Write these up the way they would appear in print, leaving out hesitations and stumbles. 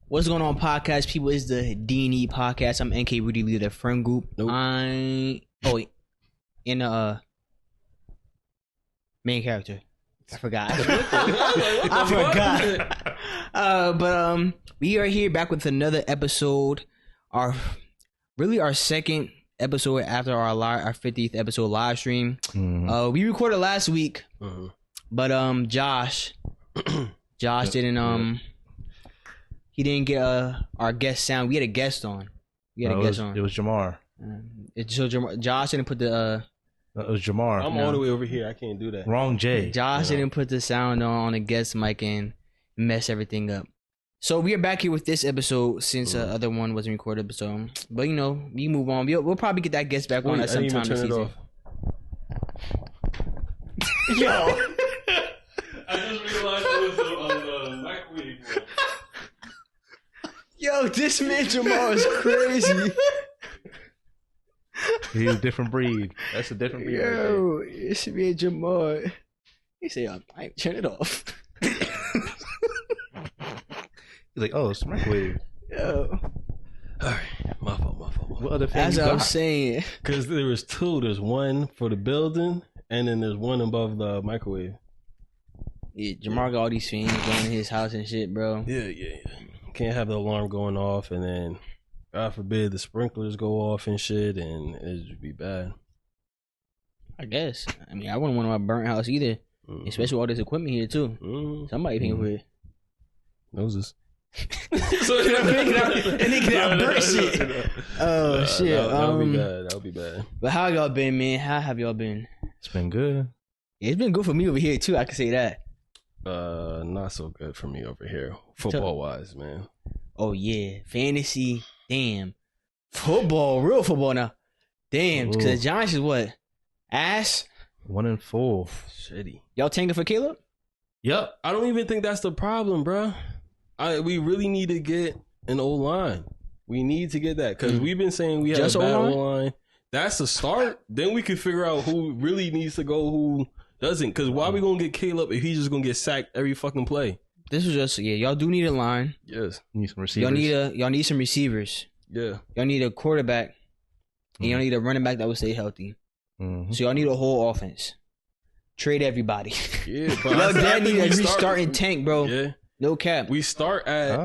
What's going on, podcast people? It's the D&E podcast. I'm NK Rudy, leader of the friend group. Nope. In the main character. I forgot. But we are here back with another episode. Our second episode after our 50th episode live stream. Mm-hmm. We recorded last week, but Josh didn't he didn't get our guest sound. We had a guest on. It was Jamar. Josh didn't put the it was Jamar. I'm all the way over here. I can't do that. Wrong J. Josh didn't put the sound on the guest mic and mess everything up. So we are back here with this episode since the other one wasn't recorded. So, but we move on. We'll probably get that guest back on at some time this season. Yo, I just realized it was on the microwave. Yo, this man Jamal is crazy. He's a different breed. That's a different breed. Yo, it's me and Jamal. He say, I turn it off. He's like, oh, it's microwave. Yo. Alright, my fault. What other thing As I was saying. Because there was two. There's one for the building, and then there's one above the microwave. Yeah, Jamal got all these things going in his house and shit, bro. Yeah. Can't have the alarm going off, and then, God forbid, the sprinklers go off and shit, and it'd just be bad. I guess. I mean, I wouldn't want my burnt house either. Especially with all this equipment here, too. Somebody paying for it. Noses. So they can have burnt shit. Oh, shit. That would be bad. But how y'all been, man? How have y'all been? It's been good. Yeah, it's been good for me over here, too. I can say that. Not so good for me over here, football wise, man. Oh yeah, fantasy. Damn, football, real football now. Damn, because the Giants is what? Ass. 1-4. Shitty. Y'all tanking for Caleb? Yep. I don't even think that's the problem, bro. We really need to get an O-line. We need to get that because we've been saying we have a bad O-line. That's the start. Then we can figure out who really needs to go, who doesn't. Because why are we going to get Caleb if he's just going to get sacked every fucking play? This is just, y'all do need a line. Yes. Need some receivers. Y'all need some receivers. Yeah. Y'all need a quarterback. And y'all need a running back that will stay healthy. Mm-hmm. So y'all need a whole offense. Trade everybody. Yeah. But y'all dad need a restarting tank, bro. Yeah. No cap. We start at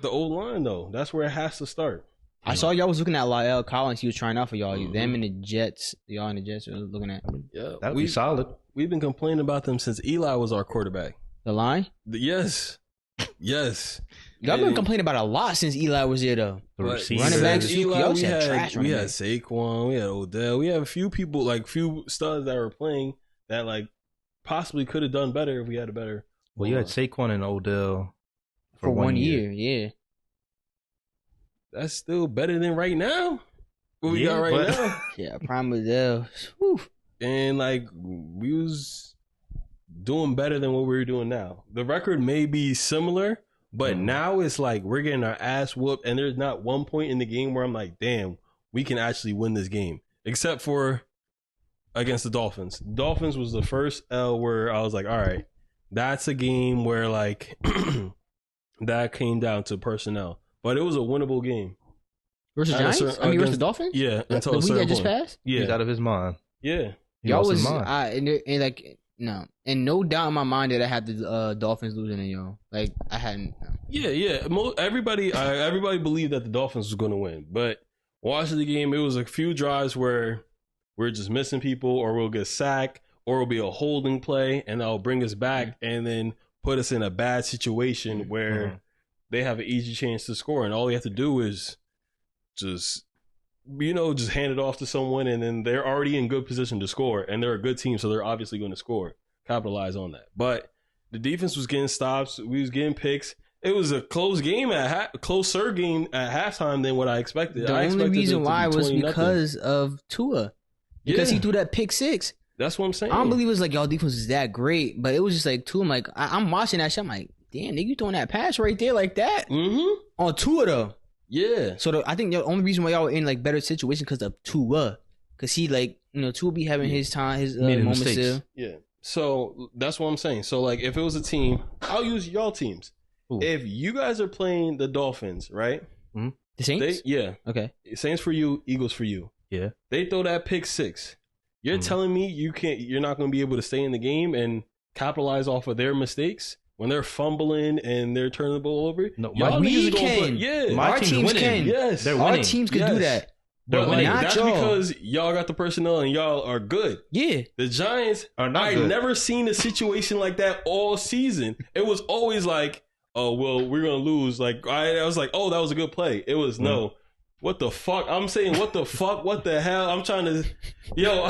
the O-line, though. That's where it has to start. I saw y'all was looking at Lyle Collins. He was trying out for y'all. Them and the Jets. Y'all and the Jets are looking at. Yeah. That would be solid. We've been complaining about them since Eli was our quarterback. The line? Yes. Y'all been complaining about a lot since Eli was there, though. The receivers. Running backs, Eli, we had Saquon, we had Odell, we have a few people, like few studs that were playing that like possibly could have done better if we had a better. Well, you had Saquon and Odell for 1 year. Yeah. That's still better than right now. What we got right now? Yeah, prime Odell. And like we was doing better than what we were doing now. The record may be similar, but now it's like we're getting our ass whooped, and there's not one point in the game where I'm like, damn, we can actually win this game. Except for against the Dolphins. Dolphins was the first L where I was like, all right, that's a game where like that came down to personnel. But it was a winnable game. Versus Giants? Versus the Dolphins? Yeah. Until the week that just passed? Yeah. He's out of his mind. Yeah. Y'all was no, and no doubt in my mind that I had the Dolphins losing it, yo. Like I hadn't. No. Yeah. Everybody believed that the Dolphins was going to win, but watching the game, it was a few drives where we're just missing people, or we'll get sacked, or it'll be a holding play, and that'll bring us back, and then put us in a bad situation where they have an easy chance to score, and all you have to do is just hand it off to someone, and then they're already in good position to score, and they're a good team, so they're obviously going to score, capitalize on that. But the defense was getting stops, we was getting picks. It was a closer game at halftime than what I expected. The only reason why was because of Tua, because he threw that pick six. That's what I'm saying. I don't believe it was like y'all defense is that great, but it was just like Tua. I'm like, I'm watching that shit. I'm like, damn, nigga, you throwing that pass right there like that on Tua though. Yeah. So I think the only reason why y'all were in like better situation because of Tua, because he like Tua be having his time, his moments still. Yeah. So that's what I'm saying. So like, if it was a team, I'll use y'all teams. If you guys are playing the Dolphins, right? The Saints? Yeah. Okay. Saints for you, Eagles for you. Yeah. They throw that pick 6. You're telling me you're not going to be able to stay in the game and capitalize off of their mistakes when they're fumbling and they're turning the ball over? No, we can. My our teams winning. can. Yes. They're Our winning. teams can do that. But winning. that's Not y'all. because y'all got the personnel and y'all are good. Yeah. The Giants Are not I good. never seen a situation like that all season. It was always like, oh, well, we're going to lose. Like, I was like, oh, that was a good play. It was no. What the fuck? I'm saying, what the fuck? What the hell? I'm trying to, yo.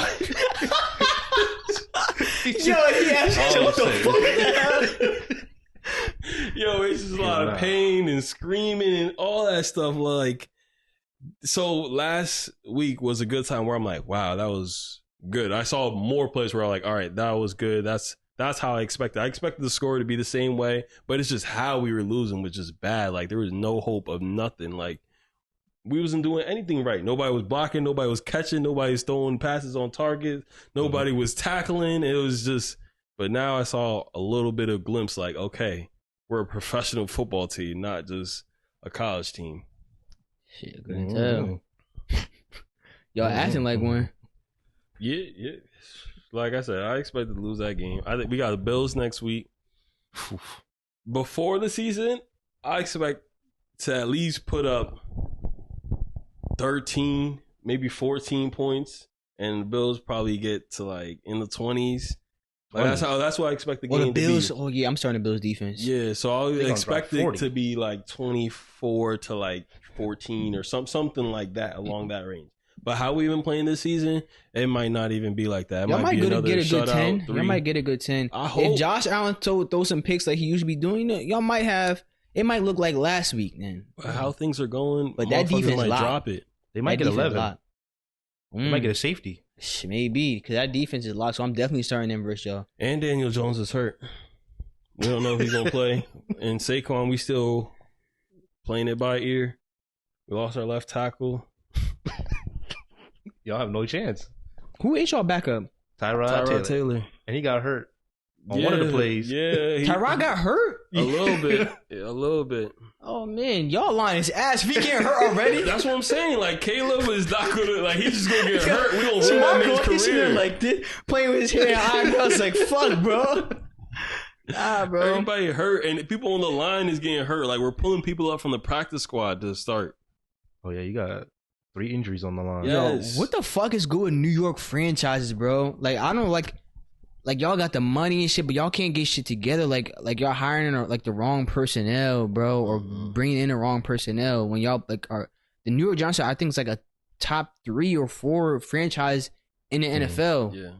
Yo, what the fuck? Yo, it's just a lot of pain and screaming and all that stuff. Like, so last week was a good time where I'm like, wow, that was good. I saw more plays where I'm like, all right, that was good. That's how I expected. I expected the score to be the same way, but it's just how we were losing was just bad. Like, there was no hope of nothing. Like, we wasn't doing anything right. Nobody was blocking. Nobody was catching. Nobody was throwing passes on target. Nobody was tackling. It was just, but now I saw a little bit of glimpse like, okay, we're a professional football team, not just a college team. Shit, I couldn't tell. Y'all acting like one. Yeah. Like I said, I expected to lose that game. I think we got the Bills next week. Before the season, I expect to at least put up 13, maybe 14 points, and the Bills probably get to like in the 20s. Like that's what I expect the game the Bills, to be. Oh yeah, I'm starting the Bills defense. Yeah, so I expect it 40. to be like 24 to like 14 or something like that along that range. But how we've been playing this season, it might not even be like that. It Y'all might be get a another good shutout, 10. 3. Y'all might get a good 10. I hope. If Josh Allen throw some picks like he usually be doing, y'all might have. It might look like last week then. How things are going, But that motherfuckers defense might locked. drop it. They might get 11. They might Mm. get a safety. Maybe because that defense is locked. So I'm definitely starting them versus y'all. And Daniel Jones is hurt. We don't know if he's gonna play. And Saquon, we still playing it by ear. We lost our left tackle. Y'all have no chance. Who ain't y'all backup? Tyrod Taylor. And he got hurt on one of the plays. Yeah, Tyrod got hurt. a little bit. Yeah, a little bit. Oh man, y'all line his ass. If he getting hurt already, That's what I'm saying. Like Caleb is not gonna he's just gonna get hurt. We gonna ruin that man's he's career. like this, playing with his hair. I was like, fuck, bro. Nah, bro. Everybody hurt, and people on the line is getting hurt. Like we're pulling people up from the practice squad to start. Oh yeah, you got 3 injuries on the line. Yeah. Yo, Yes. what the fuck is good with New York franchises, bro? Like, I don't like y'all got the money and shit, but y'all can't get shit together. Like y'all hiring like the wrong personnel, bro, or bringing in the wrong personnel when y'all like are the New York Giants. I think it's like a top 3 or 4 franchise in the NFL, Yeah,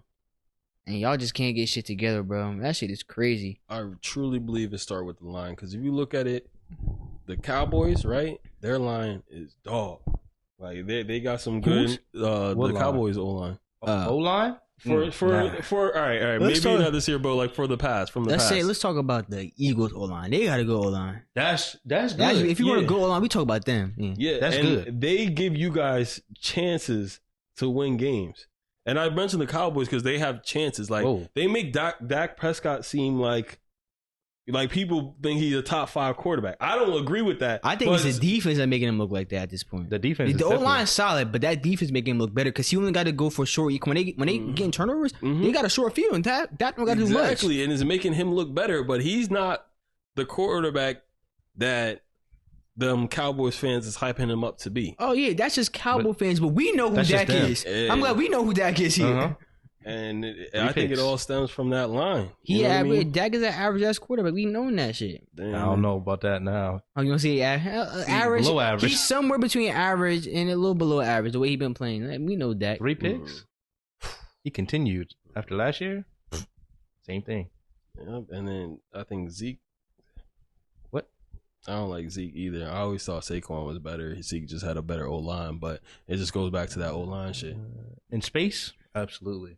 and y'all just can't get shit together, bro. That shit is crazy. I truly believe it started with the line because if you look at it, the Cowboys, right? Their line is dog. Like they got some good. The What line? Cowboys O line. O-line? For all right. Let's Maybe talk- not this year, but like for the past, from the past. Let's talk about the Eagles O line. They gotta go O line. That's good. If you want Yeah. to go O line, we talk about them. Yeah. Yeah, That's and good. They give you guys chances to win games. And I mentioned the Cowboys because they have chances. Like Whoa. they make Dak Prescott seem like people think he's a top 5 quarterback. I don't agree with that. I think but it's the defense that making him look like that at this point. The defense. The is O line's solid, but that defense making him look better because he only got to go for short. When they getting turnovers, they got a short field, and that don't got to do much. exactly, and it's making him look better. But he's not the quarterback that them Cowboys fans is hyping him up to be. Oh yeah, that's just Cowboy fans, but we know who that's just Dak them. is. Yeah. I'm glad we know who Dak is here. Uh-huh. And I think picks. it all stems from that line. He You know what I average. mean? Dak is an average ass quarterback. We know that shit. Damn. I don't know about that now. Oh, you gonna say average? below average. He's somewhere between average and a little below average. The way he been playing, Like, we know Dak. 3 picks. He continued after last year. Same thing. Yep. And then I think Zeke. What? I don't like Zeke either. I always thought Saquon was better. Zeke just had a better O line, but it just goes back to that O line shit. In space, absolutely.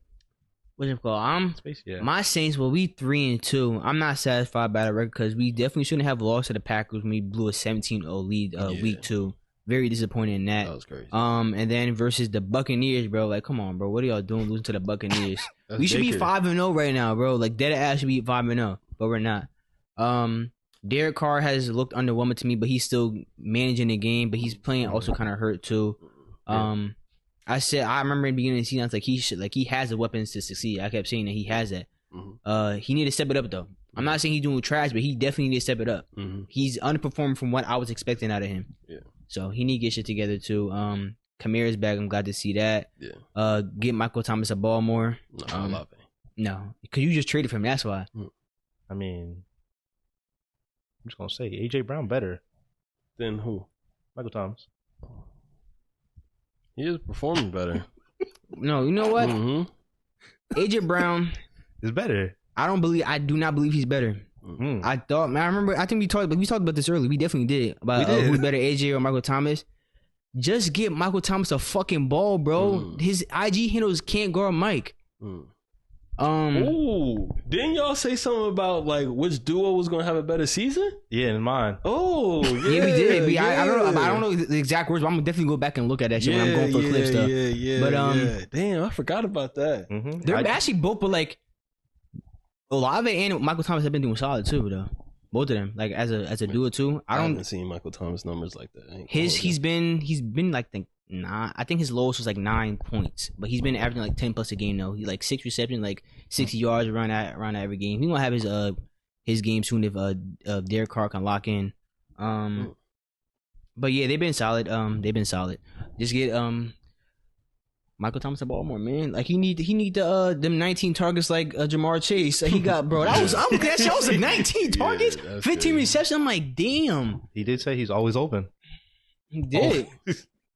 What's it called? Space, yeah. My Saints will be 3-2. I'm not satisfied by the record because we definitely shouldn't have lost to the Packers when we blew a 17-0 lead week 2. Very disappointed in that. That was crazy. And then versus the Buccaneers, bro. Like, come on, bro. What are y'all doing losing to the Buccaneers? We should be 5-0 right now, bro. Like, dead ass should be 5-0, but we're not. Derek Carr has looked underwhelming to me, but he's still managing the game. But he's playing also kind of hurt too. I remember in the beginning of the season, I was like he has the weapons to succeed. I kept saying that he has that. He need to step it up though. I'm not saying he's doing trash, but he definitely need to step it up. He's underperforming from what I was expecting out of him. Yeah. So he need to get shit together too. Kamara's back. I'm glad to see that. Yeah. Get Michael Thomas a ball more. No, I love it. No, because you just traded for him. That's why. I mean, I'm just gonna say AJ Brown better than who? Michael Thomas. He is performing better. No, you know what? AJ Brown is better. I do not believe he's better. I think we talked about this earlier. We definitely did about who's better, AJ or Michael Thomas. Just get Michael Thomas a fucking ball, bro. His IG handles can't guard Mike. Ooh, didn't y'all say something about like which duo was gonna have a better season? Yeah, in mine. Oh, yeah, we did. I don't know the exact words, but I'm gonna definitely go back and look at that shit when I'm going for clip stuff. But damn, I forgot about that. They're actually both, but like Olave and Michael Thomas have been doing solid too, though. Both of them, like as a duo too. I haven't seen Michael Thomas numbers like that. He's been like I think his lowest was like 9 points, but he's been averaging like 10 plus a game though. He like 6 receptions, like 60 yards around that every game. He gonna have his game soon if Derek Carr can lock in. But yeah, they've been solid. Just get Michael Thomas a ball more, man. Like he need them 19 targets like Jamar Chase. Like he got, bro. That was like 19 targets, 15 receptions. I'm like, damn. He did say he's always open. He did.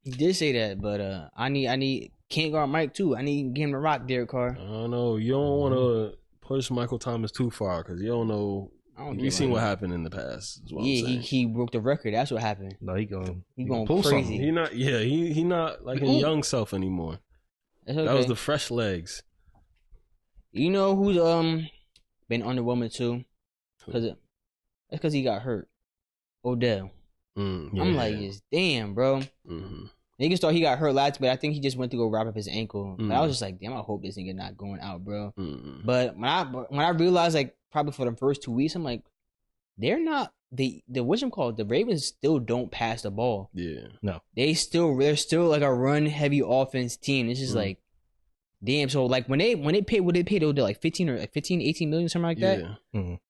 He did say that, but I need can't guard Mike too. I need him to rock Derek Carr. I don't know. You don't want to push Michael Thomas too far because you don't know. You've seen what happened in the past. He broke the record. That's what happened. No, he going pull crazy. Something. He not like his young self anymore. Okay. That was the fresh legs. You know who's been underwhelming too? Because he got hurt. Odell. I'm like, damn, bro. Niggas thought he got hurt last, but I think he just went to go wrap up his ankle. But I was just like, damn, I hope this nigga not going out, bro. But when I realized, like, probably for the first 2 weeks, I'm like, they're not the Ravens still don't pass the ball. Yeah, no, they're still like a run heavy offense team. It's just like, damn. So like when they paid what they paid, they like 15 or like 18 million, something like that.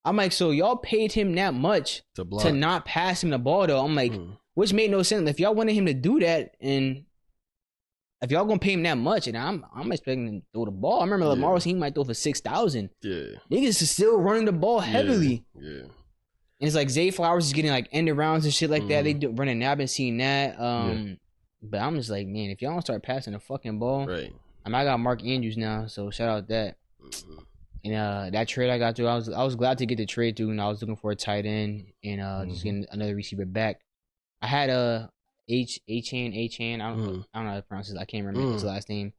I'm like, so y'all paid him that much to not pass him the ball though. I'm like, which made no sense. If y'all wanted him to do that, and if y'all gonna pay him that much, and I'm expecting him to throw the ball. I remember Lamar was he might throw for 6,000. Yeah, niggas is still running the ball heavily. Yeah. And it's like Zay Flowers is getting like end arounds and shit like that. They do running now. I've been seeing that. But I'm just like, man, if y'all don't start passing the fucking ball, right? I mean, I got Mark Andrews now, so shout out that. And that trade I got through, I was glad to get the trade through, and I was looking for a tight end and just getting another receiver back. I had Achan. I don't know how to pronounce it. I can't remember his last name.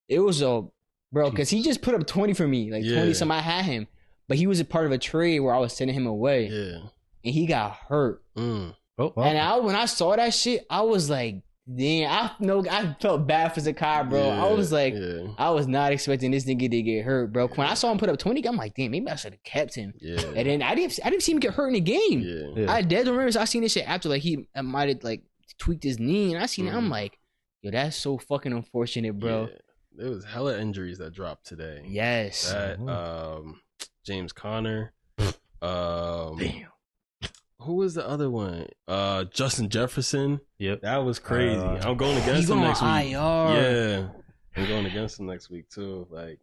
It was bro, because he just put up 20 for me, like 20 something. I had him. But he was a part of a trade where I was sending him away. Yeah. And he got hurt. Oh, wow. And when I saw that shit, I was like, damn, I felt bad for Zakai, bro. I was like, I was not expecting this nigga to get hurt, bro. When I saw him put up 20, I'm like, damn, maybe I should have kept him. Yeah. And then I didn't see him get hurt in the game. Yeah. I dead remember I seen this shit after, like he might have like tweaked his knee, and I seen it. I'm like, yo, that's so fucking unfortunate, bro. Yeah. There was hella injuries that dropped today. Yes. That James Conner. Damn. Who was the other one? Justin Jefferson. Yep. That was crazy. I'm going against him next week. Yeah. I'm going against him next week too. Like,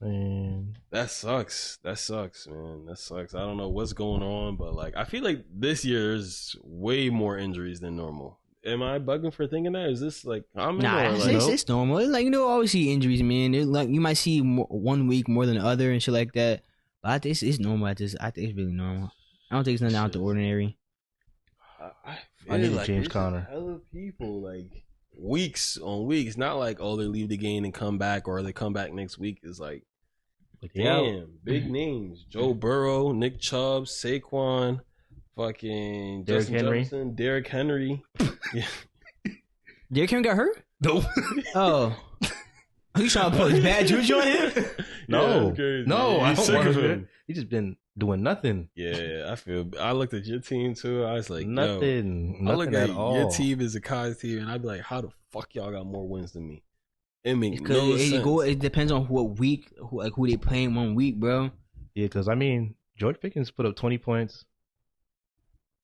man. That sucks, man. That sucks. I don't know what's going on, but like I feel like this year is way more injuries than normal. Am I bugging for thinking that? Is this like it's normal. It's like, always see injuries, man. It's like you might see 1 week more than the other and shit like that. But I think it's normal. I think it's really normal. I don't think it's nothing out of the ordinary. I need like James Conner. Hella people like weeks on weeks. Not like they leave the game and come back, or they come back next week. It's like damn, big names: Joe Burrow, Nick Chubb, Saquon, fucking Justin Jefferson, Derrick Henry. Yeah. Derrick Henry got hurt? No. Oh. Are you trying to put bad juju on him? No. I don't sick of him. He just been doing nothing. Yeah, I looked at your team too. I was like, Nothing I look at at all. your team as a Kai's team, and I'd be like, how the fuck y'all got more wins than me? It makes Because no sense. it depends on what week, who they playing 1 week, bro. Yeah, because I mean, George Pickens put up 20 points.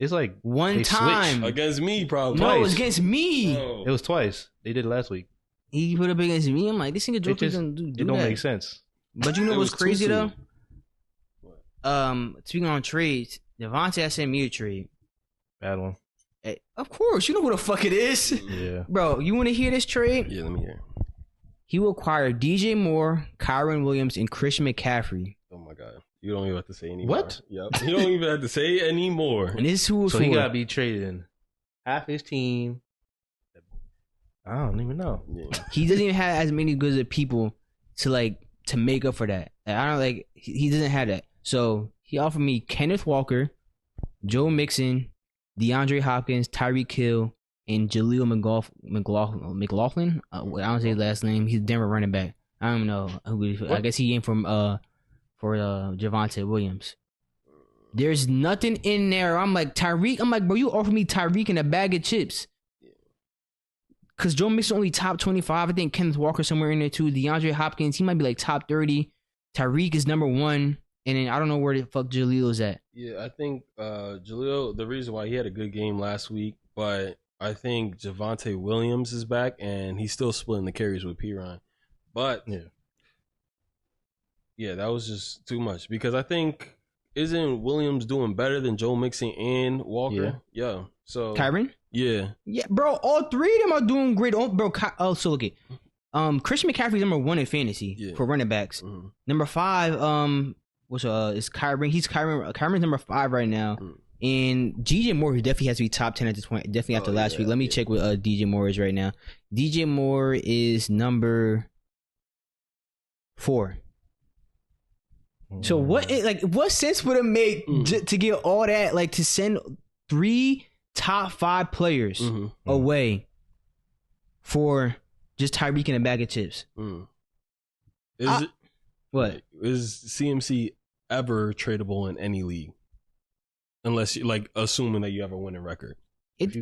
It's like One they time switched. Against me, probably. No, it was Twice. against me. No. It was twice. They did it last week. He put up against me. I'm like, this nigga George just- gonna do It don't that. make sense. But you know It what's was too crazy though? soon. Speaking on trades, Devontae has sent me a trade. Bad one. Hey, of course, you know who the fuck it is, Yeah. bro. You want to hear this trade? Yeah, let me hear. He will acquire DJ Moore, Kyron Williams, and Christian McCaffrey. Oh my god, you don't even have to say anymore. What? Yep. You don't even have to say anymore. And this is who it's So for. he gotta be traded in half his team. I don't even know. Yeah. He doesn't even have as many good of people to make up for that. I don't he doesn't have that. So he offered me Kenneth Walker, Joe Mixon, DeAndre Hopkins, Tyreek Hill, and Jaleel McLaughlin. I don't say his last name. He's a Denver running back. I don't know who. I guess he came from for Javonte Williams. There's nothing in there. I'm like Tyreek. I'm like, bro, you offered me Tyreek and a bag of chips. Cause Joe Mixon only top 25. I think Kenneth Walker somewhere in there too. DeAndre Hopkins, he might be like top 30. Tyreek is number 1, and then I don't know where the fuck Jaleel is at. Yeah, I think Jaleel, the reason why he had a good game last week, but I think Javonte Williams is back and he's still splitting the carries with Piron. But yeah, that was just too much because I think isn't Williams doing better than Joe Mixon and Walker? Yeah. So Kyron? Yeah. Yeah, bro. All 3 of them are doing great. So look at Christian McCaffrey's number 1 in fantasy for running backs. Mm-hmm. Number 5, is Kyron. He's Kyron's number 5 right now. And DJ Moore, who definitely has to be top 10 at this point, definitely after last week. Let me check what DJ Moore is right now. DJ Moore is number 4. So what sense would it make to get all that, to send 3 top 5 players away for just Tyreek and a bag of chips? What? Is CMC ever tradable in any league? Unless you assuming that you have a winning record. It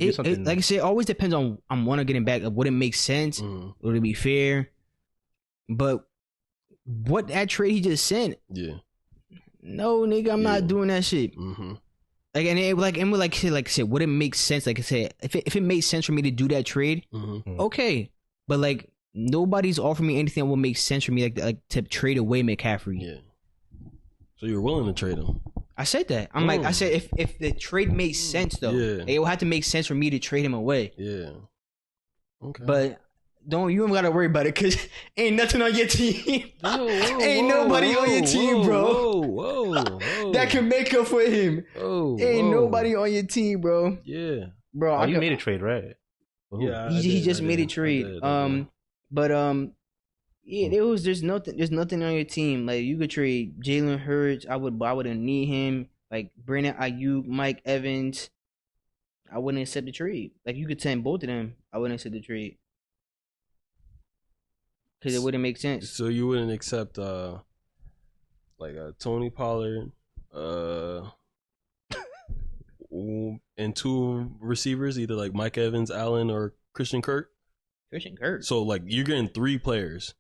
like I said, it always depends on one of getting back. Would it make sense? Would it be fair? But what that trade he just sent? Yeah. No, nigga, I'm not doing that shit. Would it make sense? Like I said, if it makes sense for me to do that trade, okay. But nobody's offering me anything that will make sense for me, to trade away McCaffrey. Yeah. So you're willing to trade him? I said that. I said if the trade makes sense though, it will have to make sense for me to trade him away. Yeah. Okay. But you don't gotta worry about it because ain't nothing on your team. Ain't nobody on your team, bro. Whoa. That can make up for him. Ain't nobody on your team, bro. Yeah. Bro, you made a trade, right? Yeah. He just made a trade. There's nothing on your team. You could trade Jalen Hurts. I wouldn't need him. Brandon Ayuk, Mike Evans. I wouldn't accept the trade. You could send both of them. I wouldn't accept the trade. Because it wouldn't make sense. So you wouldn't accept Tony Pollard and 2 receivers, either Mike Evans, Allen, or Christian Kirk? Christian Kirk. So you're getting 3 players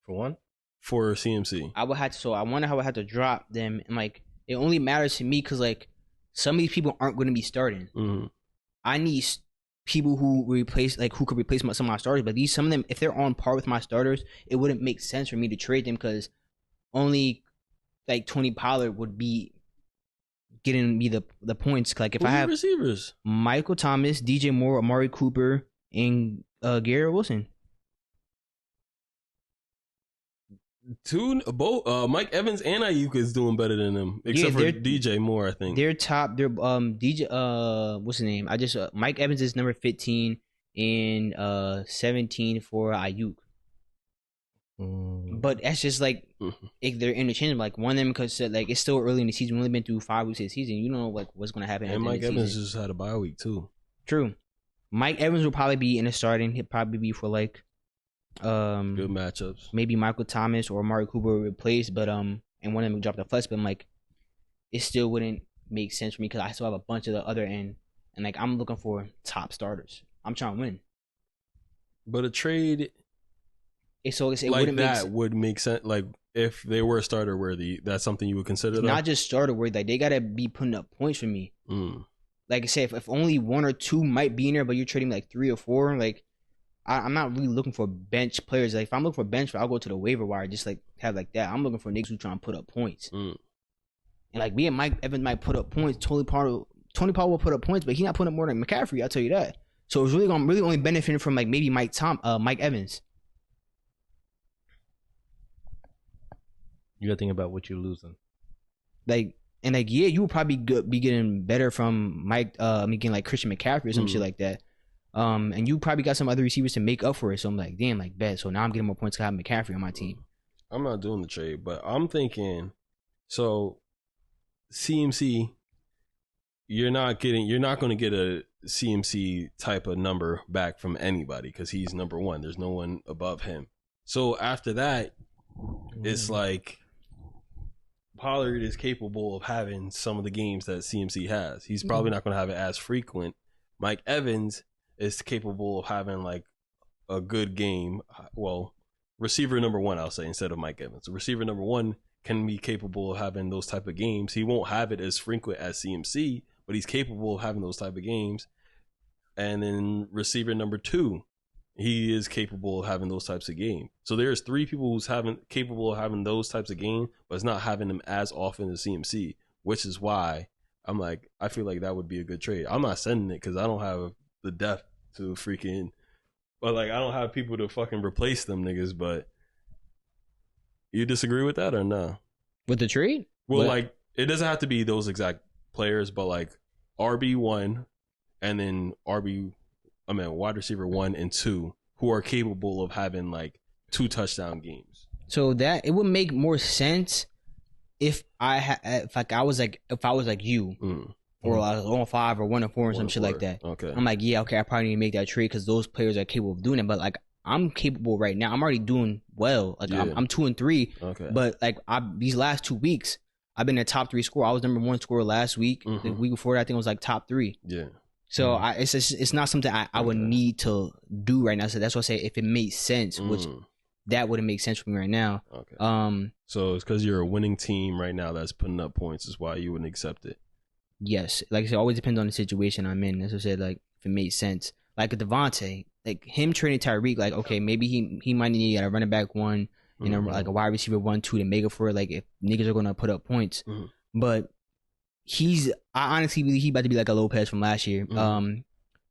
for one? For CMC. I wonder how I would have to drop them, and it only matters to me because some of these people aren't going to be starting. I need people who could replace some of my starters, but some of them, if they're on par with my starters, it wouldn't make sense for me to trade them because only Tony Pollard would be getting me the points. If I have receivers, Michael Thomas, DJ Moore, Amari Cooper, and Garrett Wilson. Both Mike Evans and Ayuk is doing better than them, except for DJ Moore. I think they're top. They're DJ. What's his name? Mike Evans is number 15 and 17 for Ayuk. But that's just they're interchangeable. One of them because it's still early in the season. We've only been through 5 weeks of the season. You don't know what's gonna happen. And Mike Evans just had a bye week too. True. Mike Evans will probably be in the starting. He'll probably be for good matchups. Maybe Michael Thomas or Amari Cooper will replace, but and one of them will drop the flex. But it still wouldn't make sense for me because I still have a bunch of the other end, and like I'm looking for top starters. I'm trying to win. But a trade It like wouldn't that would make sense. Like if they were starter worthy, that's something you would consider. Not just starter worthy. Like they gotta be putting up points for me. Like I said, if only one or two might be in there, but you're trading like 3 or 4, like I'm not really looking for bench players. Like if I'm looking for bench, I'll go to the waiver wire, just like have like that. I'm looking for niggas who trying to put up points. And like me and Mike Evans might put up points. Tony Pollard will put up points, but he's not putting up more than McCaffrey. I'll tell you that. So it's really only benefiting from like maybe Mike Evans. You gotta think about what you're losing. Like and like yeah, you would probably be getting better from Mike. Getting like Christian McCaffrey or some shit like that. And you probably got some other receivers to make up for it. So I'm like, damn, like bet. So now I'm getting more points because I have McCaffrey on my team. I'm not doing the trade, but I'm thinking. So CMC, you're not going to get a CMC type of number back from anybody because he's number 1. There's no one above him. So after that, it's like Pollard is capable of having some of the games that CMC has. He's probably not going to have it as frequent. Mike Evans is capable of having like a good game. Well, receiver number 1, I'll say, instead of Mike Evans. Receiver number 1 can be capable of having those type of games. He won't have it as frequent as CMC, but he's capable of having those type of games. And then receiver number 2, he is capable of having those types of games. So there's 3 people who's capable of having those types of games, but it's not having them as often as CMC, which is why I'm like, I feel like that would be a good trade. I'm not sending it because I don't have the depth to freaking, but like I don't have people to fucking replace them niggas. But you disagree with that or no? With the trade? Well, like it doesn't have to be those exact players, but like RB1 and then wide receiver 1 and 2 who are capable of having like 2 touchdown games. So that it would make more sense if I was like you, or I was on 5 or 1 or 4 or some shit like that. Okay, I'm like, yeah, okay, I probably need to make that trade because those players are capable of doing it. But like, I'm capable right now. I'm already doing well. Like I'm 2 and 3. Okay, but like these last 2 weeks, I've been a top 3 scorer. I was number 1 scorer last week. The week before that, I think it was like top 3. Yeah. So it's not something I would need to do right now. So that's why I say if it made sense, which that wouldn't make sense for me right now. Okay. So it's because you're a winning team right now that's putting up points is why you wouldn't accept it. Yes. Like I said, it always depends on the situation I'm in. As I said, like if it made sense. Like a Devontae, like him trading Tyreek, like okay, maybe he might need a running back 1 and like a wide receiver 1, 2 to make up for it. Like if niggas are gonna put up points. But I honestly believe he about to be like a Lopez from last year.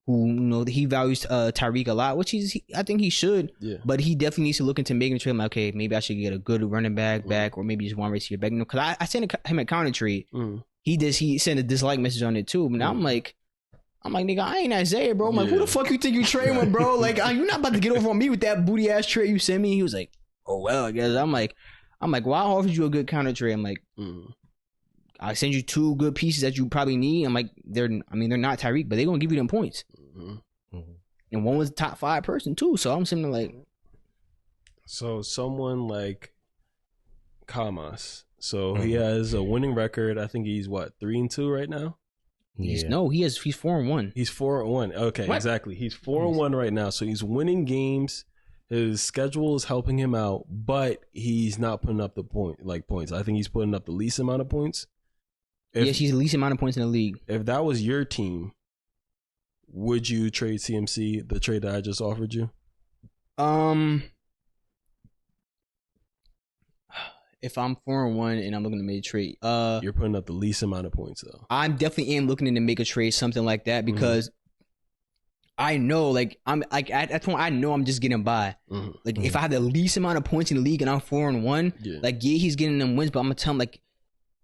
Who he values Tyreek a lot, which I think he should. Yeah. But he definitely needs to look into making a trade. Like, okay, maybe I should get a good running back, or maybe just one receiver back. Because I sent him a counter trade. He sent a dislike message on it too. But now I'm like, nigga, I ain't Isaiah, bro. I'm like, who the fuck you think you trading with, bro? Like, you're not about to get over on me with that booty ass trade you sent me. He was like, oh well, I guess. I'm like, well, I offered you a good counter trade. I'm like, I send you 2 good pieces that you probably need. I'm like, they're not Tyreek, but they're gonna give you them points. And one was a top 5 person too. So I'm sitting like, so someone like Kamas. So he has a winning record. I think he's 3-2 right now. He's 4-1. He's 4-1. Okay, what? Exactly. He's 4-1 right now. So he's winning games. His schedule is helping him out, but he's not putting up the points. I think he's putting up the least amount of points. Yes, he's the least amount of points in the league. If that was your team, would you trade CMC, the trade that I just offered you? If I'm 4-1 and I'm looking to make a trade, you're putting up the least amount of points though. I'm definitely looking to make a trade, something like that, because I know, like I'm like at that point, I know I'm just getting by. Like if I have the least amount of points in the league and I'm 4-1, like he's getting them wins, but I'm gonna tell him like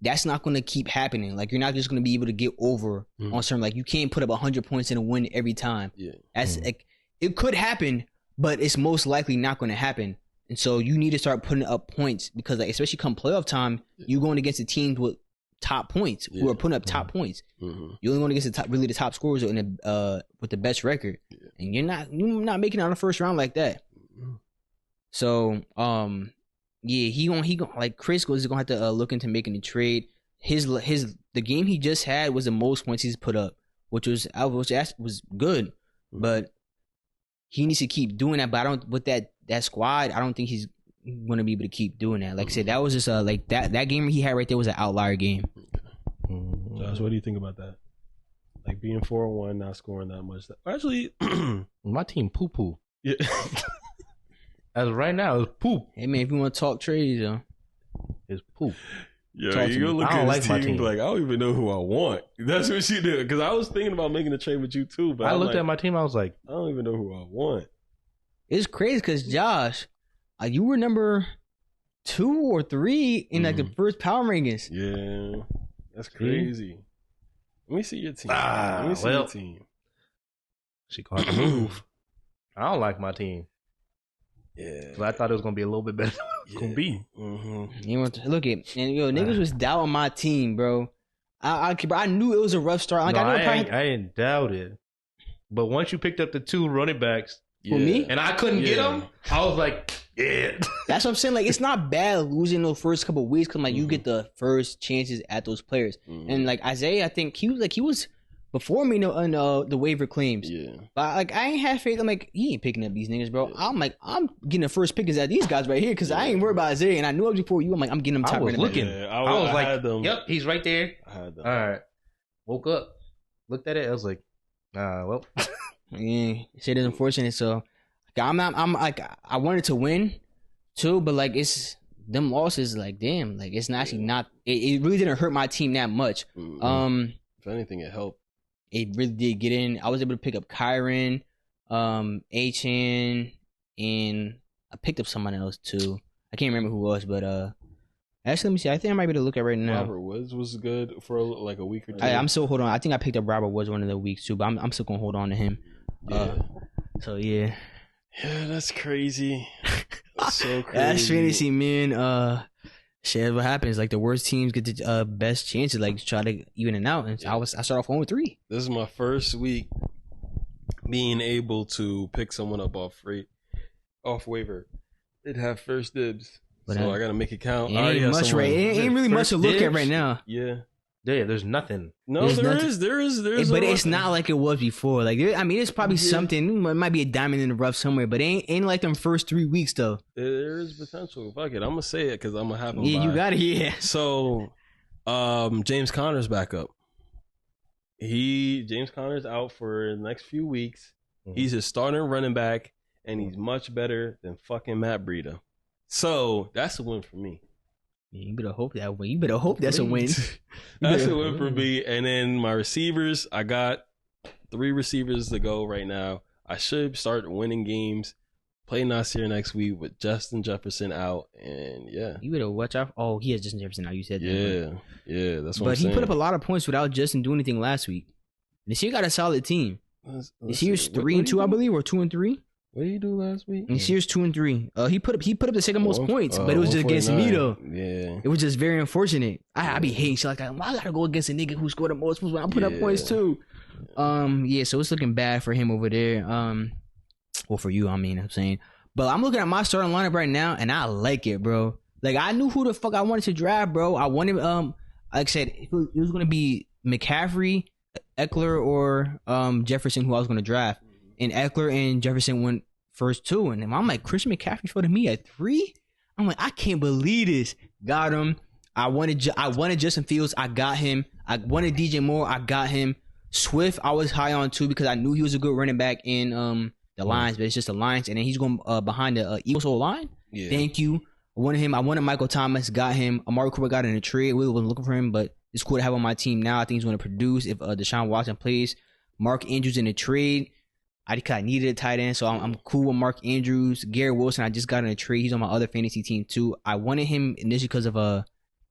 that's not gonna keep happening. Like you're not just gonna be able to get over on certain. Like you can't put up 100 points in a win every time. That's like it could happen, but it's most likely not gonna happen. And so you need to start putting up points because, like, especially come playoff time, you're going against the teams with top points who are putting up top points. You're only going against the top scorers in with the best record, and you're not making it on the first round like that. So he going like Chris is gonna have to look into making a trade. the game he just had was the most points he's put up, which was good, but he needs to keep doing that. But I don't with that squad. I don't think he's going to be able to keep doing that. Like I said, that was just like that game he had right there was an outlier game. Josh, what do you think about that? Like being 4-1, not scoring that much. Actually, my team poo. Yeah. As of right now, it's poop. Hey man, if you want to talk trades, yo, it's poop. Yeah, you gonna look at his team like, I don't even know who I want. That's what you did. Because I was thinking about making a trade with you too, but I looked at my team. I was like, I don't even know who I want. It's crazy because Josh, you were number 2 or 3 in like the first power rankings. Yeah, that's crazy. Let me see your team. Let me see your team. She called the move. I don't like my team. Yeah, so I thought it was gonna be a little bit better. Gonna be. You want to look at and niggas was doubting my team, bro. I knew it was a rough start. Like, no, I didn't doubt it. But once you picked up the 2 running backs, for me, and I couldn't get them, I was like, yeah. That's what I'm saying. Like, it's not bad losing those first couple of weeks because like you get the first chances at those players. And like Isaiah, I think he was before me in the waiver claims. Yeah. But like I ain't had faith. I'm like, he ain't picking up these niggas, bro. Yeah. I'm getting the first pickers at these guys right here because I ain't worried about Isaiah. And I knew it before you. I'm like, I'm getting them top. I was looking. Yeah, I was like, them. Yep, he's right there. I had them. All right. Woke up, looked at it. I was like, well. Yeah, shit is unfortunate. So I'm like, I wanted to win too, but like it's them losses. Like, damn, like it's actually not. It really didn't hurt my team that much. If anything, it helped. It really did get in. I was able to pick up Kyron, Achan, and I picked up someone else too. I can't remember who it was, but actually, let me see. I think I might be able to look at right now. Robert Woods was good for like a week or two. I'm still holding on. I think I picked up Robert Woods one of the weeks too, but I'm still gonna hold on to him. Yeah. So yeah. Yeah, that's crazy. That's so crazy. That's fantasy, man. Shit, what happens? Like the worst teams get the best chances. Like try to even it out. And I start off 1-3. This is my first week being able to pick someone up off waiver. They'd have first dibs, but so I gotta make it count. It ain't much, right? It ain't really much to look at right now. Yeah. Yeah, there's nothing. No, there is. But it's not like it was before. Like, I mean, it's probably something. It might be a diamond in the rough somewhere, but ain't like them first 3 weeks though. There is potential. Fuck it, I'm gonna say it because I'm gonna have him. Yeah, you got it. Yeah. So, James Conner's back up. James Conner's out for the next few weeks. He's a starting running back, and he's much better than fucking Matt Breida. So that's a win for me. Yeah, you better hope that win. You better hope that's a win. That's a win for me. And then my receivers, I got 3 receivers to go right now. I should start winning games. Play Nasir next week with Justin Jefferson out, and yeah. You better watch out. Oh, he has Justin Jefferson out. You said that. Yeah, that's what I'm saying. But he put up a lot of points without Justin doing anything last week. This year got a solid team. This year's 3-2, I believe, or 2-3. What did he do last week? This year's 2-3. He put up the second most points, but it was just against me though. Yeah, it was just very unfortunate. I be hating shit like that. Why I gotta go against a nigga who scored the most points when I put up points too? Yeah, so it's looking bad for him over there. Well, for you, I mean, I'm saying, but I'm looking at my starting lineup right now, and I like it, bro. Like I knew who the fuck I wanted to draft, bro. I wanted, like I said, it was gonna be McCaffrey, Eckler, or Jefferson, who I was gonna draft. And Eckler and Jefferson went first 2. And I'm like, Christian McCaffrey fell to me at 3? I'm like, I can't believe this. Got him. I wanted Justin Fields. I got him. I wanted DJ Moore. I got him. Swift, I was high on too because I knew he was a good running back in the Lions, but it's just the Lions. And then he's going behind the Eagles whole line. Yeah. Thank you. I wanted him. I wanted Michael Thomas. Got him. Amari Cooper got in a trade. We wasn't looking for him, but it's cool to have on my team now. I think he's going to produce if Deshaun Watson plays. Mark Andrews in a trade. I needed a tight end, so I'm cool with Mark Andrews. Garrett Wilson, I just got in a trade. He's on my other fantasy team too. I wanted him initially because of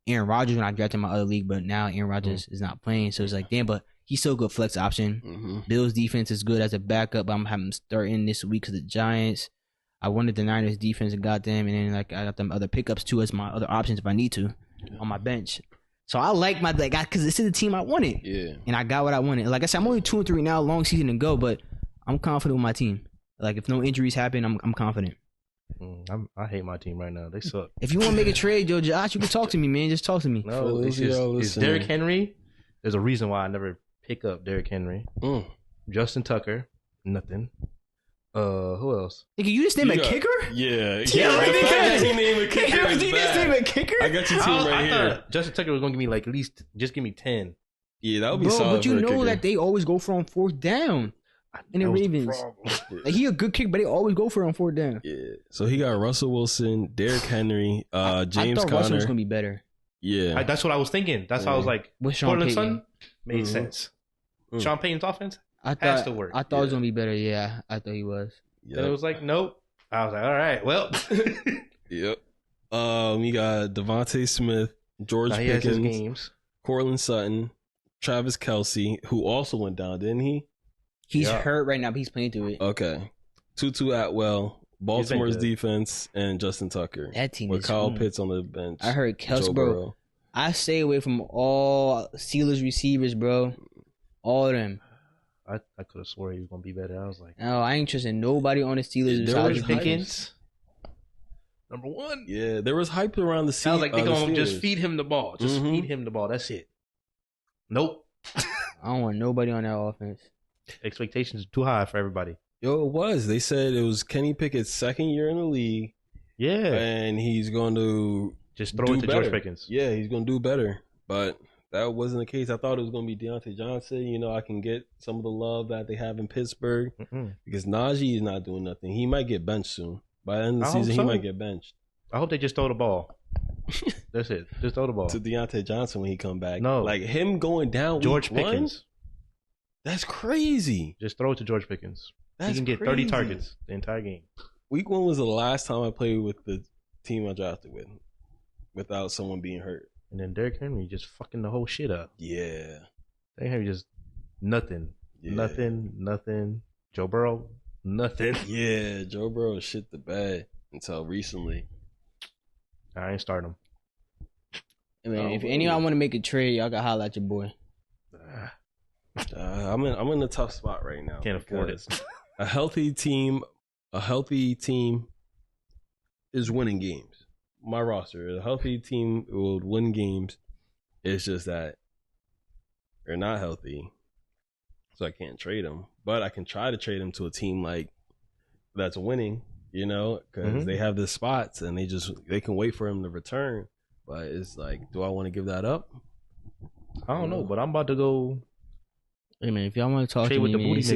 Aaron Rodgers when I drafted my other league, but now Aaron Rodgers is not playing, so it's like, damn, but he's still a good flex option. Bills defense is good as a backup, but I'm having him starting this week because the Giants. I wanted the Niners defense and got them, and then like I got them other pickups too as my other options if I need to on my bench. So I like my because this is the team I wanted, and I got what I wanted. Like I said, I'm only 2-3 now, long season to go, but I'm confident with my team. Like if no injuries happen, I'm confident. I hate my team right now. They suck. If you want to make a trade, yo, Josh, you can talk to me, man. Just talk to me. No, it's Derrick Henry. There's a reason why I never pick up Derrick Henry. Justin Tucker, nothing. Who else? Nigga, you just name a kicker? Yeah. He named a kicker. You just name a kicker? I got your team right here. Justin Tucker was gonna give me like at least just give me 10. Yeah, that would be solid. But you know that they always go for on fourth down. And the Ravens. Like, he a good kick, but they always go for it on fourth down. Yeah. So he got Russell Wilson, Derrick Henry, James I thought Conner. Russell was gonna be better. Yeah. That's what I was thinking. That's why I was like, with Sean Portland Payton. Sun made sense. Sean Payton's offense has to work. I thought it was gonna be better. Yeah, I thought he was. Yep. And it was like, nope. I was like, all right, well. Yep. We got Devontae Smith, George Pickens, Cortland Sutton, Travis Kelce, who also went down, didn't he? He's hurt right now, but he's playing through it. Okay. Tutu Atwell, Baltimore's defense, and Justin Tucker. That team with is Kyle Pitts on the bench. I heard Kelce, bro. I stay away from all Steelers receivers, bro. All of them. I could have swore he was gonna be better. I was like, no, I ain't trusting nobody on the Steelers. George Pickens, number 1. Yeah, there was hype around the season. I was like, they gonna just feed him the ball. Just feed him the ball. That's it. Nope. I don't want nobody on that offense. Expectations are too high for everybody. Yo, it was. They said it was Kenny Pickett's second year in the league. Yeah. And he's going to just throw it to George Pickens. Yeah, he's going to do better. But that wasn't the case. I thought it was going to be Deontay Johnson. You know, I can get some of the love that they have in Pittsburgh because Najee is not doing nothing. He might get benched soon. By the end of the season, he might get benched. I hope they just throw the ball. That's it. Just throw the ball. To Deontay Johnson when he come back. No. Like him going down George Pickens. That's crazy. Just throw it to George Pickens. He can get 30 targets the entire game. Week 1 was the last time I played with the team I drafted with without someone being hurt. And then Derrick Henry just fucking the whole shit up. Yeah. Derrick Henry just nothing. Yeah. Nothing. Joe Burrow, nothing. Yeah, Joe Burrow shit the bed until recently. I ain't start him. I mean, if anyone want to make a trade, y'all got to holler at your boy. I'm in a tough spot right now. Can't afford it. A healthy team is winning games. My roster, a healthy team will win games. It's just that they're not healthy, so I can't trade them. But I can try to trade them to a team like that's winning, you know, because they have the spots and they can wait for him to return. But it's like, do I want to give that up? I don't know, but I'm about to go. Hey man, if y'all want to talk to me, man, it's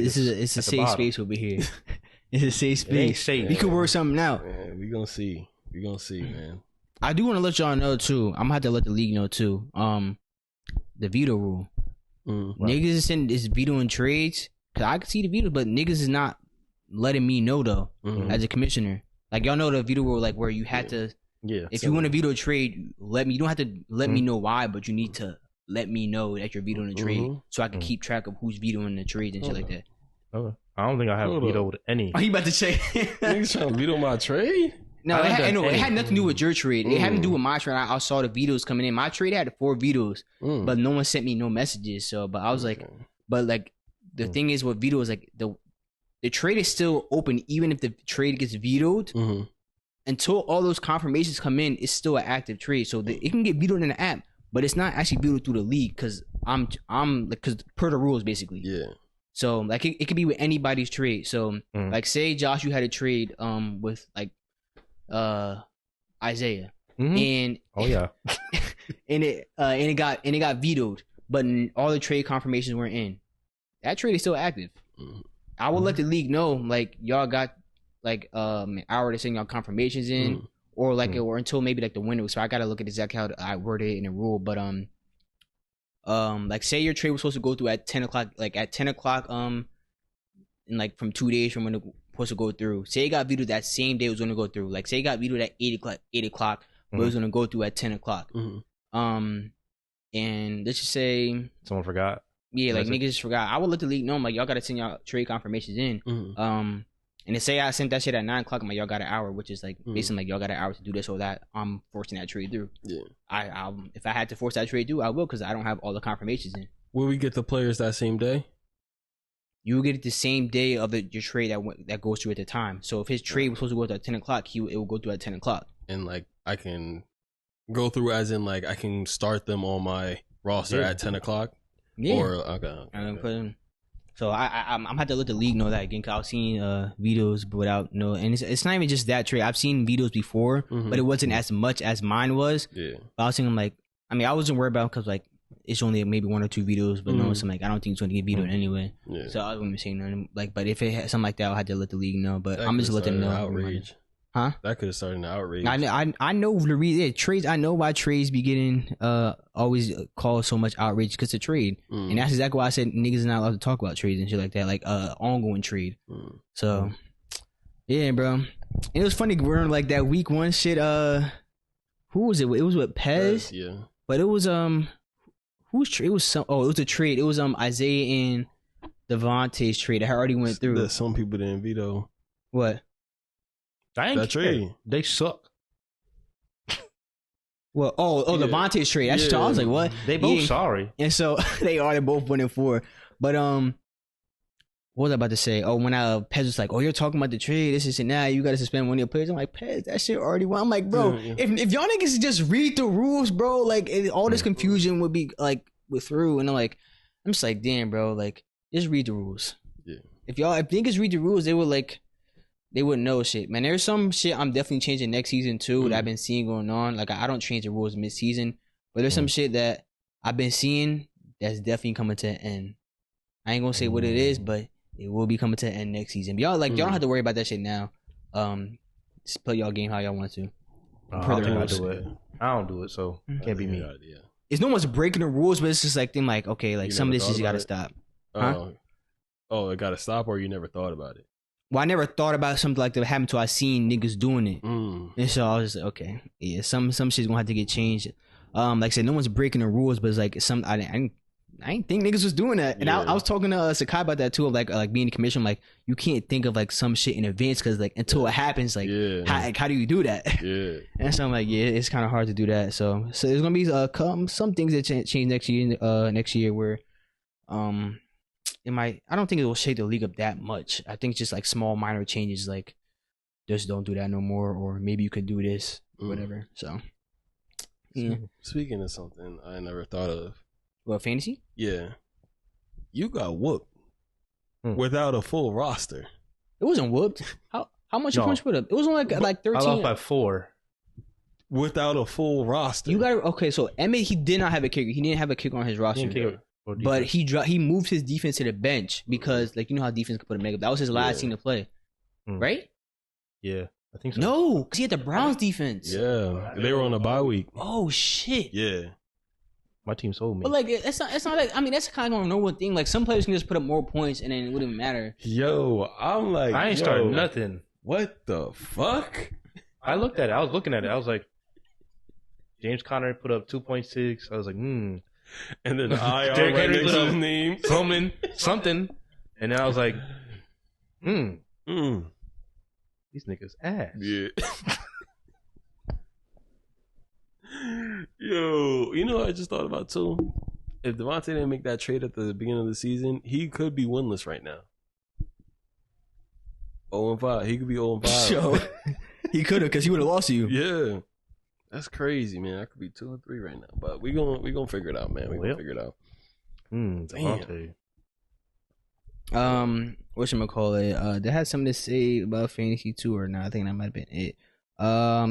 a safe space over here. It's a safe space. Safe. We could work something out. Man, we gonna see, man. I do want to let y'all know too. I'm gonna have to let the league know too. The veto rule. Niggas is vetoing trades because I can see the veto, but niggas is not letting me know though as a commissioner. Like y'all know the veto rule, like where you had to. Yeah. If you want to veto a trade, let me. You don't have to let me know why, but you need to let me know that you're vetoing the trade so I can keep track of who's vetoing the trades and shit like that. Okay. I don't think I have vetoed any. Are you about to say? Niggas trying to veto my trade? No, it had nothing to do with your trade. It had to do with my trade. I saw the vetoes coming in. My trade had 4 vetoes, but no one sent me no messages. So, but I was like, but like the thing is with vetoes, like the trade is still open even if the trade gets vetoed. Until all those confirmations come in, it's still an active trade. So it can get vetoed in the app, but it's not actually vetoed through the league because I'm like because per the rules basically. Yeah. So like it could be with anybody's trade. So like say Josh, you had a trade with like Isaiah and and it got vetoed, but all the trade confirmations weren't in. That trade is still active. I will let the league know like y'all got like an hour to send y'all confirmations in or like or until maybe like the window. So I gotta look at exactly how I worded it in the rule, but like say your trade was supposed to go through at 10 o'clock, like at 10 o'clock, in like from 2 days from when it was supposed to go through. Say it got vetoed that same day it was going to go through. Like say it got vetoed at 8 o'clock, but it was going to go through at 10 o'clock. And let's just say someone forgot. Yeah, like niggas just forgot. I would let the league know. I'm like, y'all got to send y'all trade confirmations in. And to say I sent that shit at 9 o'clock, I'm like, y'all got an hour, which is like basically like y'all got an hour to do this or that. I'm forcing that trade through. Yeah. I if I had to force that trade through, I will because I don't have all the confirmations in. Will we get the players that same day? you will get it the same day of your trade that goes through at the time. So if his trade was supposed to go through at 10 o'clock, it will go through at 10 o'clock. And like I can go through as in like I can start them on my roster at 10 o'clock. Yeah. Or okay. So I'm had to let the league know that again, because I've seen videos but without and it's not even just that trade. I've seen videos before, but it wasn't as much as mine was. Yeah. But I was thinking like, I mean, I wasn't worried about because like it's only maybe 1 or 2 videos, but no, so I'm like, I don't think it's going to get vetoed anyway. Yeah. So I wasn't saying nothing. Like, but if it had something like that, I had to let the league know. But I'm just let them know. Outrage. Huh? That could have started an outrage. I know the reason trades. I know why trades be getting always cause so much outrage because of trade, and that's exactly why I said niggas are not allowed to talk about trades and shit like that, like ongoing trade. So yeah, bro. And it was funny we're like that week 1 shit. Who was it? It was with Pez. Yeah. But it was whose trade? It was it was a trade. It was Isaiah and Devontae's trade. I already went through. That some people didn't veto. What? That trade. They suck. Well, Devontae's trade. That's I was like, what? They both sorry. And so they're both 1-4. But what was I about to say? Oh, when Pez was like, oh, you're talking about the trade, this and that, you got to suspend 1 of your players. I'm like, Pez, that shit already won. I'm like, bro, if y'all niggas just read the rules, bro, like all this confusion would be like through. And I'm just like, damn, bro, like just read the rules. Yeah. If niggas read the rules, they wouldn't know shit, man. There's some shit I'm definitely changing next season too that I've been seeing going on. Like I don't change the rules mid-season, but there's some shit that I've been seeing that's definitely coming to an end. I ain't gonna say what it is, but it will be coming to an end next season. But y'all y'all don't have to worry about that shit now. Just play y'all game how y'all want to. I don't do it, so can't be me. Idea. It's no one's breaking the rules, but it's just like them like, okay, like some of this just gotta stop. Huh? Oh, it gotta stop, or you never thought about it? Well, I never thought about something like that happened till I seen niggas doing it. And so I was just like, okay, yeah, some shit's gonna have to get changed. Like I said, no one's breaking the rules, but it's like I didn't think niggas was doing that. And I was talking to Sakai about that too, of like being in commission. Like you can't think of like some shit in advance because like until it happens, like how do you do that? Yeah. And so I'm like, yeah, it's kind of hard to do that. So there's gonna be some things that change next year where I don't think it will shake the league up that much. I think it's just like small minor changes, like just don't do that no more, or maybe you could do this or whatever. So yeah. Speaking of something I never thought of. What, fantasy? Yeah. You got whooped without a full roster. It wasn't whooped. How much you put up? It was only like 13. I lost by 4. Without a full roster. You got okay, so Emmett, he did not have a kicker. He didn't have a kicker on his roster. But he moved his defense to the bench because, like, you know how defense can put a makeup. That was his last team to play, right? Yeah, I think so. No, because he had the Browns defense. Yeah, they were on a bye week. Oh shit. Yeah, my team sold me. But like, it's not like, I mean, that's kind of a normal thing. Like, some players can just put up more points and then it wouldn't matter. Yo, I'm like, I ain't starting nothing. What the fuck? I looked at it. I was looking at it. I was like, James Conner put up 2.6. I was like, And then Derrick Henry put up name something, and then I was like, these niggas ass. Yeah. Yo, you know what I just thought about too? If Devontae didn't make that trade at the beginning of the season, he could be winless right now. 0-5. He could be 0-5. Yo, he could have, because he would have lost you. Yeah. That's crazy, man. I could be 2-3 right now, but we gonna figure it out, man. We gonna figure it out. Devontae. Whatchamacallit? They had something to say about fantasy too, or not? I think that might have been it. I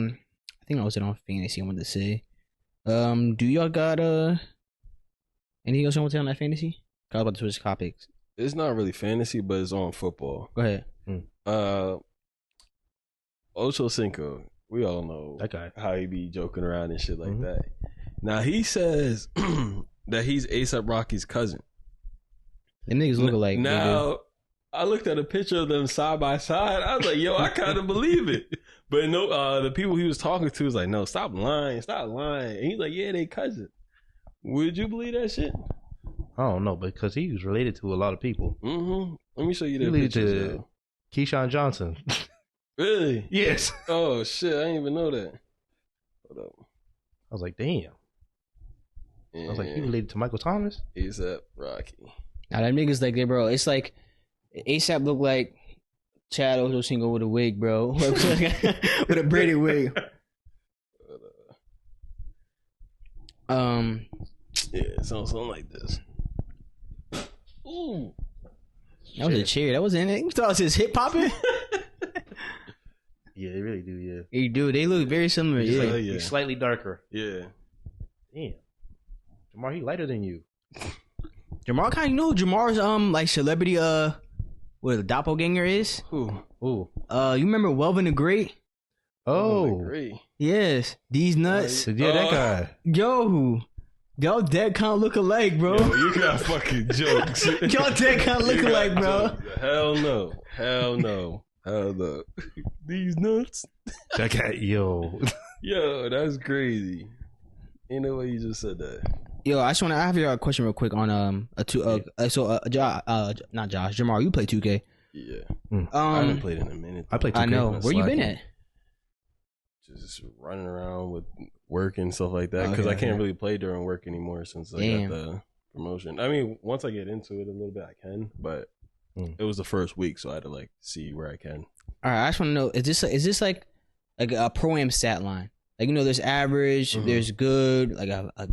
think I was on fantasy. I wanted to say. Do y'all got anything else you want to say on that fantasy? I was about to switch topics. It's not really fantasy, but it's on football. Go ahead. Ocho Cinco. We all know that guy, how he be joking around and shit like that. Now he says that he's A$AP Rocky's cousin. Them niggas look alike. Now I looked at a picture of them side by side. I was like, yo, I kind of believe it. But no, the people he was talking to was like, no, stop lying. And he's like, yeah, they cousin. Would you believe that shit? I don't know, because he was related to a lot of people. Let me show you the pictures. Keyshawn Johnson. Really? Yes. Oh shit, I didn't even know that. Hold up. I was like, damn. I was like, he related to Michael Thomas? A$AP Rocky. Now that niggas like, bro, it's like ASAP look like Chad Ochocinco with a wig, bro. With a braided wig. Yeah, something like this. Ooh. That was a chair. That wasn't it. You thought it was his hip popping? Yeah, they really do, yeah. They do. They look very similar, yeah. He's slightly darker. Yeah. Damn. Jamar, he lighter than you. Jamar kind of, you know who Jamar's like celebrity what a doppelganger is? Who? Ooh. You remember Welvin the Great? Oh. Great. Yes. These nuts. Yeah, that guy. Yo, y'all dead kind of look alike, bro. Yo, you got fucking jokes. Y'all dead kind of look alike, bro. Jokes. Hell no. Hell no. Hell no. These nuts. That guy, yo. Yo, that's crazy. Ain't no way you just said that. Yo, I have a question real quick on not Josh, Jamar, you play 2K. Yeah. I haven't played in a minute. I played 2K. I know. Where you been at? Just running around with work and stuff like that because I can't really play during work anymore since I got the promotion. I mean, once I get into it a little bit, I can, but it was the first week, so I had to like see where I can. All right, I just want to know: is this like a pro-am stat line? Like, you know, there's average, there's good, like a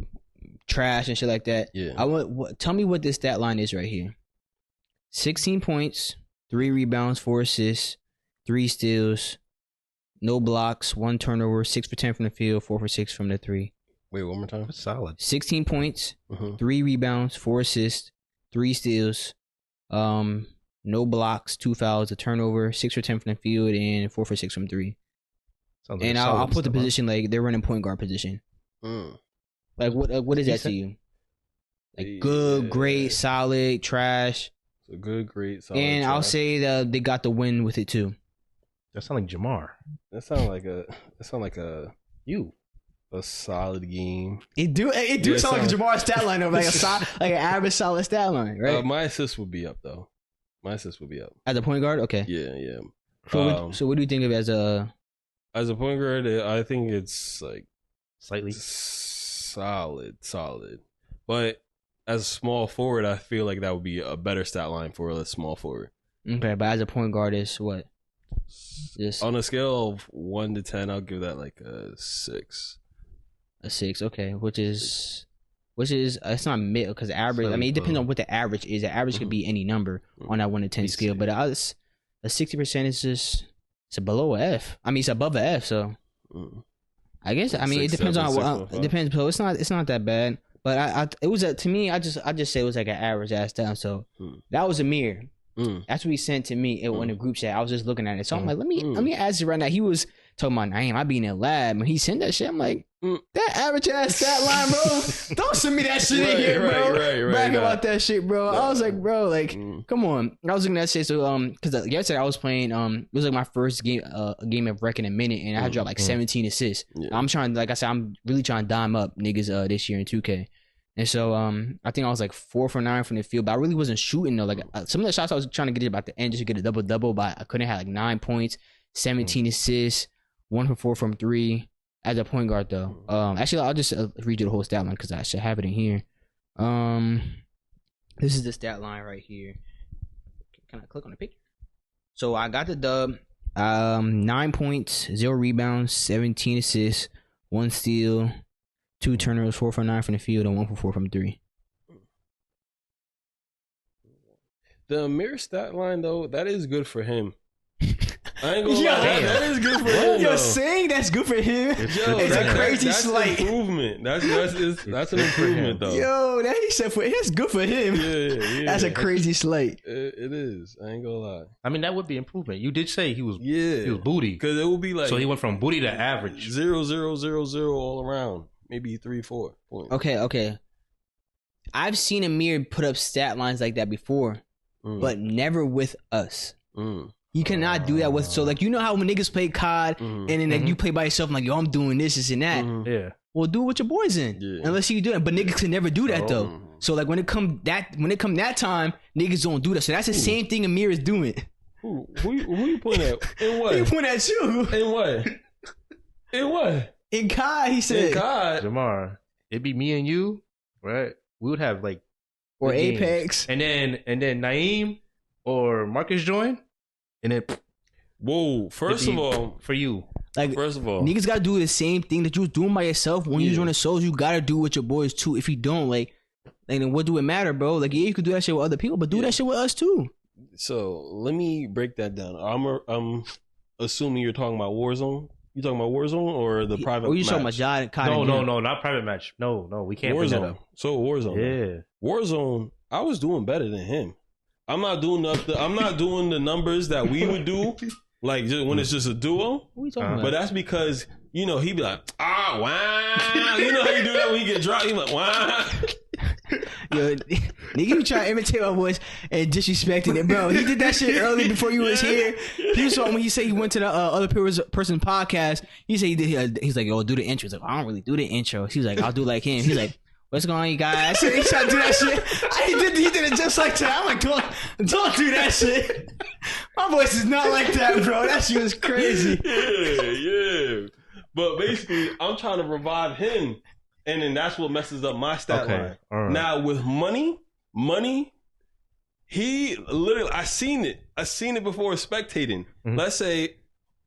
trash and shit like that. Yeah. Tell me what this stat line is right here. 16 points, 3 rebounds, 4 assists, 3 steals, no blocks, 1 turnover, 6 for 10 from the field, 4 for 6 from the 3. Wait, one more time. That's solid. 16 points, 3 rebounds, 4 assists, 3 steals, no blocks, 2 fouls, a turnover, 6 for 10 from the field, and 4 for 6 from 3. Sounds and I'll put the position like they're running point guard position. Like what is that to you? Like good, great, solid, trash. So good, great, solid. And trash. I'll say that they got the win with it too. That sounds like Jamar. That sounds like a solid game. It do sound like a Jamar stat line though, like like an average solid stat line, right? My assist would be up though. As a point guard, okay. Yeah. So what do you think of as a point guard? I think it's like slightly solid. But as a small forward, I feel like that would be a better stat line for a small forward. Okay, but as a point guard, is what? Just on a scale of 1 to 10, I'll give that like a 6. A 6, okay, which is it's not mid because average. I mean, it depends on what the average is. The average could be any number on that 1 to 10 scale, but a 60% is just it's below a F. I mean, it's above a F, so I guess it depends on it depends. So it's not that bad. But it was to me. I just say it was like an average ass down. So that was Amir. That's what he sent to me in the group chat. I was just looking at it, so I'm like, let me ask you right now. He was talking about, "Naeem, I be in the lab," and he sent that shit. I'm like, that average ass stat line, bro. Don't send me that shit in here, bro. Right, bragging about that shit, bro. I was like, bro, like, come on. I was looking at that shit. So because yesterday I was playing it was like my first game of rec in a minute, and I had dropped like 17 assists. I'm trying, like I said, I'm really trying to dime up niggas this year in 2K. And so I think I was like 4 for 9 from the field, but I really wasn't shooting though. Like some of the shots I was trying to get about the end just to get a double, but I couldn't have like 9 points, 17 assists, 1 for 4 from 3 as a point guard though. Actually, I'll just read you the whole stat line because I should have it in here. This is the stat line right here. Can I click on the picture? So I got the dub. 9 points, 0 rebounds, 17 assists, 1 steal, 2 turnovers, 4 for 9 from the field, and 1 for 4 from 3. The Amir stat line though, that is good for him. I ain't gonna lie, that is good for him. You're saying that's good for him? It's a crazy slight improvement. That's an improvement though. Yo, that he said it's good for him. Yeah. That's a crazy slight. It is. I ain't gonna lie. I mean, that would be improvement. You did say he was booty because it would be like so he went from booty to average 0, 0, 0, 0 all around. Maybe 3, 4 points. Okay. I've seen Amir put up stat lines like that before, but never with us. You cannot do that with. So like, you know how when niggas play COD and then like you play by yourself, and like, yo, I'm doing this and that. Yeah. Well, do it with your boys in. Yeah. Unless you do it, but niggas can never do that though. So like when it come that time, niggas don't do that. So that's the same thing Amir is doing. Who you pointing at? In what? He pointing at you. In what? In what? In COD, he said. In COD. Jamar, it'd be me and you, right? We would have like or Apex. Games. And then Naeem or Marcus join, and then whoa. First of all, for you, like first of all, niggas gotta do the same thing that you was doing by yourself when you join the shows. You gotta do with your boys too. If you don't, like then what do it matter, bro? Like, yeah, you could do that shit with other people, but do that shit with us too. So let me break that down. I'm assuming you're talking about Warzone. You talking about Warzone or the private? Or you talking match? about John? No, not private match. No, we can't bring that up. So Warzone. Yeah, Warzone. I was doing better than him. I'm not doing the numbers that we would do, like just when it's just a duo. What are you talking about? But that's because he'd be like, wow. You know how you do that when you get dropped? He's like, wow. Yo, nigga, you try to imitate my voice and disrespecting it, bro. He did that shit early before you was here. He was when he said he went to the other person's podcast. He said he's like, yo, do the intro. He's like, I don't really do the intro. He was like, I'll do like him. He's like, what's going on, you guys? He tried to do that shit. He did it just like that. I'm like, don't do that shit. My voice is not like that, bro. That shit was crazy. Yeah. But basically, I'm trying to revive him. And then that's what messes up my stat line. Right. Now with money, he literally, I seen it before spectating. Mm-hmm. Let's say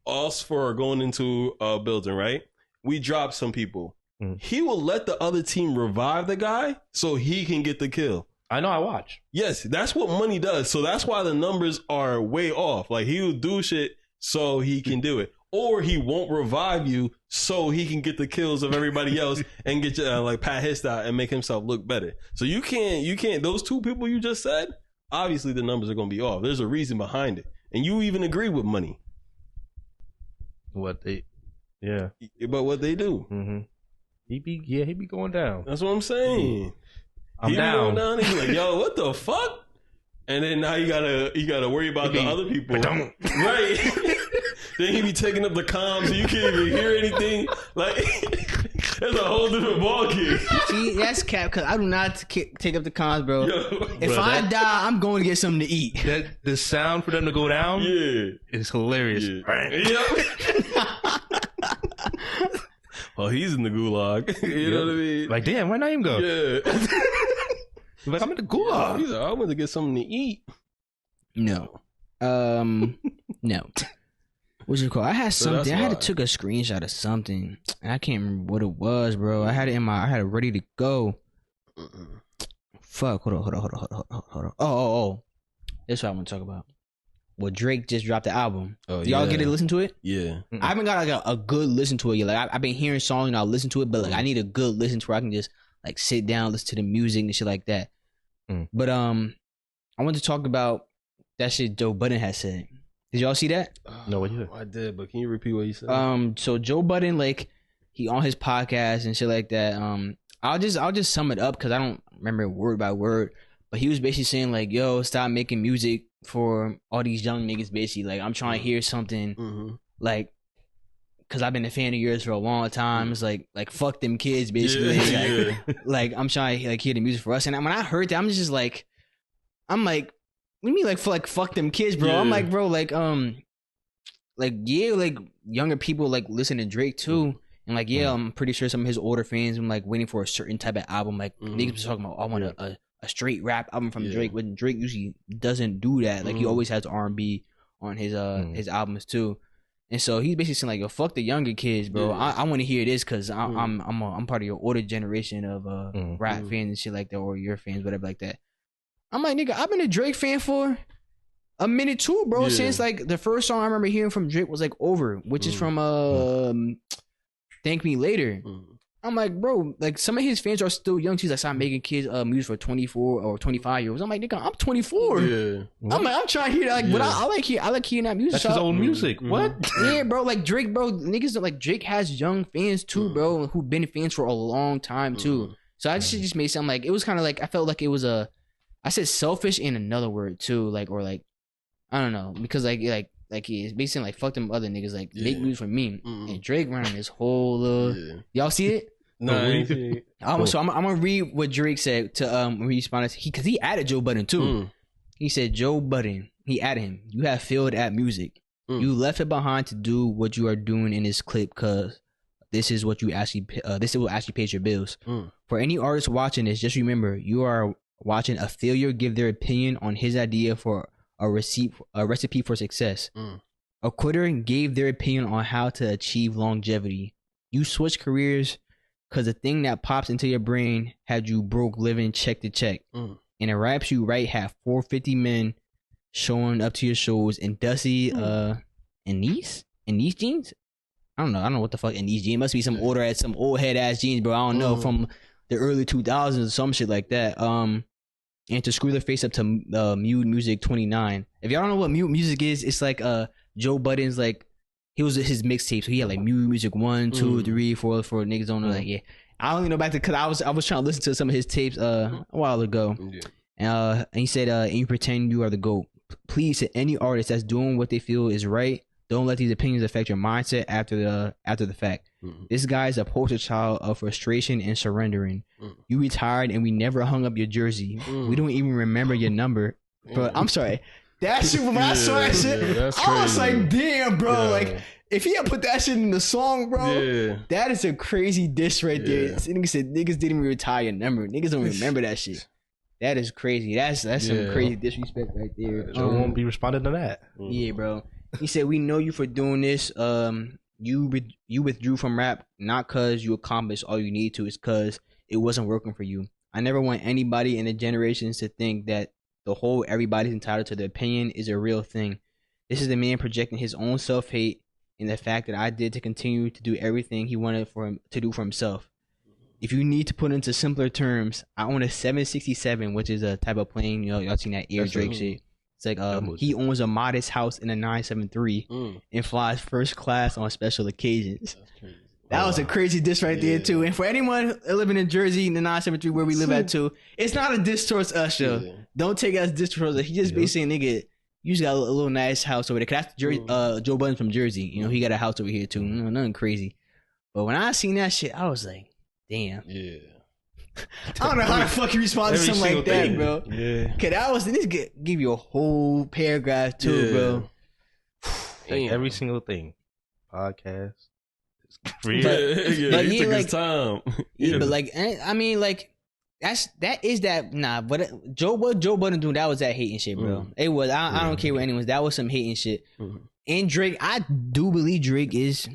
us for going into a building, right? We drop some people. Mm-hmm. He will let the other team revive the guy so he can get the kill. I know, I watch. Yes, that's what money does. So that's why the numbers are way off. Like he will do shit so he can do it. Or he won't revive you so he can get the kills of everybody else and get you like pat his style and make himself look better. So you can't. Those two people you just said, obviously the numbers are going to be off. There's a reason behind it, and you even agree with money. But what they do. Mm-hmm. He be going down. That's what I'm saying. I'm down. Going down. He's like, yo, what the fuck? And then now you gotta worry about the other people, right? Then he be taking up the comms, so you can't even hear anything. Like, that's a whole different ballgame. See, that's cap, because I do not take up the comms, bro. If I die, I'm going to get something to eat. The sound for them to go down is hilarious. Yeah. Oh, he's in the gulag. You know what I mean? Like, damn, why not even go? Yeah. Like, I'm in the gulag. He's like, I want to get something to eat. No. No. What's it called? I had something. I had to took a screenshot of something. And I can't remember what it was, bro. I had it ready to go. Fuck. Hold on. Oh. That's what I want to talk about. Well, Drake just dropped the album. Oh, y'all get to listen to it? Yeah. I haven't got like a good listen to it yet. Like I've been hearing songs and I'll listen to it, but like I need a good listen to where I can just like sit down, listen to the music and shit like that. But I want to talk about that shit Joe Budden has said. Did y'all see that? No, what you said? I did, but can you repeat what you said? So Joe Budden, like he on his podcast and shit like that. I'll just sum it up because I don't remember word by word. But he was basically saying like, "Yo, stop making music for all these young niggas." Basically, like I'm trying to hear something like, because I've been a fan of yours for a long time. It's like fuck them kids, basically. Like I'm trying to like hear the music for us. And when I heard that, I'm like, what do you mean like fuck them kids, bro? I'm like, bro, like younger people like listen to Drake too. And like, I'm pretty sure some of his older fans been like waiting for a certain type of album. Like niggas was talking about, I want a straight rap album from Drake, when Drake usually doesn't do that. Like he always has R&B on his albums too. And so he's basically saying like, yo, fuck the younger kids, bro. I want to hear this because I'm part of your older generation of rap fans and shit like that, or your fans, whatever like that. I'm like, nigga, I've been a Drake fan for a minute too, bro. Since like the first song I remember hearing from Drake was like Over, which is from Thank Me Later. I'm like, bro, like some of his fans are still young. He's like, stop making kids music for 24 or 25-year-olds. I'm like, nigga, I'm 24. Yeah. I'm like, I'm trying to hear that. Like, but I like hearing that music. That's his own music. What? Yeah, bro. Like Drake, bro. Niggas like Drake has young fans too, bro, who've been fans for a long time too. So I just made something like, it was kind of like, I felt like it was I said selfish in another word too, like, or like, I don't know, because like he's basically like fuck them other niggas, like make music for me. And Drake running this whole y'all see it? No, so I'm gonna read what Drake said to respond to because he added Joe Budden too. He said, Joe Budden, he added him. You have failed at music. You left it behind to do what you are doing in this clip because this is what you actually this will actually pay your bills. For any artist watching this, just remember you are watching a failure give their opinion on his idea for a recipe for success. A quitter gave their opinion on how to achieve longevity. You switch careers because the thing that pops into your brain had you broke living check to check. And the raps you write have 450 men showing up to your shows in dusty in these jeans. I don't know what the fuck in these jeans. It must be some some old head ass jeans, bro. I don't know, from the early 2000s or some shit like that. And to screw their face up to Mute Music 29. If y'all don't know what Mute Music is, it's like Joe Budden's like, he was his mixtape, so he had like Mute Music 1, 2, 3, 4 for niggas don't know. Like, yeah, I only know back to because I was trying to listen to some of his tapes a while ago. And he said, and you pretend you are the GOAT. Please, to any artist that's doing what they feel is right, don't let these opinions affect your mindset after the fact. This guy is a poster child of frustration and surrendering. You retired and we never hung up your jersey. We don't even remember your number. But I'm sorry. That shit, when I saw that shit, I was like, damn, bro. Like, if he had put that shit in the song, bro, that is a crazy diss right there. This nigga said niggas didn't even retire your number. Niggas don't remember that shit. That is crazy. That's some crazy disrespect right there. Joe won't be responding to that. Yeah, bro. He said, we know you for doing this. You withdrew from rap not because you accomplished all you need to. It's because it wasn't working for you. I never want anybody in the generations to think that the whole everybody's entitled to their opinion is a real thing. This is the man projecting his own self-hate and the fact that I did to continue to do everything he wanted for him to do for himself. If you need to put into simpler terms, I own a 767, which is a type of plane. You know, y'all seen that Air Drake shit. It's like he owns a modest house in a 973 and flies first class on special occasions. That was a crazy diss right there too. And for anyone living in Jersey in the 973 where we live at too, it's not a diss towards us, yo. Don't take it as diss towards us. He just basically saying, nigga, you just got a little nice house over there. Cause that's Joe Budden from Jersey. You know, he got a house over here too. Nothing crazy. But when I seen that shit, I was like, damn. Yeah. I don't know how the fuck you respond to something like that, bro. Yeah. Cause that was this give you a whole paragraph too, bro. Like every single thing. Podcast. He took his time. But like, I mean, like, but Joe Budden doing that was that hating shit, bro. It was. I don't care what anyone's. That was some hating shit. And Drake, I do believe Drake is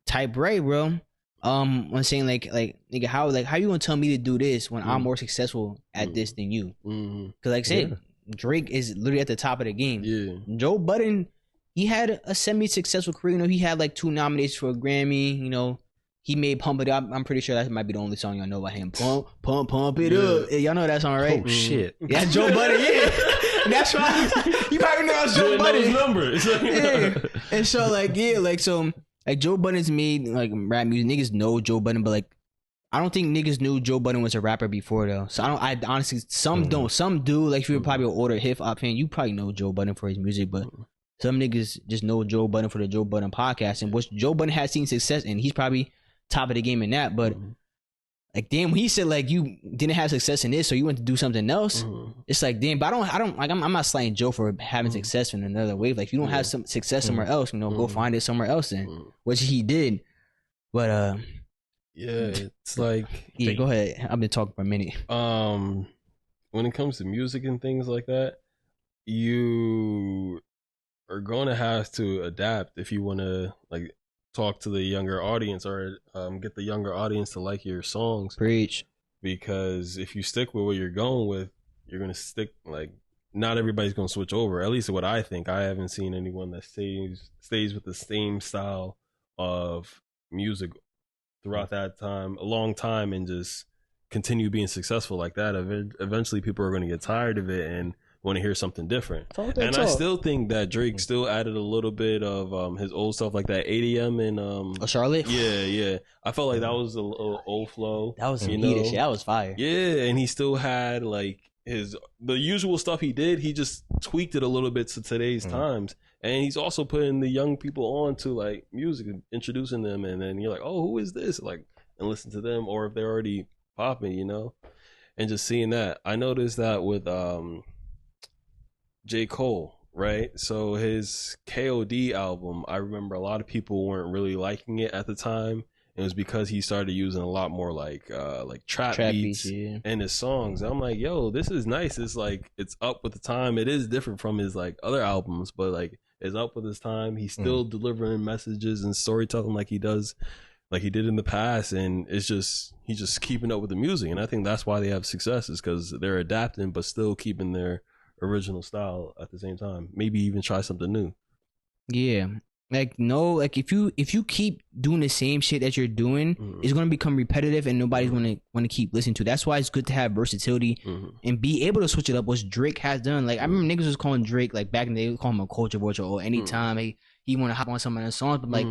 type right, bro. I'm saying like nigga, how you gonna tell me to do this when I'm more successful at this than you? Because like I said, Drake is literally at the top of the game. Yeah. Joe Budden, he had a semi-successful career. You know, he had like 2 nominations for a Grammy. You know, he made "Pump It Up." I'm pretty sure that might be the only song y'all know about him. Pump it up. Y'all know that song, right? Oh shit. Yeah, Joe Budden. Yeah, that's why you probably know it's Joe Budden. Numbers. Yeah, and so like like Joe Budden's made like rap music. Niggas know Joe Budden, but like I don't think niggas knew Joe Budden was a rapper before though. So I honestly, some don't, some do. Like if you're probably an older hip hop fan, you probably know Joe Budden for his music, but some niggas just know Joe Budden for the Joe Budden podcast, and which Joe Budden has seen success in. He's probably top of the game in that. But like, damn, when he said like you didn't have success in this, so you went to do something else. It's like, damn, but I don't like I'm not slighting Joe for having success in another wave. Like if you don't have some success somewhere else, you know, go find it somewhere else then, which he did. But yeah, it's like go ahead. I've been talking for a minute. When it comes to music and things like that, you are going to have to adapt if you want to like talk to the younger audience or get the younger audience to like your songs. Preach. Because if you stick with what you're going with, you're going to stick, like, not everybody's going to switch over. At least what I think. I haven't seen anyone that stays with the same style of music throughout that time, a long time, and just continue being successful like that. Eventually people are going to get tired of it and want to hear something different. I still think that Drake still added a little bit of his old stuff, like that 8 AM and Charlotte. Yeah. I felt like that was a little old flow. That was some heated shit. That was fire. Yeah, and he still had like the usual stuff he did. He just tweaked it a little bit to today's times, and he's also putting the young people on to like music, introducing them, and then you're like, oh, who is this? Like, and listen to them, or if they're already popping, you know, and just seeing that. I noticed that with J. Cole, right? So his KOD album, I remember a lot of people weren't really liking it at the time, It was because he started using a lot more like trap beats in his songs. I'm like, yo, this is nice. It's like it's up with the time. It is different from his like other albums, but like it's up with his time. He's still delivering messages and storytelling like he does, like he did in the past, and it's just he's just keeping up with the music. And I think that's why they have success, is because they're adapting but still keeping their original style at the same time. Maybe even try something new. Yeah. Like, no, like if you keep doing the same shit that you're doing, it's gonna become repetitive and nobody's gonna want to keep listening to. That's why it's good to have versatility and be able to switch it up, which Drake has done. Like I remember niggas was calling Drake, like back in the day, they would call him a culture vulture, or anytime he want to hop on some of the songs, but like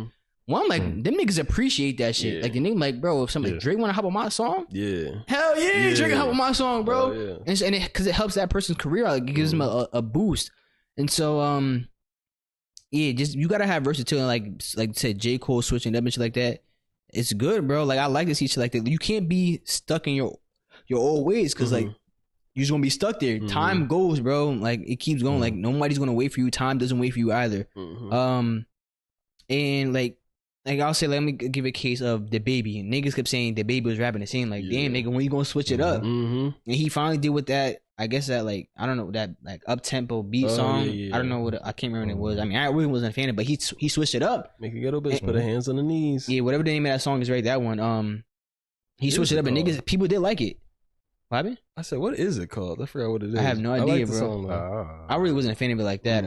one, like them niggas appreciate that shit. Like the nigga, like, bro, if somebody Drake want to hop on my song, hell yeah, Drake hop on my song, bro. And because it helps that person's career, like it gives them a boost. And so yeah, just you gotta have versatility. Like said, J. Cole switching up and shit like that. It's good, bro. Like I like to see shit like that. You can't be stuck in your old ways, because like you're just gonna be stuck there. Time goes, bro. Like it keeps going. Like nobody's gonna wait for you. Time doesn't wait for you either. And like I'll say, let me give a case of the baby. Niggas kept saying the baby was rapping the same. Like damn, nigga, when you gonna switch it up? And he finally did with that. I guess that like I don't know, that like up tempo beat song. I don't know what I can't remember what it was. I mean, I really wasn't a fan of it, but he switched it up. Make a ghetto bitch put her hands on the knees. Yeah, whatever the name of that song is, right? That one. He switched it up, and niggas, people did like it. What happened? I said, what is it called? I forgot what it is. I have no idea, like bro. Song, I really wasn't a fan of it like that.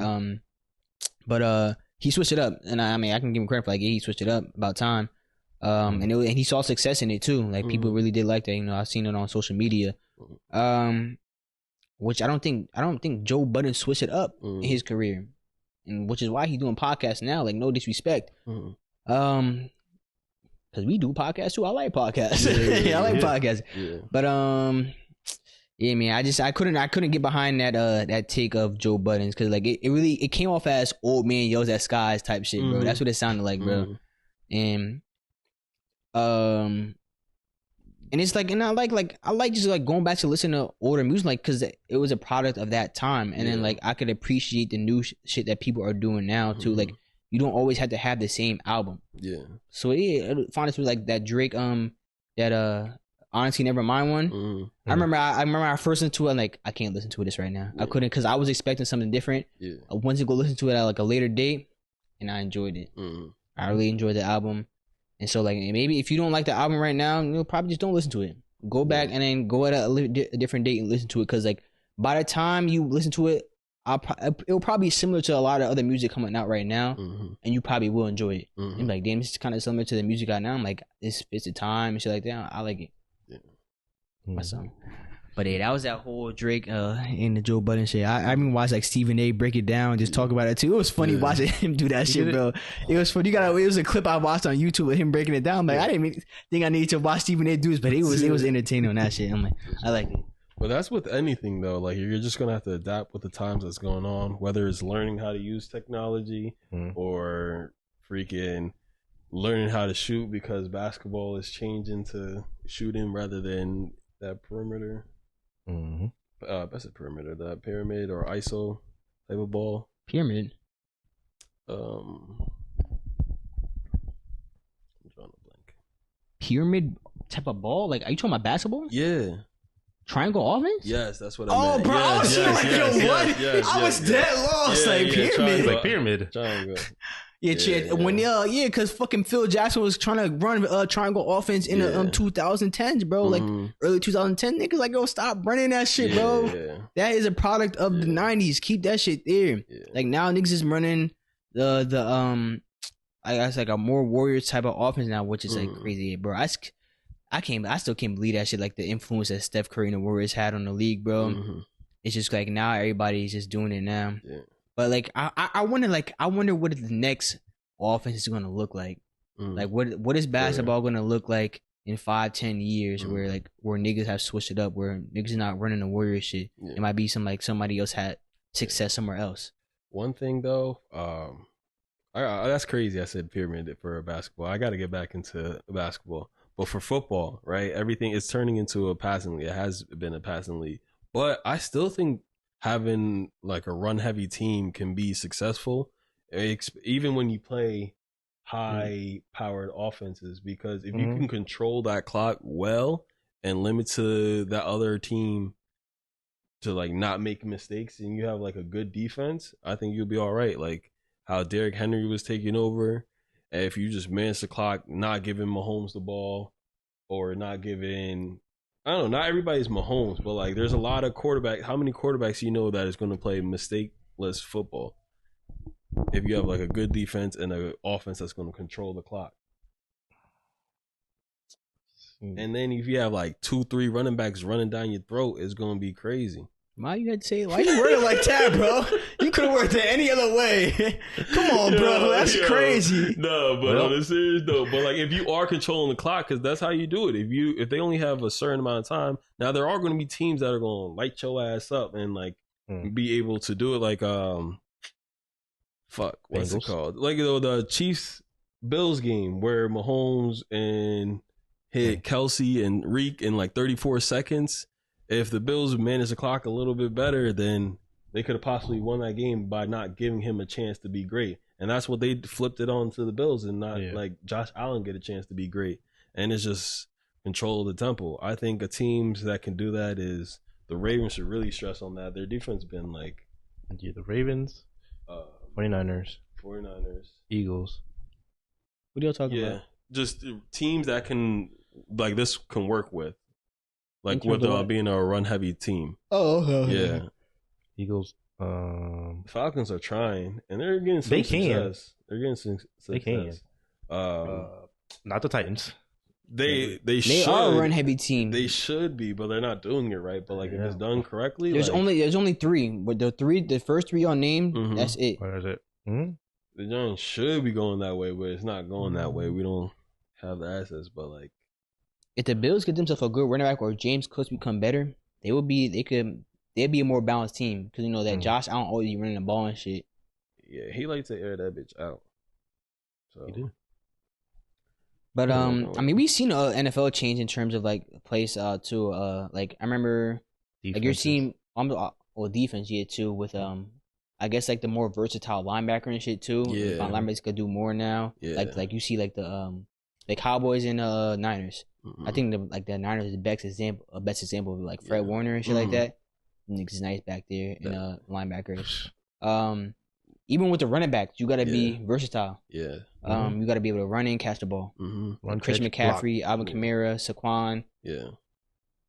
But he switched it up, and I mean, I can give him credit for like he switched it up about time. And he saw success in it too. Like people really did like that. You know, I've seen it on social media. Which I don't think Joe Budden switched it up in his career, and which is why he's doing podcasts now. Like no disrespect, because we do podcasts too. I like podcasts. I like podcasts. But yeah, man, I couldn't get behind that take of Joe Budden's, because like it really came off as old man yells at skies type shit, bro. That's what it sounded like, bro. And and it's like, and I like just like going back to listen to older music, like, because it was a product of that time. And then like I could appreciate the new shit that people are doing now too. Like you don't always have to have the same album. So yeah, find it like that Drake that Honestly Nevermind one. I remember I first listened to it, and like I can't listen to this right now. I couldn't, because I was expecting something different. I wanted to go listen to it at like a later date, and I enjoyed it. I really enjoyed the album. And so, like, maybe if you don't like the album right now, you'll probably just don't listen to it. Go back and then go at a different date and listen to it. Because, like, by the time you listen to it, it'll probably be similar to a lot of other music coming out right now. And you probably will enjoy it. You'll be like, damn, this is kind of similar to the music out now. I'm like, this fits the time and shit like that. I like it. My song. But yeah, that was that whole Drake and the Joe Budden shit. I even watched like Stephen A. break it down and just talk about it too. It was funny watching him do that shit, bro. It was funny. It was a clip I watched on YouTube of him breaking it down. I'm like, I didn't even think I needed to watch Stephen A. do this, but it was entertaining on that shit. I'm like, I like it. But that's with anything though. Like you're just gonna have to adapt with the times that's going on, whether it's learning how to use technology or freaking learning how to shoot, because basketball is changing to shooting rather than that perimeter. That's a perimeter, that pyramid or ISO type of ball. Pyramid. I'm drawing a blank. Pyramid type of ball? Like, are you talking about basketball? Yeah. Triangle offense? Yes, that's what I meant. Oh, bro, I was I was dead lost. Like pyramid. Like pyramid. Triangle. Because fucking Phil Jackson was trying to run triangle offense in the 2010s, bro. Like early 2010, niggas like, yo, stop running that shit, bro. That is a product of the 90s. Keep that shit there. Like now, niggas is running the I guess like a more Warriors type of offense now, which is like crazy, bro. I still can't believe that shit. Like the influence that Steph Curry and the Warriors had on the league, bro. It's just like now everybody's just doing it now. But like I wonder what the next offense is gonna look like. Like what is basketball gonna look like in 5-10 years, where niggas have switched it up, where niggas are not running the Warrior shit. It might be somebody else had success somewhere else. One thing though, that's crazy. I said pyramid for basketball. I got to get back into basketball. But for football, right, everything is turning into a passing league. It has been a passing league. But I still think having like a run heavy team can be successful, even when you play high-powered offenses, because if you can control that clock well and limit to that other team to like not make mistakes, and you have like a good defense, I think you'll be all right. Like how Derrick Henry was taking over, and if you just manage the clock, not giving Mahomes the ball, or not giving, I don't know, not everybody's Mahomes, but like there's a lot of quarterbacks. How many quarterbacks you know that is going to play mistakeless football? If you have like a good defense and an offense that's going to control the clock. And then if you have like 2-3 running backs running down your throat, it's going to be crazy. Why you had to say? Why you worded like that, bro? You could have worked it any other way. Come on, bro. That's crazy. No, but on a serious note, but like if you are controlling the clock, because that's how you do it. If they only have a certain amount of time, now there are going to be teams that are going to light your ass up and like be able to do it. Like what's it called? Like the Chiefs Bills game where Mahomes and hit Kelsey and Reek in like 34 seconds. If the Bills managed the clock a little bit better, then they could have possibly won that game by not giving him a chance to be great. And that's what they flipped it on to the Bills, and not like Josh Allen get a chance to be great. And it's just control of the tempo. I think a teams that can do that is the Ravens should really stress on that. Their defense been like the Ravens, 49ers, Eagles. What are y'all talking about? Just teams that can like this can work with. Like with being a run-heavy team. Oh, okay. Yeah. Eagles. Falcons are trying, and they're getting some success. They're getting some success. They can. Not the Titans. They are a run-heavy team. They should be, but they're not doing it right. But like if it's done correctly, there's only 3. But the first 3 y'all named, that's it. What is it? The Giants should be going that way, but it's not going that way. We don't have the assets, but like. If the Bills get themselves a good running back or James Cooks become better, they'd be a more balanced team, because you know that Josh Allen always running the ball and shit. Yeah, he likes to air that bitch out. So he do. But I mean, we've seen NFL change in terms of like plays too. Like I remember, defenses. Like your team, defense, too. With I guess like the more versatile linebacker and shit too. Yeah, linebackers could do more now. Yeah, like you see like the Cowboys and Niners. I think the Niners is the best example of like Fred Warner and shit like that. Niggas nice back there and linebackers. Even with the running backs, you gotta be versatile. Yeah. You gotta be able to run and catch the ball. Christian McCaffrey, Alvin Kamara, Saquon. Yeah.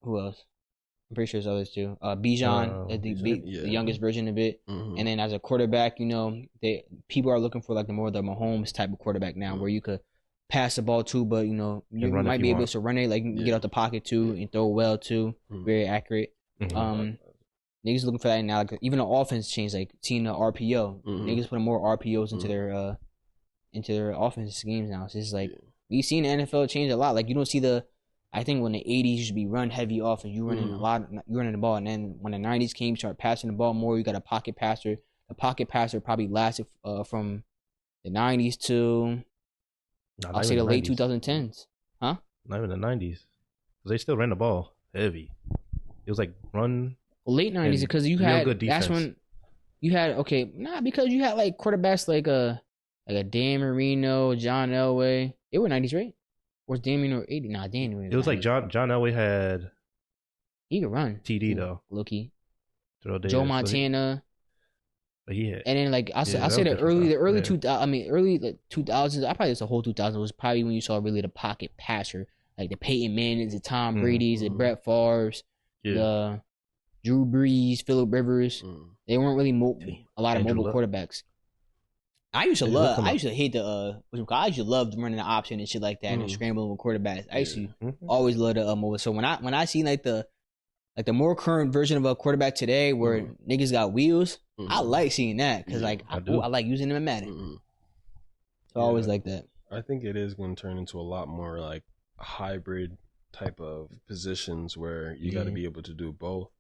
Who else? I'm pretty sure there's others too. Bijan, the youngest version of it. And then as a quarterback, you know, people are looking for like the Mahomes type of quarterback now, where you could pass the ball too, but you know you might be able to run it, like get out the pocket too and throw well too, very accurate. Niggas looking for that now. Like even the offense changed, like seeing the RPO. Niggas putting more RPOs into their offensive schemes now. So it's like we've seen the NFL change a lot. Like you don't see I think when the 80s used to be run heavy offense, you running you running the ball, and then when the 90s came, you start passing the ball more. You got a pocket passer. The pocket passer probably lasted from the 90s to I'll say the late 2010s. Huh? Not even the 90s. Because they still ran the ball heavy. It was like run. Late 90s, because you had good defense. That's when you had because you had like quarterbacks like a Dan Marino, John Elway. They were 90s, right? Or was Dan Marino 80? Nah, Dan Marino. It was like John Elway had. He could run. TD though. Loki. Joe Montana. Yeah. And then like I say the early 2000s. I probably the whole 2000s was probably when you saw really the pocket passer, like the Peyton Mannings, the Tom Brady's, the Brett Favre's, the Drew Brees, Phillip Rivers. They weren't really a lot of mobile quarterbacks. I used to hate I used to love running the option and shit like that and scrambling with quarterbacks. I used to always love the mobile. So when I see like the more current version of a quarterback today where niggas got wheels, I like seeing that because I like using them in Madden. So I always like that. I think it is going to turn into a lot more like hybrid type of positions where you got to be able to do both.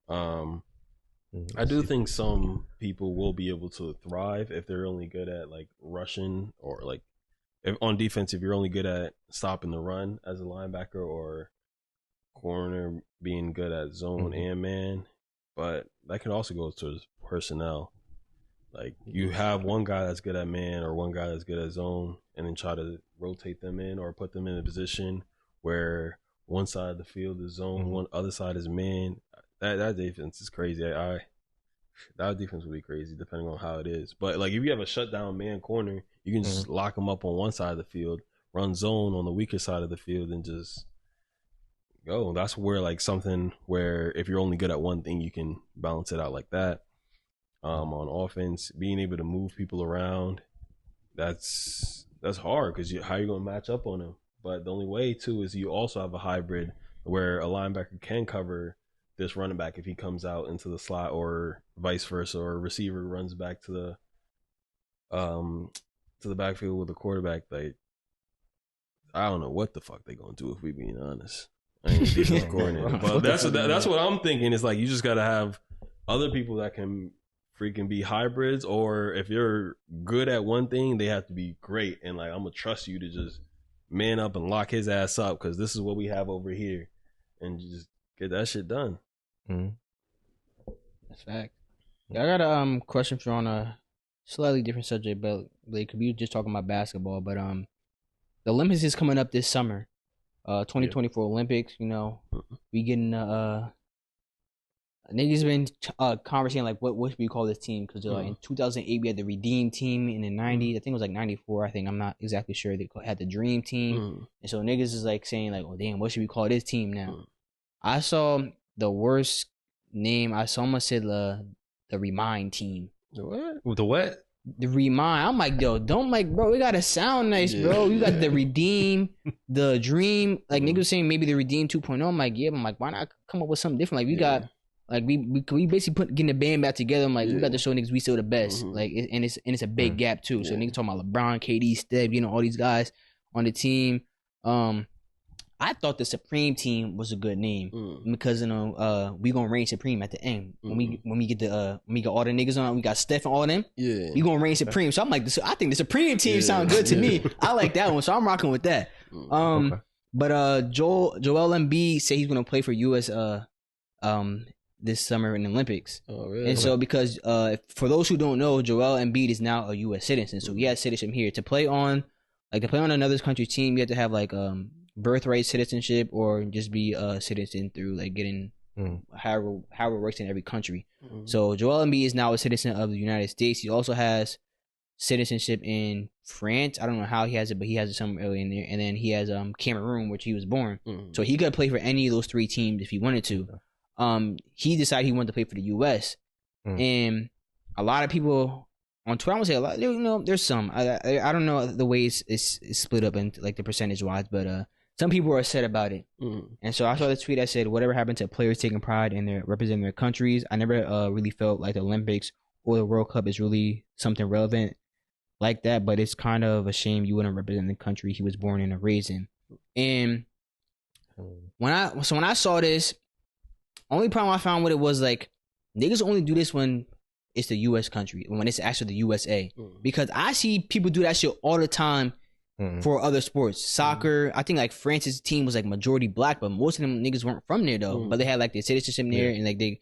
I do think some people will be able to thrive if they're only good at like rushing, or like if on defense, if you're only good at stopping the run as a linebacker, or corner being good at zone and man. But that can also go to personnel. Like you have one guy that's good at man or one guy that's good at zone, and then try to rotate them in or put them in a position where one side of the field is zone, one other side is man. That defense is crazy. That defense would be crazy depending on how it is. But like if you have a shutdown man corner, you can just lock them up on one side of the field, run zone on the weaker side of the field, and just go. That's where like something where if you're only good at one thing, you can balance it out like that. On offense, being able to move people around, that's hard because how you gonna match up on them? But the only way too is you also have a hybrid where a linebacker can cover this running back if he comes out into the slot, or vice versa, or a receiver runs back to the backfield with the quarterback. Like I don't know what the fuck they gonna do if we being honest. I ain't a defensive coordinator, but that's what I'm thinking. It's like you just gotta have other people that can freaking be hybrids, or if you're good at one thing, they have to be great. And like I'm gonna trust you to just man up and lock his ass up because this is what we have over here, and just get that shit done. That's fact. Yeah, I got a question for you on a slightly different subject, but like we were just talking about basketball. But the Olympics is coming up this summer, 2024 Olympics. You know, we getting niggas been conversing like what should we call this team? Because in 2008 we had the Redeem team, and in 90 I think it was like 94. I think I'm not exactly sure. They had the Dream team, and so niggas is like saying like, oh damn, what should we call this team now? I saw the worst name. I saw someone said the Remind team. The what? The what? The Remind. I'm like, yo, don't like, bro. We gotta sound nice, bro. You got the Redeem, the Dream. Like niggas saying maybe the Redeem 2.0. I'm like, yeah. I'm like, why not come up with something different? Like we got. Like we basically getting the band back together. I'm like, we got to show niggas we still the best. Like it's a big gap too. So niggas talking about LeBron, KD, Steph, all these guys on the team. I thought the Supreme team was a good name because we gonna reign supreme at the end when we get all the niggas on. We got Steph and all of them. Yeah, we gonna reign supreme. So I'm like, I think the Supreme team sound good to me. I like that one, so I'm rocking with that. But Joel Embiid said he's gonna play for US this summer in the Olympics. Oh, really? And so because for those who don't know, Joel Embiid is now a U.S. citizen, so he has citizenship here. To play on another country's team, you have to have like birthright citizenship or just be a citizen through like getting however it works in every country. So Joel Embiid is now a citizen of the United States. He also has citizenship in France. I don't know how he has it, but he has it somewhere early in there. And then he has Cameroon, which he was born. So he could play for any of those three teams if he wanted to. He decided he wanted to play for the U.S. And a lot of people on Twitter, I would say a lot. There's some. I don't know the way it's split up into like the percentage wise, but some people are upset about it. And so I saw the tweet that said, "Whatever happened to players taking pride in their representing their countries? I never really felt like the Olympics or the World Cup is really something relevant like that. But it's kind of a shame you wouldn't represent the country he was born in and raised in." And when I saw this. Only problem I found with it was like niggas only do this when it's the U.S. country, when it's actually the USA. Because I see people do that shit all the time for other sports. Soccer, I think like France's team was like majority black, but most of them niggas weren't from there though. But they had like their citizenship there and like they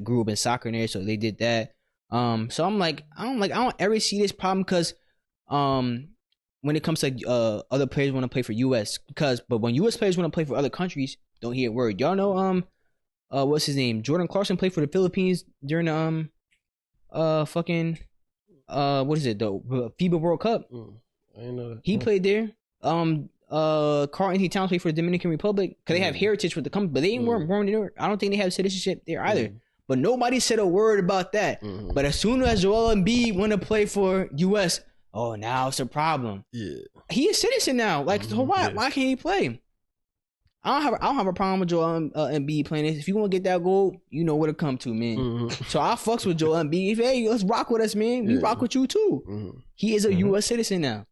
grew up in soccer there, so they did that. So I'm like, I don't ever see this problem because when it comes to other players want to play for U.S. but when U.S. players want to play for other countries, don't hear a word. Y'all know what's his name? Jordan Clarkson played for the Philippines during the what is it? The FIBA World Cup. I didn't know that. He played there. Carl Anthony Towns played for the Dominican Republic because they have heritage with the country, but they weren't born there. I don't think they have citizenship there either. But nobody said a word about that. But as soon as Joel Embiid want to play for US, oh, now it's a problem. Yeah, he is citizen now. Like, so why can't he play? I don't have a problem with Joel Embiid playing this. If you want to get that goal, you know where to come to, man. So I fucks with Joel Embiid. Hey, let's rock with us, man. We rock with you too. He is a U.S. citizen now.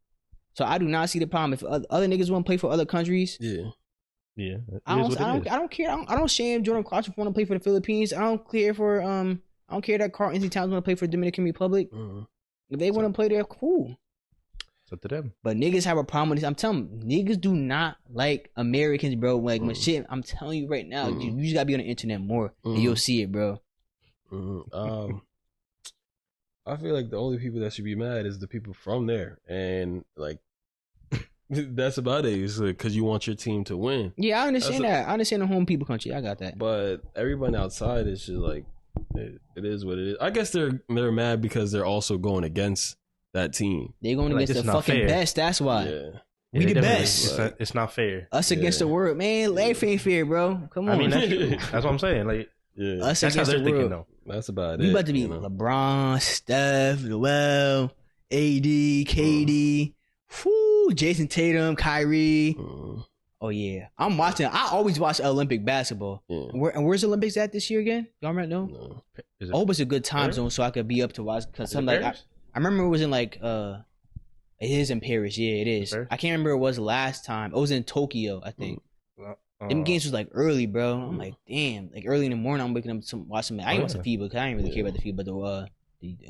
So I do not see the problem. If other niggas want to play for other countries, I don't care. I don't shame Jordan Clarkson want to play for the Philippines. I don't care that Carl Anthony Towns want to play for the Dominican Republic. If they want to play there, cool. It's up to them. But niggas have a problem with this. I'm telling you, niggas do not like Americans, bro. Like, when shit, I'm telling you right now, you just gotta be on the internet more, and you'll see it, bro. I feel like the only people that should be mad is the people from there, and like that's about it. It's because you want your team to win. Yeah, I understand that. I understand the home people country. I got that. But everyone outside is just like it is what it is. I guess they're mad because they're also going against that team. They're going against the fucking best. That's why. Yeah. We the best. It's not fair. Us against the world, man. Life ain't fair, bro. Come on. I mean, that's what I'm saying. Like, us that's against how they're the world. thinking, though. That's about We it. about to be LeBron, Steph, Joel, AD, KD, Jason Tatum, Kyrie. Oh yeah, I'm watching. I always watch Olympic basketball. Yeah. Where's the Olympics at this year again? Y'all might know. No. I hope it's a good time zone so I could be up to watch. Cause some like I remember it was in like it is in Paris. Yeah, it is. I can't remember it was last time. It was in Tokyo, I think. Them games was like early, bro. I'm like, damn, like early in the morning. I'm waking up to watch some. I ain't watch the FIBA because I ain't really care about the FIBA, but the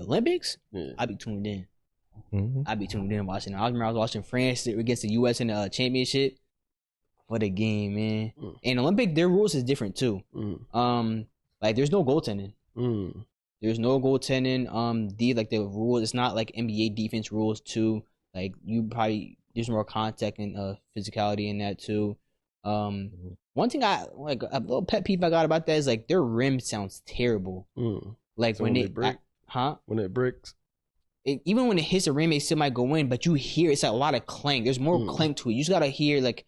Olympics, I be tuned in. I be tuned in watching. I remember I was watching France against the U.S. in the championship. What a game, man! And Olympic, their rules is different too. Like there's no goaltending. There's no goaltending. The rules. It's not like NBA defense rules too. Like there's more contact and physicality in that too. One thing a little pet peeve I got about that is like their rim sounds terrible. Like so when it break, when it breaks, even when it hits the rim, it still might go in, but you hear it's a lot of clank. There's more clank to it. You just gotta hear like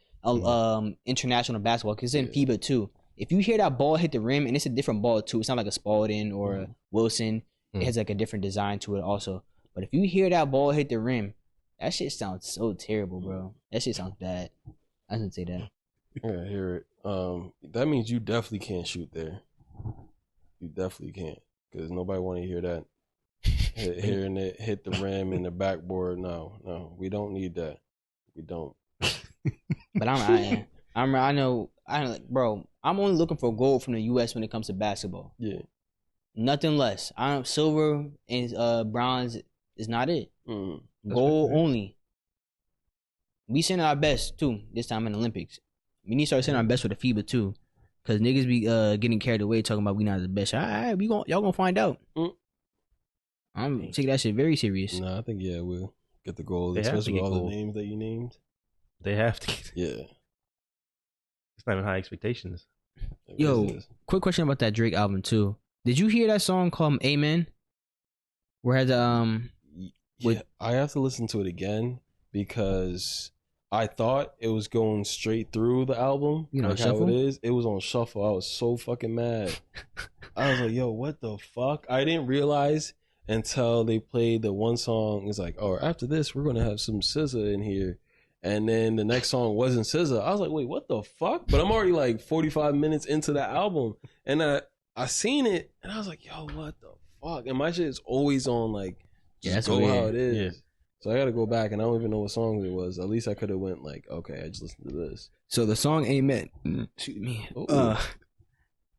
international basketball because it's in FIBA too. If you hear that ball hit the rim and it's a different ball too, it's not like a Spalding or a Wilson. It has like a different design to it also. But if you hear that ball hit the rim, that shit sounds so terrible, bro. That shit sounds bad. I shouldn't say that. Yeah, I hear it. That means you definitely can't shoot there. You definitely can't, because nobody want to hear that. Hearing it hit the rim and the backboard. No, we don't need that. We don't. But I know, bro. I'm only looking for gold from the U.S. when it comes to basketball. Yeah, nothing less. Silver and bronze is not it. Gold only. We send our best too this time in the Olympics. We need to start sending our best for the FIBA too, cause niggas be getting carried away talking about we not the best. All right, y'all gonna find out. I'm taking that shit very serious. No, I think we'll get the gold, especially with all the names that you named. They have to. Yeah, it's not even high expectations. Yo, quick question about that Drake album too. Did you hear that song called Amen? Where has I have to listen to it again because I thought it was going straight through the album. You know, like how it is. It was on shuffle. I was so fucking mad. I was like, yo, what the fuck? I didn't realize until they played the one song. It's like, oh, after this, we're going to have some SZA in here. And then the next song wasn't SZA. I was like, wait, what the fuck? But I'm already like 45 minutes into the album. And I seen it. And I was like, yo, what the fuck? And my shit is always on like, just go how it is. Yeah. So I got to go back, and I don't even know what song it was. At least I could have went like, okay, I just listened to this. So the song Amen. Excuse me.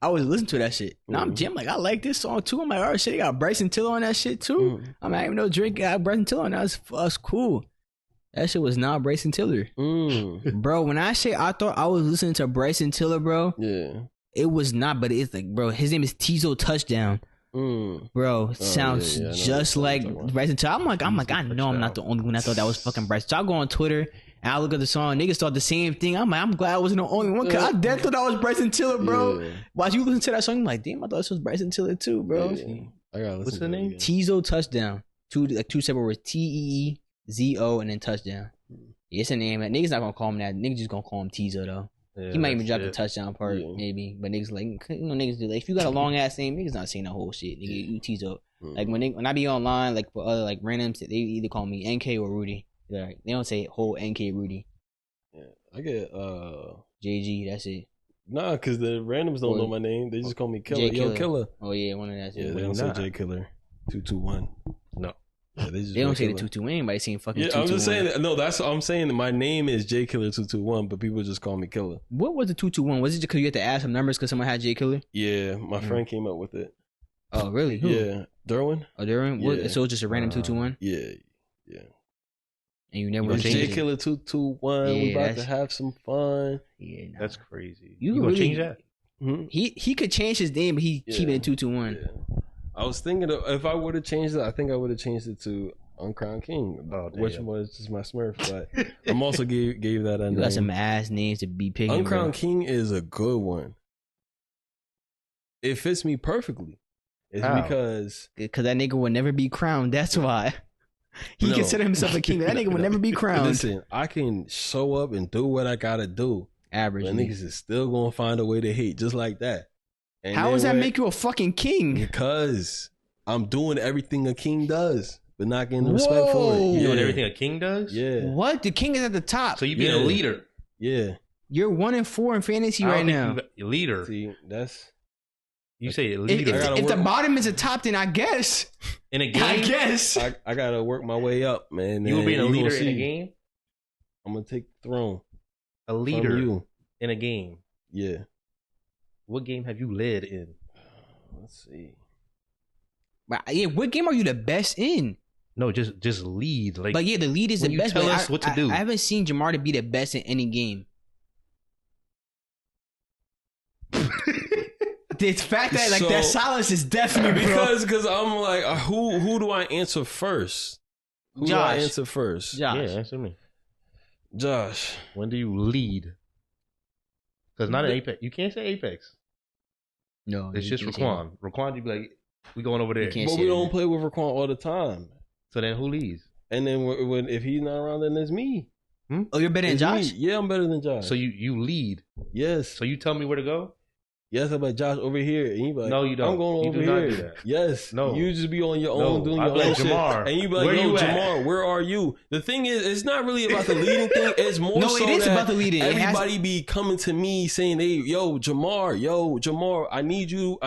I was listening to that shit. Now I'm Jim, like, I like this song too. I'm like, oh shit, they got Bryson Tiller on that shit too. I'm like, I even know Drake got Bryson Tiller on that. That's cool. That shit was not Bryson Tiller. Bro, when I say I thought I was listening to Bryson Tiller, bro, it was not, but it's like, bro, his name is Tizo Touchdown. Bro, sounds just like Bryson Tiller. I'm like, I know I'm not the only one that thought that was fucking Bryson. So I go on Twitter and I look at the song. Niggas thought the same thing. I'm like, I'm glad I wasn't the only one. Cause I dead thought that was Bryson Tiller, bro. Watch you listen to that song. I'm like, damn, I thought this was Bryson Tiller too, bro. I gotta listen. What's the name? Tizo Touchdown. Two separate words. TEEZO and then Touchdown. It's a name. Niggas not gonna call him that. Niggas just gonna call him Tizo though. He might even drop the touchdown part, maybe. But niggas like, niggas do like, if you got a long ass name, niggas not saying that whole shit. Nigga, you Tizo. Like when I be online, like for other like randoms, they either call me NK or Rudy. Like, they don't say whole NK Rudy. Yeah, I get JG. That's it. Nah, cause the randoms don't know my name. They just call me Killer. Yo, Killer. Oh yeah, one of that. Yeah, they don't say J Killer. 221. No. Yeah, they don't say the 221. Anybody saying fucking 221. I'm just saying. No, that's I'm saying. My name is J Killer 221, but people just call me Killer. What was the 221? Was it because you had to add some numbers because someone had J Killer? Yeah, my friend came up with it. Oh really? Who? Yeah, Derwin. Oh, Derwin. Yeah. So it's just a random 221. Yeah. And you never J Killer 221. Yeah, we about to have some fun. Yeah, that's crazy. You gonna change that? He could change his name, but he keep it at 221. Yeah. I was thinking if I would have changed it, I think I would have changed it to Uncrowned King, which was just my Smurf. But I'm also gave that a name. You got some ass names to be picking. Uncrowned King is a good one. It fits me perfectly. It's because that nigga will never be crowned. That's why he consider himself a king. That nigga will never be crowned. Listen, I can show up and do what I gotta do. Average. But niggas is still gonna find a way to hate, just like that. And how does that make you a fucking king? Because I'm doing everything a king does, but not getting the respect for it. You're doing everything a king does? Yeah. What? The king is at the top. So you being a leader. Yeah. You're 1-4 in fantasy right now. Leader. See, that's... You say leader. If the bottom is a top, then I guess. In a game? I guess. I gotta work my way up, man. You will be a leader in a game? I'm gonna take the throne. A leader in a game? Yeah. What game have you led in? Let's see. Yeah, what game are you the best in? No, just lead. Like, but yeah, the lead is the best. Tell us what to do. I haven't seen Jamar to be the best in any game. The fact that that silence is definitely because I'm like, who do I answer first? Who do I answer first? Josh. Yeah, answer me. Josh. When do you lead? Because not an Apex. You can't say Apex. No, it's just Raquan. Raquan, you be like, we going over there. But we don't play with Raquan all the time. So then who leads? And then if he's not around, then it's me. Oh, you're better than Josh? Me. Yeah, I'm better than Josh. So you lead. Yes. So you tell me where to go? Yes, I'm like, Josh, over here. And you be like, no, you don't. I'm going over here. Do that. Yes. No. You just be on your own doing your own shit. Jamar, and you be like, yo, Jamar, where are you? The thing is, it's not really about the leading thing. It's more so it is that about the leading. Everybody be coming to me saying, hey, yo, Jamar, I need you.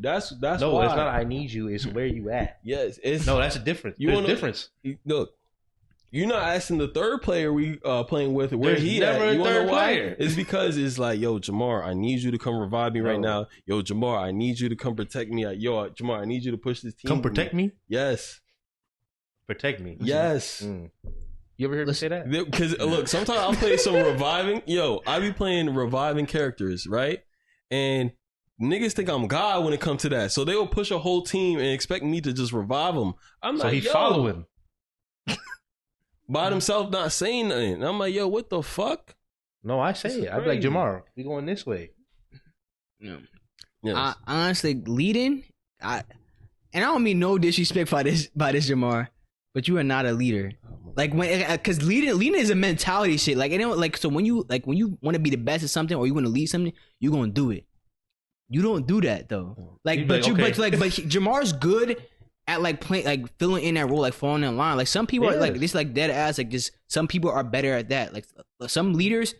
That's no, why. It's not I need you. It's where you at. Yes. No, that's a difference. There's a difference. Look. You're not asking the third player we playing with where There's he never at. You a third player. It's because it's like, yo, Jamar, I need you to come revive me right now. Yo, Jamar, I need you to come protect me. Yo, Jamar, I need you to push this team. Come protect me? Yes. Protect me? Yes. You ever heard me say that? Because, look, sometimes I'll play some reviving. Yo, I be playing reviving characters, right? And niggas think I'm God when it comes to that. So they will push a whole team and expect me to just revive them. I'm like, he's following. By himself not saying nothing. And I'm like, yo, what the fuck? No, I say it. I'd be like, Jamar, we going this way. No. Yes. Honestly, leading, and I don't mean no disrespect by this Jamar, but you are not a leader. Like because leading is a mentality shit. Like so when you want to be the best at something or you want to lead something, you gonna do it. You don't do that though. But Jamar's good at filling in that role, like falling in line. Like some people are like this, like dead ass. Like just some people are better at that. Like some leaders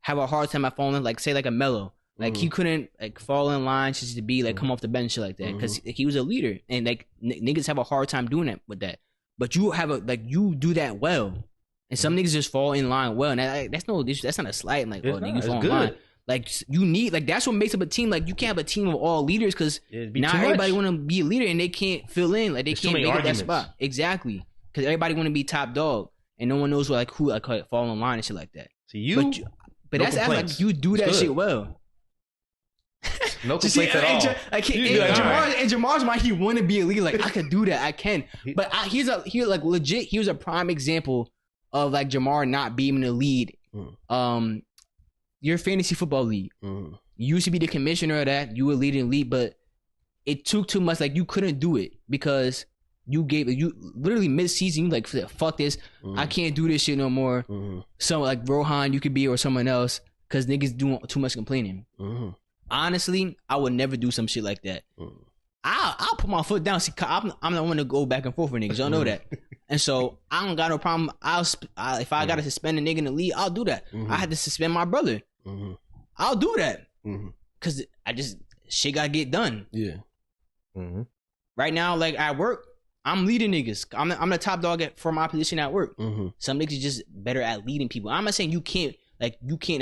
have a hard time at falling. Like say like a Melo, like he couldn't like fall in line just to be like come off the bench shit like that because he was a leader and like niggas have a hard time doing that with that. But you have you do that well, and some niggas just fall in line well, and that's not a slight. Like niggas fall in line. Like you need that's what makes up a team. Like you can't have a team of all leaders because not everybody want to be a leader and they can't fill in. Like they can't make up that spot exactly because everybody want to be top dog and no one knows who fall in line and shit like that. So but that's like you do that shit well. No complaints at all. Jamar's mind, he want to be a leader. Like I could do that, I can. But here's legit. He was a prime example of like Jamar not being the lead. Your fantasy football league. You used to be the commissioner of that. You were leading league, but it took too much. Like you couldn't do it because you literally mid-season. You like fuck this. I can't do this shit no more. So like Rohan, you could be or someone else because niggas doing too much complaining. Honestly, I would never do some shit like that. I'll put my foot down. See, I'm the one to go back and forth with niggas. Y'all know that. And so I don't got no problem. If I gotta suspend a nigga in the league, I'll do that. I had to suspend my brother. I'll do that because shit gotta get done. Yeah. Right now, like at work, I'm leading niggas. I'm the top dog for my position at work. Some niggas are just better at leading people. I'm not saying you can't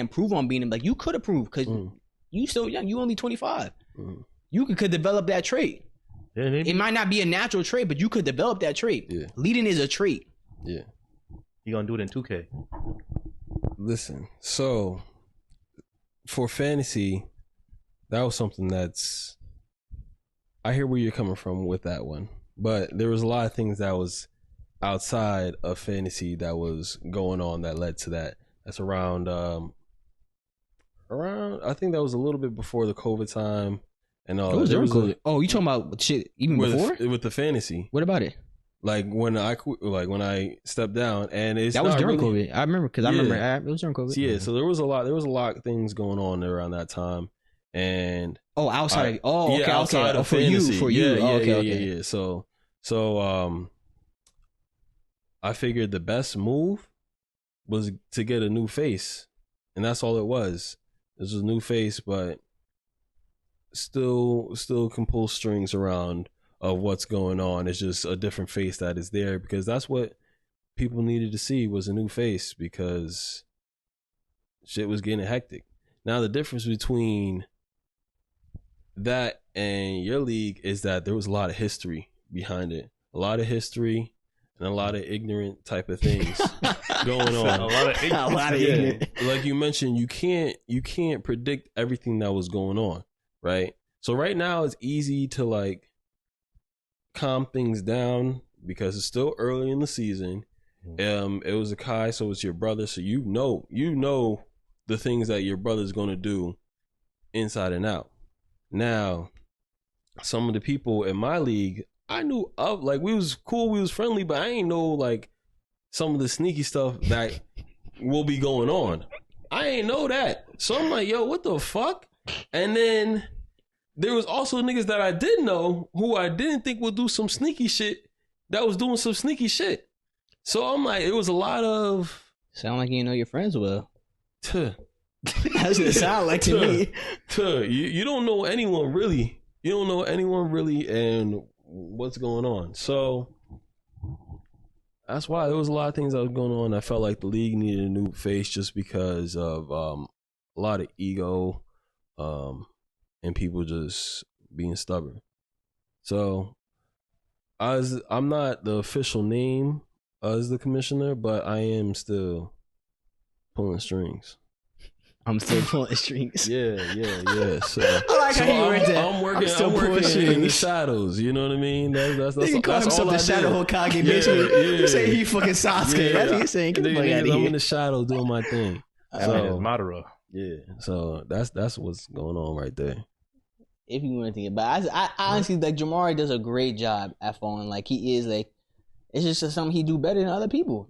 improve on being them. Like you could improve because you still young. You only 25. You could develop that trait. Yeah, it might not be a natural trait, but you could develop that trait. Yeah. Leading is a trait. Yeah. You gonna do it in 2K? Listen, so for fantasy, that was something that's I hear where you're coming from with that one, but there was a lot of things that was outside of fantasy that was going on that led to that. That's around I think that was a little bit before the COVID time and all. It was during COVID. Oh, you talking about shit even before with the fantasy? What about it? Like when I stepped down, and it's that was during really, COVID. I remember because I remember it was during COVID. Yeah, so there was a lot of things going on around that time, and outside of for fantasy. you Yeah. So I figured the best move was to get a new face, and that's all it was. This was a new face, but still can pull strings around of what's going on. It's just a different face that is there, because that's what people needed to see, was a new face, because shit was getting hectic. Now the difference between that and your league is that there was a lot of history behind it, a lot of history and a lot of ignorant type of things going on. A lot of ignorant. Like you mentioned, you can't predict everything that was going on, right? So right now it's easy to like calm things down because it's still early in the season. It was a Kai, so it's your brother, so you know the things that your brother's going to do inside and out. Now, some of the people in my league I knew of, like, we was cool, we was friendly, but I ain't know like some of the sneaky stuff that will be going on. I ain't know that. So I'm like, yo, what the fuck? And then there was also niggas that I did know who I didn't think would do some sneaky shit that was doing some sneaky shit. So I'm like, it was a lot of... Sound like you know your friends well. That's what it sound like to me. You don't know anyone really. You don't know anyone really and what's going on. So that's why there was a lot of things that was going on. I felt like the league needed a new face just because of a lot of ego and people just being stubborn. So I'm not the official name as the commissioner, but I am still pulling strings. I'm still pulling strings. Yeah. So, I like how you went there. I'm working in the shadows. You know what I mean? That's call himself the Shadow Hokage, bitch. You say he fucking Sasuke. That's what he's saying. Get the fuck out of here. I'm in the shadow doing my thing. So Madara. Yeah. So that's what's going on right there. If you want to think about it, I honestly like Jamari does a great job at falling. Like he is like, it's just something he do better than other people.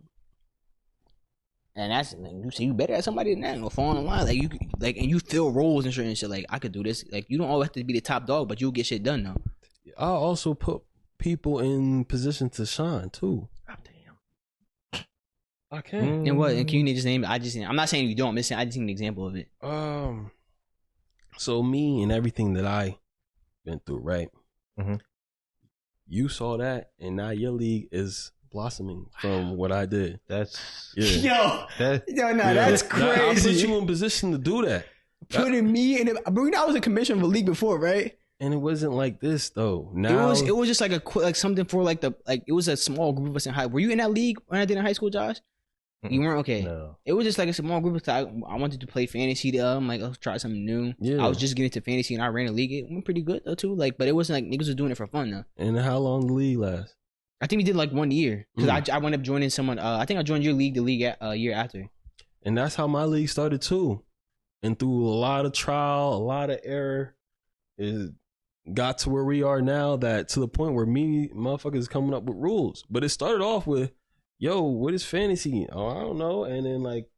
And that's like, you say you better at somebody than that, or fall in line. Like you like, and you fill roles and shit. Like I could do this. Like you don't always have to be the top dog, but you'll get shit done though. I'll also put people in position to shine too. Oh, damn. I can. And what? And can you just name it? I'm not saying you don't. I'm saying I just need an example of it. So me and everything that I been through, right? Mm-hmm. You saw that, and now your league is blossoming from what I did. That's that's crazy. I put you in position to do that. Putting me in it, but you know I was a commissioner of a league before, right? And it wasn't like this though. Now it was just like something for like it was a small group of us in high. Were you in that league when I did in high school, Josh? You weren't? Okay. No. It was just like a small group of us. I wanted to play fantasy. I'm like, let's try something new. Yeah. I was just getting into fantasy and I ran a league. It went pretty good though too. Like, but it wasn't like niggas was doing it for fun though. And how long the league last? I think we did like 1 year because I wound up joining someone. I think I joined your league, the league year after. And that's how my league started too. And through a lot of trial, a lot of error, it got to where we are now. That to the point where me motherfuckers coming up with rules. But it started off with, yo, what is fantasy? Oh, I don't know. And then like,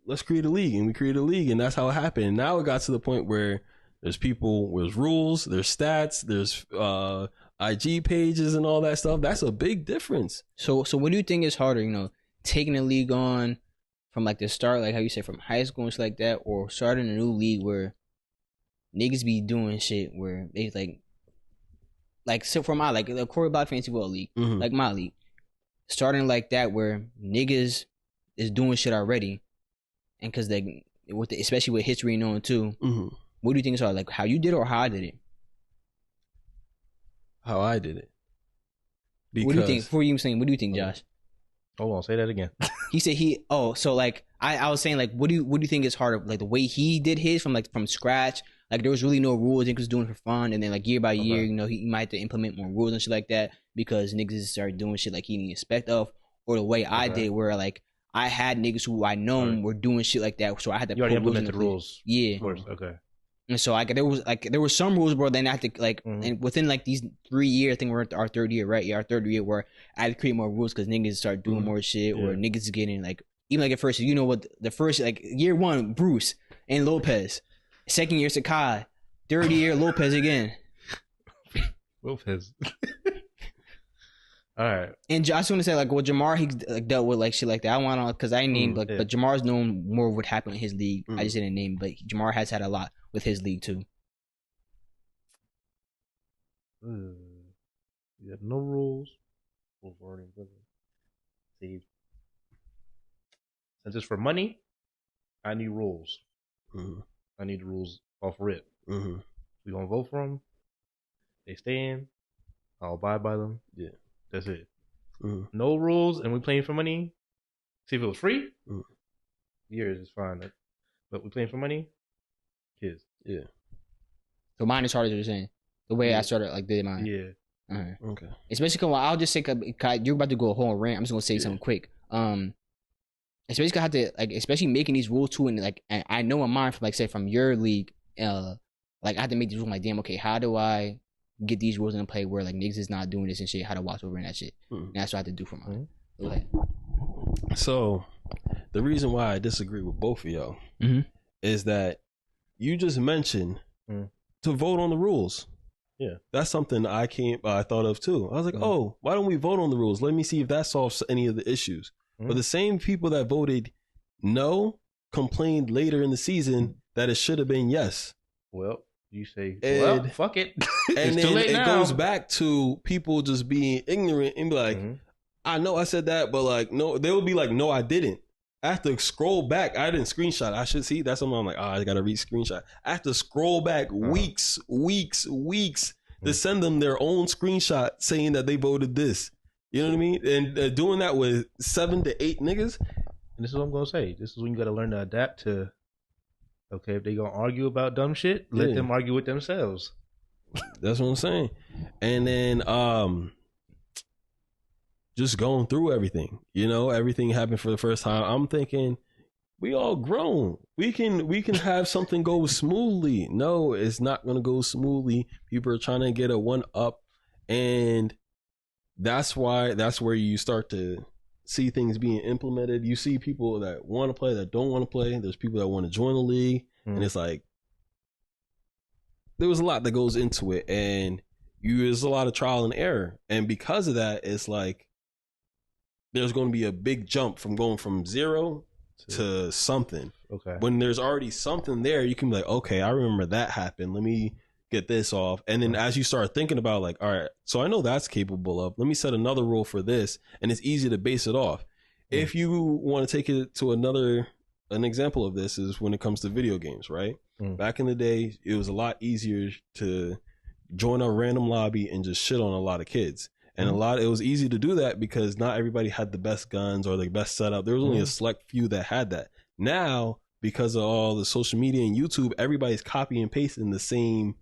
let's create a league, and we created a league, and that's how it happened. And now it got to the point where there's rules, there's stats, there's IG pages and all that stuff. That's a big difference. So what do you think is harder, taking a league on from like the start, like how you say from high school and shit like that, or starting a new league where niggas be doing shit where they like so for my like the Corey Block Fantasy Football League, like my league, starting like that where niggas is doing shit already, and because they especially with history knowing too, what do you think is hard, like how you did it or how I did it? How I did it. Because, what do you think? Before you even saying, what do you think, Josh? Hold on, say that again. He said so like I was saying like what do you think is harder, like the way he did his from scratch Like there was really no rules. Niggas was doing it for fun, and then like year by year, you know, he might have to implement more rules and shit like that because niggas started doing shit like he didn't expect of, or the way I did, where like I had niggas who I known were doing shit like that, so I had to. You already implemented the rules. Yeah. Of course. Okay. And so like there was some rules, bro. Then I had to like, and within like these 3 years, I think we're at our third year, right? Yeah, our third year where I had to create more rules because niggas start doing more shit, or niggas is getting like, even like at first, you know what? The first like year 1, Bruce and Lopez. Second year, Sakai. Third year, Lopez again. Lopez. All right. And I just want to say, like, well, Jamar, he like, dealt with like shit like that. I want to, because I named like, but Jamar's known more of what happened in his league. I just didn't name, but Jamar has had a lot with his league too. You have no rules. See, since it's for money, I need rules. I need the rules off rip. We gonna vote for them. They stay in. I'll abide by them. Yeah, that's it. No rules, and we playing for money. See, if it was free, years is fine. But we playing for money, kids. Yeah. So mine is harder to saying. The way I started, like did mine. Yeah. Okay. Especially because I'll just say, you're about to go a whole rant. I'm just gonna say something quick. Especially cause I have to like, especially making these rules too, and like, and I know in mine from like say from your league, like I have to make these rules. Like, damn, okay, how do I get these rules in play where like niggas is not doing this and shit? How to watch over and that shit. And that's what I have to do for mine. Go ahead. So, the reason why I disagree with both of y'all is that you just mentioned to vote on the rules. Yeah, that's something I thought of too. I was like, oh, why don't we vote on the rules? Let me see if that solves any of the issues. But the same people that voted no complained later in the season that it should have been yes. Well, you say, well, fuck it. And then it goes back to people just being ignorant and be like, I know I said that, but like, no, they would be like, no, I didn't. I have to scroll back. I didn't screenshot. I should see. That's something I'm like, I got to re-screenshot. I have to scroll back weeks to send them their own screenshot saying that they voted this. You know what I mean? And doing that with 7 to 8 niggas. And this is what I'm going to say. This is when you got to learn to adapt to, okay, if they going to argue about dumb shit, let them argue with themselves. That's what I'm saying. And then just going through everything. You know, everything happened for the first time. I'm thinking, we all grown. We can have something go smoothly. No, it's not going to go smoothly. People are trying to get a one up, and that's where you start to see things being implemented. You see people that want to play, that don't want to play. There's people that want to join the league, and it's like there was a lot that goes into it, and there's a lot of trial and error, and because of that, it's like there's going to be a big jump from going from 0 to something. Okay. When there's already something there, you can be like, okay, I remember that happened. Let me get this off. And then as you start thinking about like, all right, so I know that's capable of, let me set another rule for this. And it's easy to base it off. If you want to take it to an example of this is when it comes to video games, right? Back in the day, it was a lot easier to join a random lobby and just shit on a lot of kids. And it was easy to do that because not everybody had the best guns or the best setup. There was only a select few that had that. Now, because of all the social media and YouTube, everybody's copying and pasting the same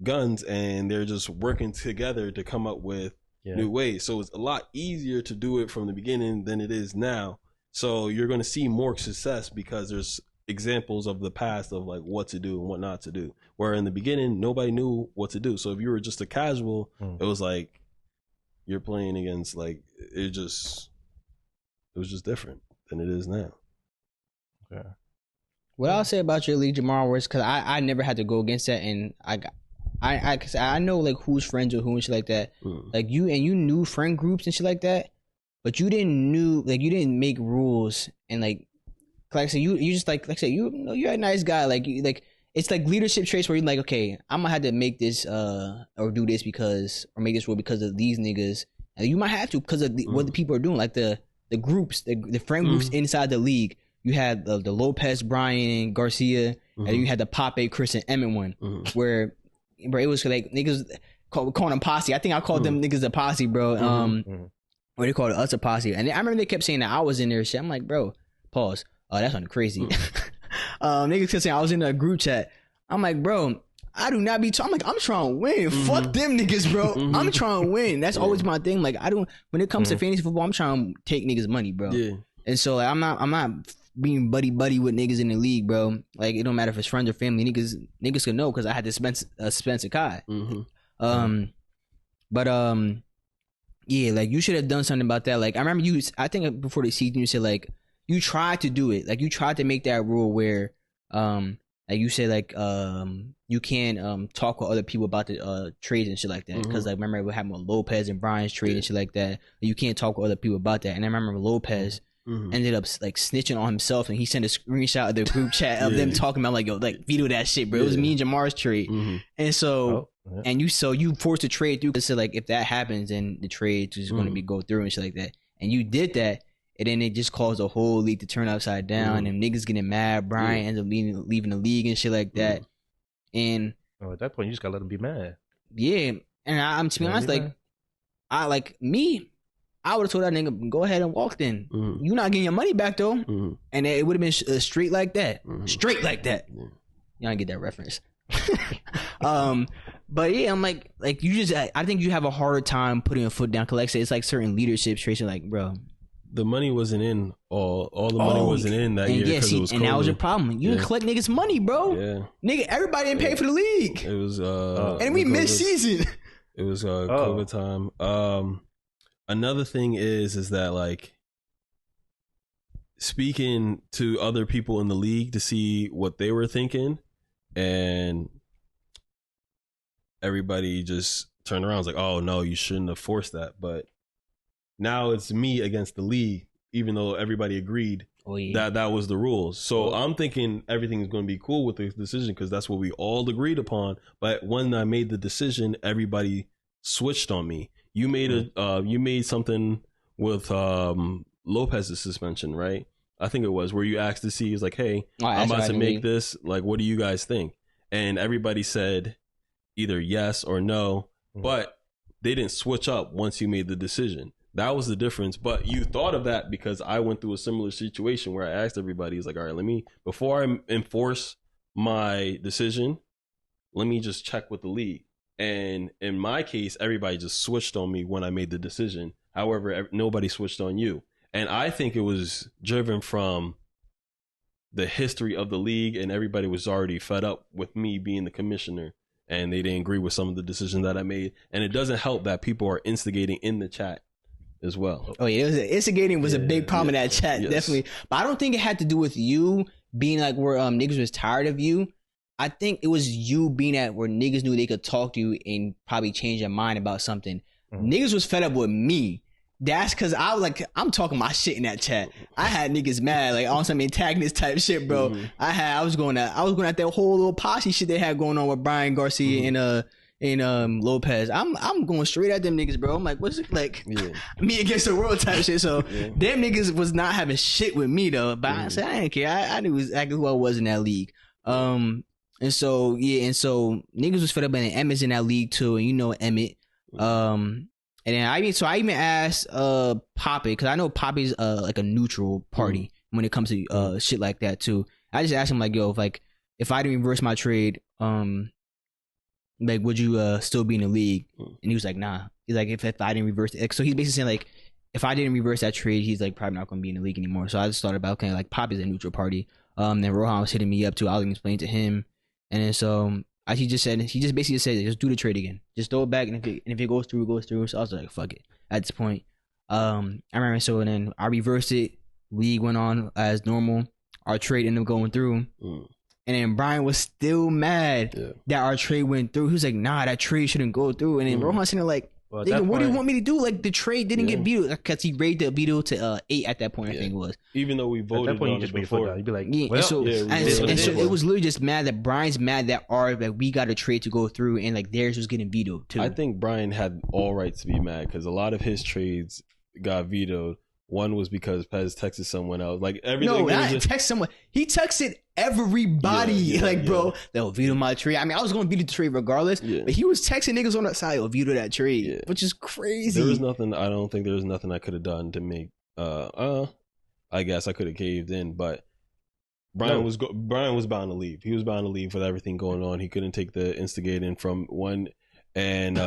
guns and they're just working together to come up with new ways. So it's a lot easier to do it from the beginning than it is now. So you're going to see more success because there's examples of the past of like what to do and what not to do. Where in the beginning, nobody knew what to do. So if you were just a casual, it was like, you're playing against like it was just different than it is now. Okay. What I'll say about your league, Jamar, was because I never had to go against that, and I know like who's friends with who and shit like that. Like you knew friend groups and shit like that, but you didn't make rules and like I said, you just like I said, you're a nice guy. Like it's like leadership traits where you're like, okay, I'm gonna have to make this or do this or make this rule because of these niggas. And you might have to because of what the people are doing, like the groups, the friend groups inside the league. You had the Lopez, Brian, Garcia, and you had the Pape, Chris, and Emmett one, where it was like niggas calling them posse. I think I called them niggas a posse, bro. Or they called us a posse. And I remember they kept saying that I was in there. Shit, I'm like, bro, pause. Oh, that's not crazy. Niggas kept saying I was in a group chat. I'm like, bro, I do not be talking. I'm trying to win. Fuck them niggas, bro. I'm trying to win. That's always my thing. Like, I don't, when it comes to fantasy football, I'm trying to take niggas money, bro. Yeah. And so like, I'm not being buddy with niggas in the league, bro. Like, it don't matter if it's friends or family. Niggas can know because I had to Spencer Kai. Yeah, like you should have done something about that. Like I remember I think before the season you said like you tried to do it. Like you tried to make that rule where like you said like you can't talk with other people about the trades and shit like that. Because like remember what happened with Lopez and Brian's trade and shit like that. You can't talk with other people about that. And I remember Lopez ended up like snitching on himself and he sent a screenshot of the group chat of them talking about like, yo, like veto that shit, bro. It was me and Jamar's trade. And so and you forced a trade through because so like if that happens then the trade is going to be go through and shit like that. And you did that and then it just caused the whole league to turn upside down and niggas getting mad. Brian ends up leaving the league and shit like that. And at that point you just gotta let him be mad. Yeah. And I'm to be honest, like I would have told that nigga, go ahead and walk in. You not getting your money back though. And it would have been straight like that. Straight like that. Y'all don't get that reference. But yeah, I'm like you just, I think you have a harder time putting a foot down. Cause like I said, it's like certain leadership traits. Like, bro, the money wasn't in all the money wasn't in that year because it was COVID. And that was your problem. You didn't collect niggas money, bro. Yeah. Nigga, everybody didn't pay for the league. It was and we mid-season. It was COVID time. Another thing is that like speaking to other people in the league to see what they were thinking, and everybody just turned around. Was like, oh no, you shouldn't have forced that. But now it's me against the league, even though everybody agreed that was the rules. So I'm thinking everything is going to be cool with the decision because that's what we all agreed upon. But when I made the decision, everybody switched on me. You made something with Lopez's suspension, right? I think it was where you asked to see. He's like, "Hey, I'm about to make this. Like, what do you guys think?" And everybody said either yes or no, but they didn't switch up once you made the decision. That was the difference. But you thought of that because I went through a similar situation where I asked everybody, "He's like, all right, before I enforce my decision, let me just check with the league." And in my case, everybody just switched on me when I made the decision. However, nobody switched on you. And I think it was driven from the history of the league, and everybody was already fed up with me being the commissioner, and they didn't agree with some of the decisions that I made. And it doesn't help that people are instigating in the chat as well. Oh yeah, instigating was a big problem in that chat, definitely. But I don't think it had to do with you being like where niggas was tired of you. I think it was you being at where niggas knew they could talk to you and probably change their mind about something. Niggas was fed up with me. That's because I was like, I'm talking my shit in that chat. I had niggas mad, like on some antagonist type shit, bro. I was going at that whole little posse shit they had going on with Brian Garcia and Lopez. I'm going straight at them niggas, bro. I'm like, what's it like? Me against the world type shit. So them niggas was not having shit with me though. But I said I didn't care. I knew exactly who I was in that league. And so niggas was fed up, and Emmett's in that league too, and you know Emmett. And then I even asked Poppy, because I know Poppy's like a neutral party when it comes to shit like that too. I just asked him like, yo, if I didn't reverse my trade, like would you still be in the league? And he was like, nah. He's like, if I didn't reverse it, so he's basically saying like, if I didn't reverse that trade, he's like probably not going to be in the league anymore. So I just thought about kind of like Poppy's a neutral party. Then Rohan was hitting me up too. I was explaining to him. And then so he just basically said, just do the trade again. Just throw it back, and if it goes through, it goes through. So I was like, fuck it. At this point, I remember. So then I reversed it. League went on as normal. Our trade ended up going through. And then Brian was still mad that our trade went through. He was like, nah, that trade shouldn't go through. And then Rohan sitting there like, what do you want me to do? Like the trade didn't get vetoed because he raised the veto to 8 at that point. I think it was. Even though we voted at that point, on you just it before, you'd be like, so it was literally just mad that Brian's mad that we got a trade to go through, and like theirs was getting vetoed too. I think Brian had all rights to be mad because a lot of his trades got vetoed. One was because Pez texted someone else. Like everything. No, I text someone. He texted everybody. Bro, they'll veto my trade. I mean, I was going to veto the trade regardless. But he was texting niggas on that side. They'll veto that trade, which is crazy. There was nothing. I don't think there was nothing I could have done to make. I guess I could have caved in, but Brian was bound to leave. He was bound to leave with everything going on. He couldn't take the instigating from one and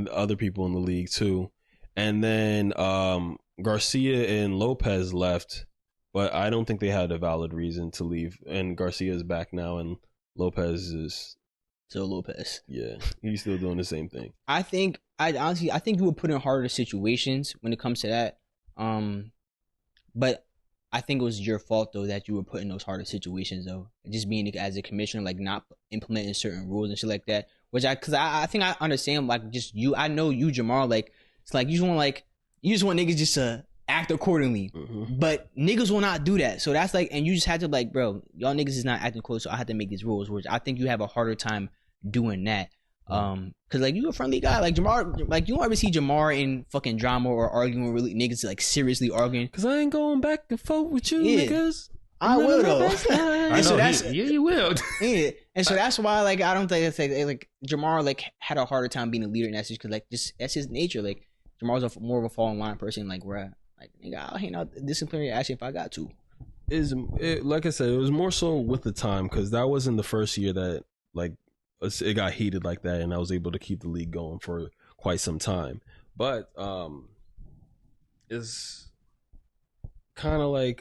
other people in the league too. And then Garcia and Lopez left, but I don't think they had a valid reason to leave. And Garcia is back now, and Lopez is still Lopez. Yeah, he's still doing the same thing. I think you were put in harder situations when it comes to that. But I think it was your fault though that you were put in those harder situations though. Just being as a commissioner, like not implementing certain rules and shit like that. Which because I think I understand like just you. I know you, Jamar. Like it's like you just want niggas just to act accordingly. Mm-hmm. But niggas will not do that. So that's like, and you just had to like, bro, y'all niggas is not acting close. So I had to make these rules. Which I think you have a harder time doing that. Cause like you a friendly guy, like Jamar, like you don't ever see Jamar in fucking drama or arguing with really niggas like seriously arguing. Cause I ain't going back and forth with you, niggas. I will though. And so that's you will. Yeah, and so that's why like I don't think it's like Jamar like had a harder time being a leader in that situation, cause like just that's his nature. Like Jamar's more of a fall in line person. Like where like nigga, I'll hang out disciplinary action if I got to. Like I said, it was more so with the time because that wasn't the first year that like it got heated like that, and I was able to keep the league going for quite some time. But it's kind of like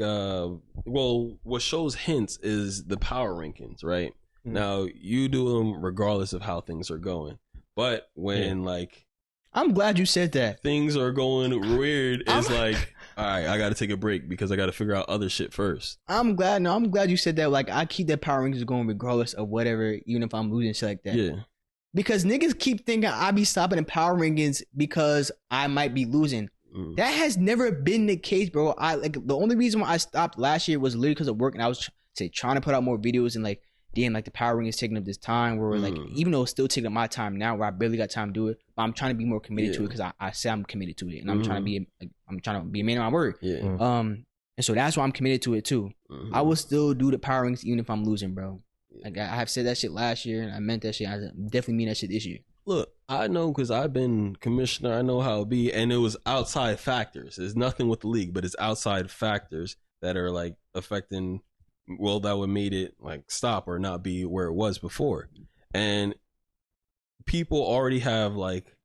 what shows hints is the power rankings, right? Mm-hmm. Now you do them regardless of how things are going, but when like I'm glad you said that things are going weird, it's like all right, I got to take a break because I got to figure out other shit first. I'm glad you said that. Like, I keep that power rankings going regardless of whatever, even if I'm losing shit like that. Yeah. Because niggas keep thinking I be stopping in power rankings because I might be losing. Mm. That has never been the case, bro. The only reason why I stopped last year was literally because of work, and I was trying to put out more videos and like, damn, like the power rankings taking up this time where like, even though it's still taking up my time now, where I barely got time to do it, but I'm trying to be more committed to it because I say I'm committed to it, and I'm trying to be a man of my word. Yeah. And so that's why I'm committed to it too. I will still do the power rankings even if I'm losing, bro. Like I have said that shit last year, and I meant that shit. I definitely mean that shit this year. Look, I know because I've been commissioner. I know how it be, and it was outside factors. There's nothing with the league, but it's outside factors that are like affecting. Well, that would made it like stop or not be where it was before, and people already have like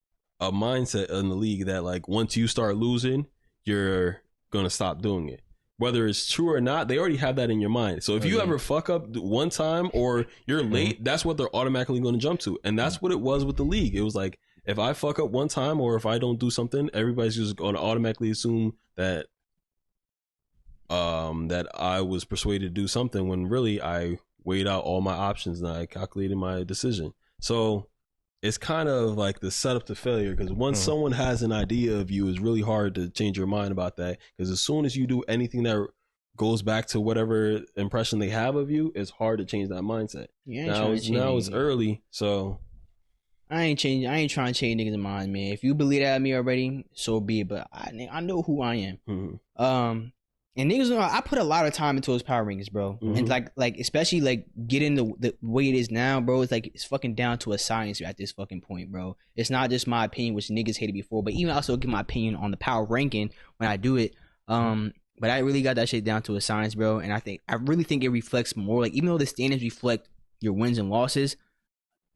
a mindset in the league that like once you start losing, you're gonna stop doing it. Whether it's true or not, they already have that in your mind. So if you ever fuck up one time or you're late, that's what they're automatically going to jump to, and that's what it was with the league. It was like if I fuck up one time or if I don't do something, everybody's just going to automatically assume that that I was persuaded to do something when really I weighed out all my options and I calculated my decision. So it's kind of like the setup to failure, because once someone has an idea of you, it's really hard to change your mind about that, because as soon as you do anything that goes back to whatever impression they have of you, it's hard to change that mindset. Now it's early, so I ain't trying to change niggas' mind, man. If you believe that at me already, so be it. But I know who I am. Mm-hmm. And niggas know I put a lot of time into those power rankings, bro. Mm-hmm. And like especially like getting the way it is now, bro. It's like it's fucking down to a science at this fucking point, bro. It's not just my opinion, which niggas hated before, but even also give my opinion on the power ranking when I do it. But I really got that shit down to a science, bro. And I really think it reflects more. Like even though the standards reflect your wins and losses,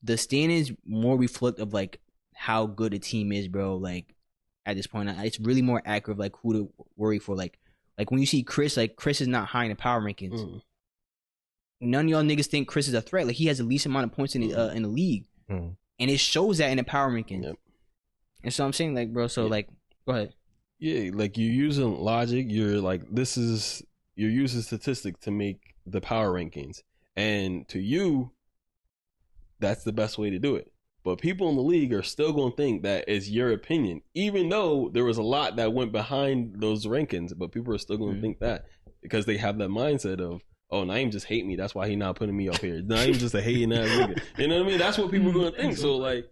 the standards more reflect of like how good a team is, bro. Like at this point, it's really more accurate, like who to worry for, like when you see Chris, like Chris is not high in the power rankings. None of y'all niggas think Chris is a threat. Like he has the least amount of points in the league, and it shows that in the power rankings. Yep. And so I'm saying, like, bro, so like, go ahead. Yeah, like you're using logic. You're like, you're using statistics to make the power rankings, and to you, that's the best way to do it. But people in the league are still going to think that is your opinion, even though there was a lot that went behind those rankings. But people are still going to think that because they have that mindset of, oh, Naeem just hate me. That's why he not putting me up here. Naeem just a hating ass nigga. You know what I mean? That's what people are going to think. So like,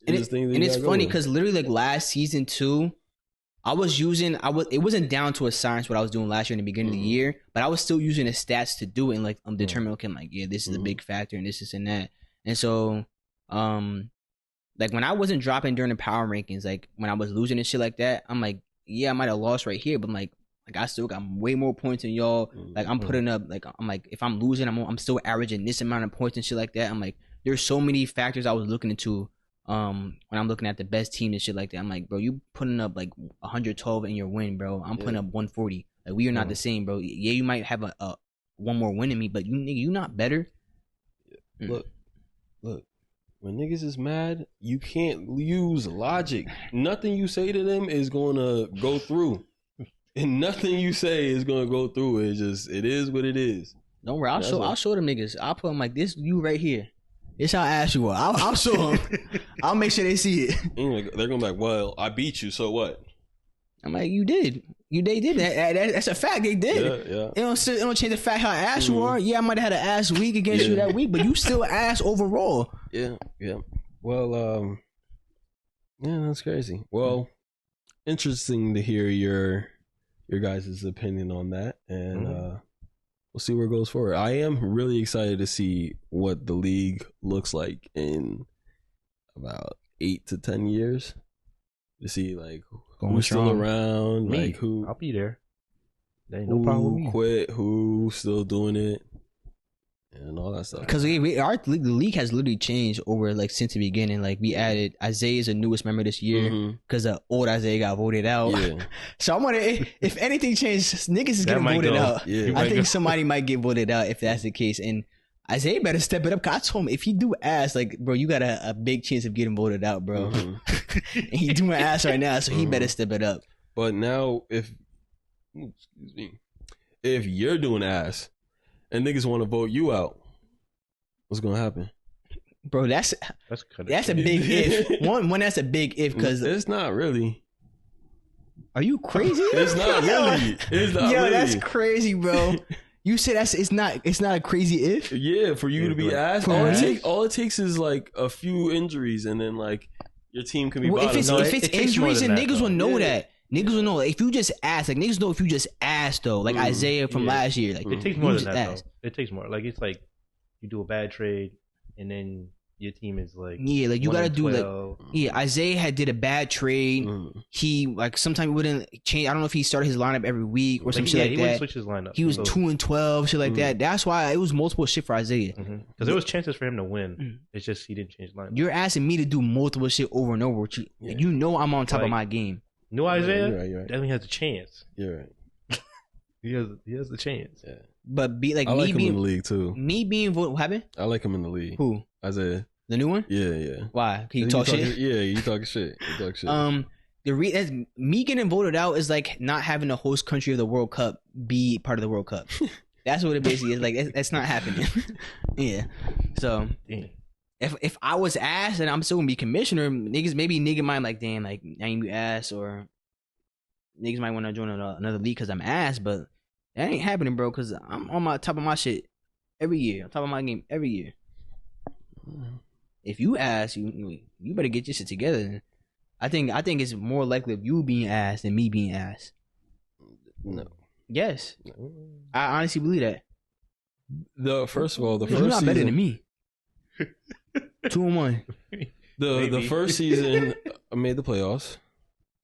it's funny because literally like last season too, it wasn't down to a science what I was doing last year in the beginning of the year, but I was still using the stats to do it and like I'm determining, okay, I'm like, yeah, this is a big factor and this and that. And so like when I wasn't dropping during the power rankings, like when I was losing and shit like that, I'm like, yeah, I might have lost right here, but I'm like Like I still got way more points than y'all. Like I'm putting up. Like I'm like if I'm losing, I'm still averaging this amount of points and shit like that. I'm like there's so many factors I was looking into. When I'm looking at the best team and shit like that, I'm like, bro, you putting up like 112 in your win, bro. I'm putting up 140. Like we are not the same, bro. Yeah, you might have a one more win than me, but you not better. Look. When niggas is mad, you can't use logic. Nothing you say to them is gonna go through, and nothing you say is gonna go through. It is what it is. Don't worry, I'll show them niggas. I'll put them like this. You right here. This how I ask you. I'll show them. I'll make sure they see it. They're gonna be like, "Well, I beat you, so what?" I'm like, "You did. They did. That's a fact. They did. Yeah. It don't change the fact how ass you are. Yeah, I might have had an ass week against you that week, but you still ass overall. Yeah. Well, yeah, that's crazy. Well, interesting to hear your guys' opinion on that, and we'll see where it goes forward. I am really excited to see what the league looks like in about 8 to 10 years. To see like who's still around, me. like who I'll be there. There ain't no problem with me. Quit, who's still doing it, and all that stuff. Because the league has literally changed over like since the beginning. Like we added Isaiah's the newest member this year because old Isaiah got voted out. Yeah. So I'm wondering if anything changes, niggas is getting voted out. Yeah. I think somebody might get voted out if that's the case. And Isaiah better step it up. Cause I told him if he do ass, like bro, you got a big chance of getting voted out, bro. And he doing ass right now, so he better step it up. But now if you're doing ass and niggas want to vote you out, what's gonna happen? Bro, that's a big if. One that's a big if because it's not really. Are you crazy? It's not really. It's not really. That's crazy, bro. You said it's not a crazy if? Yeah, for you to be asked. All it takes is like a few injuries and then like your team can be bottom. If it's injuries and niggas will know that. Niggas will know if you just ask. Like niggas know if you just ask though. Like Isaiah from last year. Like it takes more than that though. It takes more. Like it's like you do a bad trade and then your team is like like you gotta do like Isaiah did a bad trade. He like sometimes he wouldn't change. I don't know if he started his lineup every week or some shit like that. He wouldn't switch his lineup. He was 2-12, shit like that. That's why it was multiple shit for Isaiah. Because there was chances for him to win. It's just he didn't change lineup. You're asking me to do multiple shit over and over. You know I'm on top of my game. New Isaiah definitely has a chance. You're right. He has the chance. Yeah. But be like I me like him being in the league too. Me being what happened? I like him in the league. Who? Isaiah. The new one? Yeah. Why? Can you talk shit? Yeah, you talking shit. Me getting voted out is like not having the host country of the World Cup be part of the World Cup. That's what it basically is. Like that's not happening. Yeah. So if I was asked and I'm still gonna be commissioner, nigga might like damn like I ain't you ass or niggas might want to join another league because I'm ass, but that ain't happening, bro. Because I'm on my top of my shit every year. On top of my game every year. If you ask, you better get your shit together. I think it's more likely of you being asked than me being asked. No. Yes. I honestly believe that. First of all, you're not better than me. 2-1. The first season I made the playoffs,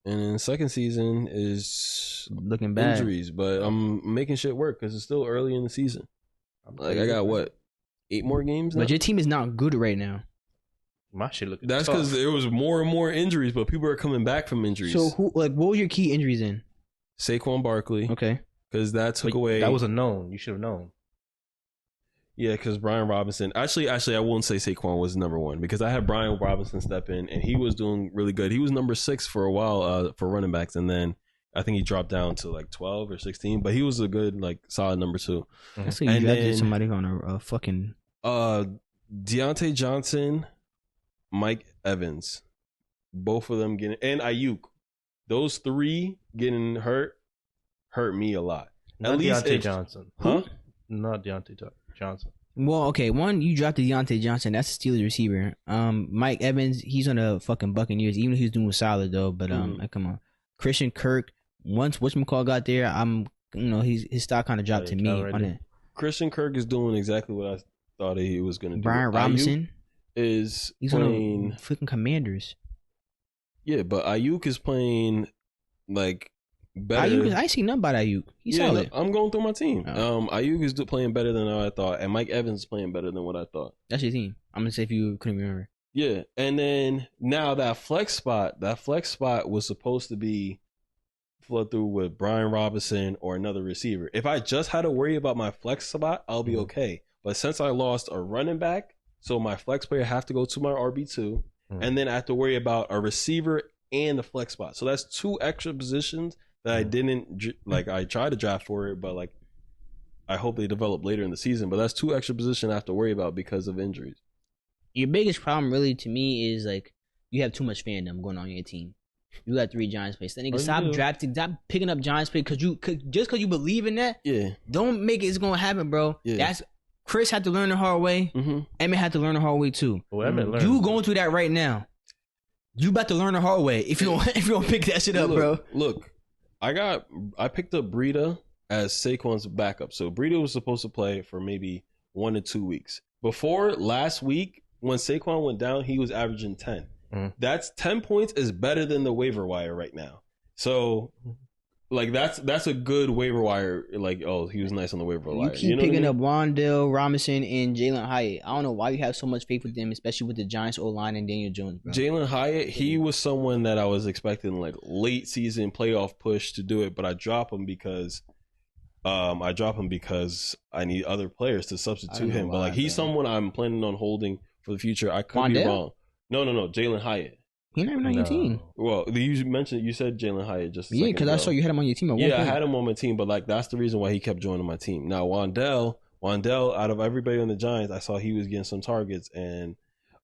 and then the second season is looking bad. Injuries, but I'm making shit work because it's still early in the season. Like I got 8 more games now? But your team is not good right now. My shit looking That's tough. because there was more and more injuries, but people are coming back from injuries. So what were your key injuries in? Saquon Barkley. Okay. Because that took away. That was a known. You should have known. Yeah, because Brian Robinson. Actually, I won't say Saquon was number 1 because I had Brian Robinson step in and he was doing really good. He was number 6 for a while for running backs, and then I think he dropped down to like 12 or 16. But he was a good, like, solid number 2. So you drafted somebody on a fucking Deontay Johnson, Mike Evans, both of them getting, and Ayuk. Those 3 getting hurt me a lot. Not Deontay Johnson. Huh? Not Deontay Johnson. Well, okay, one, you drafted Deontay Johnson. That's a Steelers receiver. Mike Evans, he's on the fucking Buccaneers. Even if he's doing solid though, but like, come on. Christian Kirk, once whatchamacallit got there, his stock kind of dropped to me on it. Christian Kirk is doing exactly what I thought he was going to do. Brian Robinson he's playing on freaking Commanders. Yeah, but Ayuk is playing like better. Ayuk, I ain't seen nothing about Ayuk. He's solid. I'm going through my team. Ayuk is playing better than I thought, and Mike Evans is playing better than what I thought. That's your team. I'm gonna say if you couldn't remember. Yeah, and then now that flex spot was supposed to be flood through with Brian Robinson or another receiver. If I just had to worry about my flex spot, I'll be okay. But since I lost a running back, so my flex player have to go to my RB2, and then I have to worry about a receiver and the flex spot. So that's 2 extra positions that I didn't like. I tried to draft for it, but like I hope they develop later in the season. But that's 2 extra positions I have to worry about because of injuries. Your biggest problem, really, to me, is like you have too much fandom going on your team. You got 3 Giants players. That nigga stop picking up Giants players because you believe in that. Yeah, don't make it. It's gonna happen, bro. Yeah. That's Chris had to learn the hard way. Emmett had to learn the hard way too. You going through that right now. You about to learn the hard way if you don't pick that shit up, bro. Look, I picked up Breida as Saquon's backup. So Breida was supposed to play for maybe 1 to 2 weeks. Before last week, when Saquon went down, he was averaging 10. That's 10 points is better than the waiver wire right now. So like that's a good waiver wire. Like, oh, he was nice on the waiver wire. You keep picking up Wandale Robinson and Jalen Hyatt. I don't know why you have so much faith with them, especially with the Giants O-line and Daniel Jones, bro. Jalen Hyatt, he was someone that I was expecting like late season playoff push to do it, but I drop him because I need other players to substitute him. But like he's someone I'm planning on holding for the future. I could be wrong. No, Jalen Hyatt. He's not even on your team. Well, you said Jalen Hyatt just a second because I saw you had him on your team at one point. I had him on my team, but like that's the reason why he kept joining my team. Now Wandale, out of everybody on the Giants, I saw he was getting some targets, and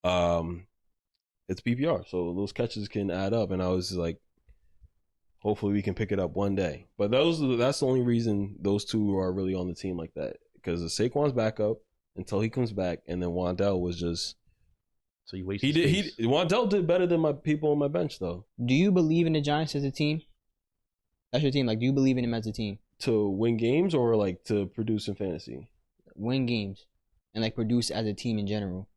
it's PPR, so those catches can add up. And I was like, hopefully we can pick it up one day. But that's the only reason those 2 are really on the team like that, because Saquon's backup until he comes back, and then Wandale was just. So you wasted. Wandale did better than my people on my bench, though. Do you believe in the Giants as a team? That's your team. Like, do you believe in them as a team to win games or like to produce in fantasy? Win games and like produce as a team in general.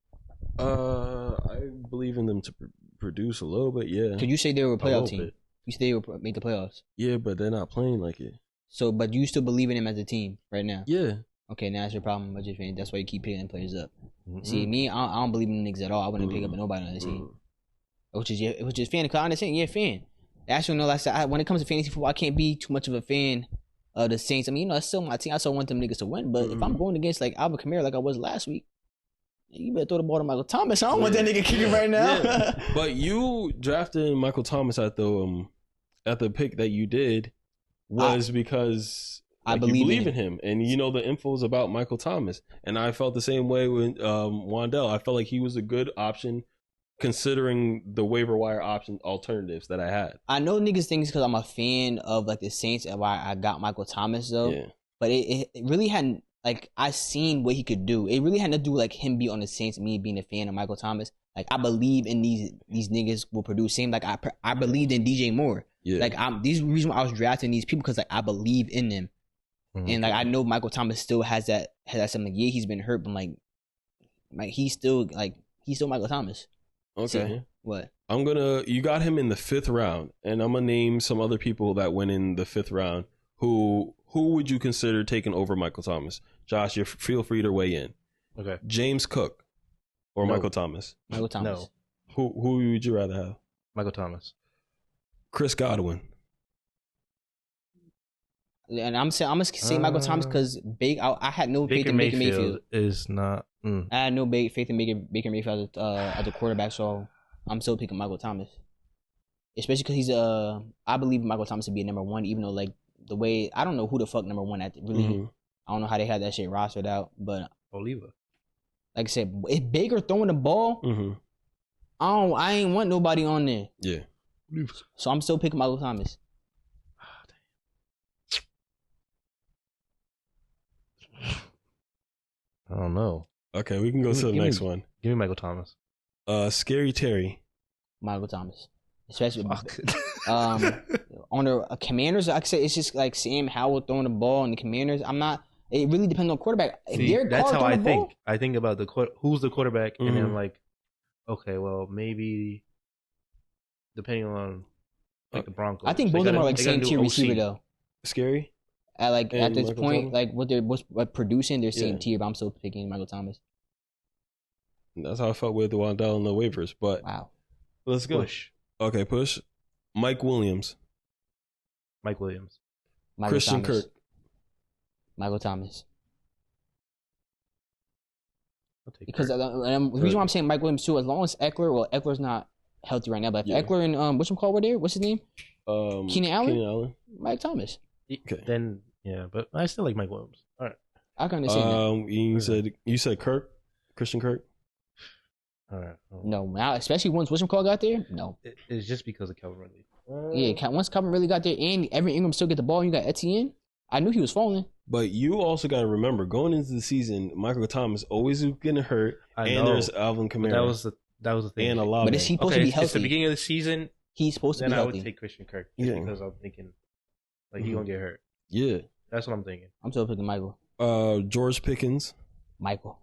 I believe in them to produce a little bit. Yeah. Could you say they were a playoff team? You say they would make the playoffs. Yeah, but they're not playing like it. So, but you still believe in them as a team right now? Yeah. Okay, now that's your problem, budget fan. That's why you keep picking players up. See, me, I don't believe in niggas at all. I wouldn't pick up nobody on the team. Which is fan. Because I understand, you're a fan. Actually, no, like when it comes to fantasy football, I can't be too much of a fan of the Saints. I mean, that's still my team. I still want them niggas to win. But if I'm going against like Alvin Kamara, like I was last week, you better throw the ball to Michael Thomas. I don't want that nigga kicking right now. Yeah. But you drafted Michael Thomas at the pick that you did was because. Like, I believe in him, and you know the info is about Michael Thomas, and I felt the same way with Wandale. I felt like he was a good option considering the waiver wire option alternatives that I had. I know niggas think it's because I'm a fan of like the Saints and why I got Michael Thomas though, but it really hadn't like I seen what he could do. It really had to do like him be on the Saints, me being a fan of Michael Thomas. Like I believe in these niggas will produce. Same like I believed in DJ Moore. Yeah. Like these reason why I was drafting these people because like I believe in them. And like I know Michael Thomas still has that something. Like, yeah, he's been hurt, but like he's still Michael Thomas. Okay. So, what? You got him in the 5th round, and I'm gonna name some other people that went in the 5th round. Who would you consider taking over Michael Thomas? Josh, you feel free to weigh in. Okay. James Cook or Michael Thomas? Michael Thomas. No. Who would you rather have? Michael Thomas. Chris Godwin. And I'm gonna say Michael Thomas because I had no faith in Baker Mayfield. Is not. I had no faith in Baker Mayfield as a quarterback, so I'm still picking Michael Thomas. Especially because I believe Michael Thomas to be a number 1, even though like the way I don't know who the fuck number 1 at really. I don't know how they had that shit rostered out, but Oliva. Like I said, if Baker throwing the ball, I ain't want nobody on there. Yeah. So I'm still picking Michael Thomas. I don't know. Okay, we can go to the next one. Give me Michael Thomas. Scary Terry. Michael Thomas. Especially on the Commanders, like I said, it's just like Sam Howell throwing the ball and the Commanders. It really depends on quarterback. See, that's how I think. I think about who's the quarterback, and then I'm like, okay, well, maybe depending on like the Broncos. I think both of them are like same tier receiver though. Scary. At this Michael point, Thomas? like what producing, they're same Yeah. tier. But I'm still picking Michael Thomas. That's how I felt with Waddell and the waivers. But Wow. let's go. Push. Okay, push. Mike Williams, Mike Williams. Michael Christian Thomas. Kirk. Michael Thomas. I'll take Because Kirk. the reason why I'm saying Mike Williams too, as long as Eckler's not healthy right now, but if Yeah. Eckler and what's him called were there? What's his name? Keenan Allen? Keenan Allen. Mike Thomas. Okay. Then yeah, but I still like Mike Williams. All right. I can understand that. You said Kirk, Christian Kirk. All right. No, now, especially once what's him called got there. No. It's just because of Calvin Ridley. Once Calvin really got there, and Evan Ingram still get the ball, and you got Etienne. I knew he was falling. But you also got to remember, going into the season, Michael Thomas always getting hurt, I and know. there's Alvin But Kamara. that was the thing. and a lot. But is he supposed to be It's the healthy? beginning of the season. He's supposed to Then be I healthy. would take Christian Kirk just Yeah. because I'm thinking like he gonna get hurt. Yeah. That's what I'm thinking. I'm still picking Michael. George Pickens. Michael.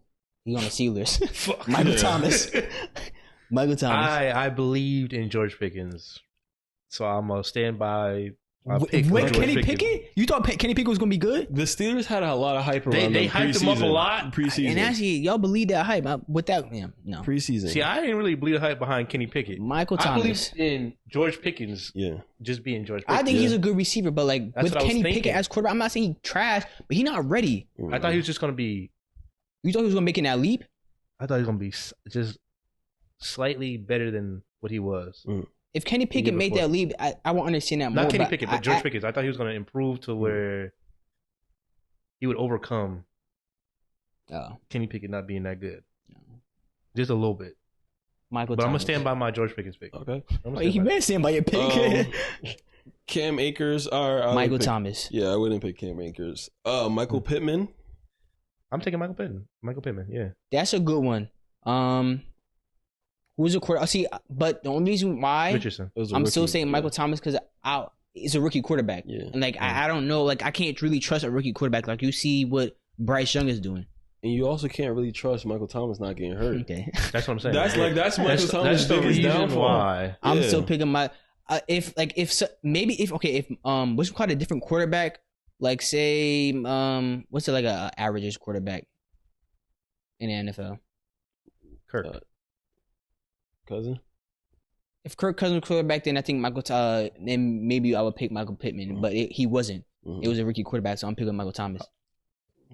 He on the Steelers. Fuck. Michael Thomas. Michael Thomas. I believed in George Pickens, so I'm gonna stand by. Wait, George Kenny Pickens. Pickett? You thought Kenny Pickett was gonna be good? The Steelers had a lot of hype around They them hyped him up a preseason. lot. Preseason. And actually, y'all believe that hype? With that, no. Preseason. See, I didn't really believe the hype behind Kenny Pickett. Michael I Thomas. believed in George Pickens Yeah. just being George Pickens. I think he's a good receiver, but like That's with what I was Kenny thinking. Pickett as quarterback, I'm not saying he's trash, but he's not ready. I thought he was just gonna be. You thought he was gonna make that leap? I thought he was gonna be just slightly better than what he was. If Kenny Pickett made before. that leap, I won't understand that more. Not Kenny Pickett, but George I- Pickens. I thought he was gonna improve to where he would overcome Oh, Kenny Pickett not being that good, just a little bit. Michael But I'm gonna Thomas. stand by my George Pickens pick. Okay. I'm Oh, gonna you stand by better stand by your pick. Cam Akers. I Michael would pick- Thomas. Yeah, I wouldn't pick Cam Akers. Michael Pittman. I'm taking Michael Pittman, yeah. That's a good one. Who's a quarterback? See, but the only reason why Richardson. I'm still saying Michael Thomas because he's a rookie quarterback. Yeah. And like I don't know, like I can't really trust a rookie quarterback. Like you see what Bryce Young is doing. And you also can't really trust Michael Thomas not getting hurt. Okay. That's what I'm saying. That's Michael Thomas' That's the biggest reason downfall. why. I'm Yeah. still picking my if what's called a different quarterback, like say what's it like a average quarterback in the NFL? Kirk. Cousin. If Kirk Cousins was quarterback, then I think then maybe I would pick Michael Pittman, but he wasn't. Mhm. It was a rookie quarterback, so I'm picking Michael Thomas.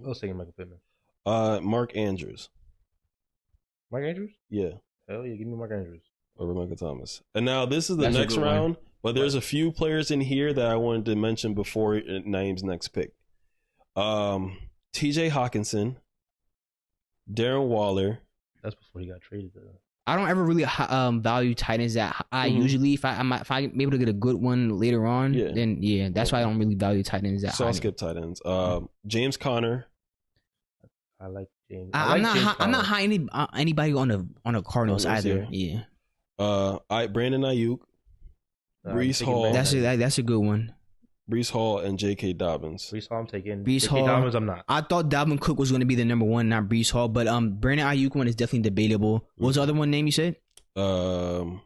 I was taking Michael Pittman. Mark Andrews. Mark Andrews? Yeah. Hell yeah, give me Mark Andrews. Over Michael Thomas. And now this is the That's a next good one. round, but there's a few players in here that I wanted to mention before Naeem's next pick. TJ Hawkinson, Darren Waller. That's before he got traded though. I don't ever really value tight ends that high. Mhm. Usually, if I'm able to get a good one later on, Yeah. then yeah, that's why I don't really value tight ends that So high. I'll skip tight ends. James Conner. I like James. I'm like James not Conner. high anybody on the Cardinals Cardinals, either. yeah. Yeah, Brandon Ayuk, I'm Brees taking Hall. Brandon. that's a good one. Brees Hall, and J.K. Dobbins. Brees Hall, I'm taking. Brees J.K. Hall. Dobbins, I'm not. I thought Dalvin Cook was going to be the number one, not Brees Hall, but Brandon Ayuk one is definitely debatable. What was the other one name you said? I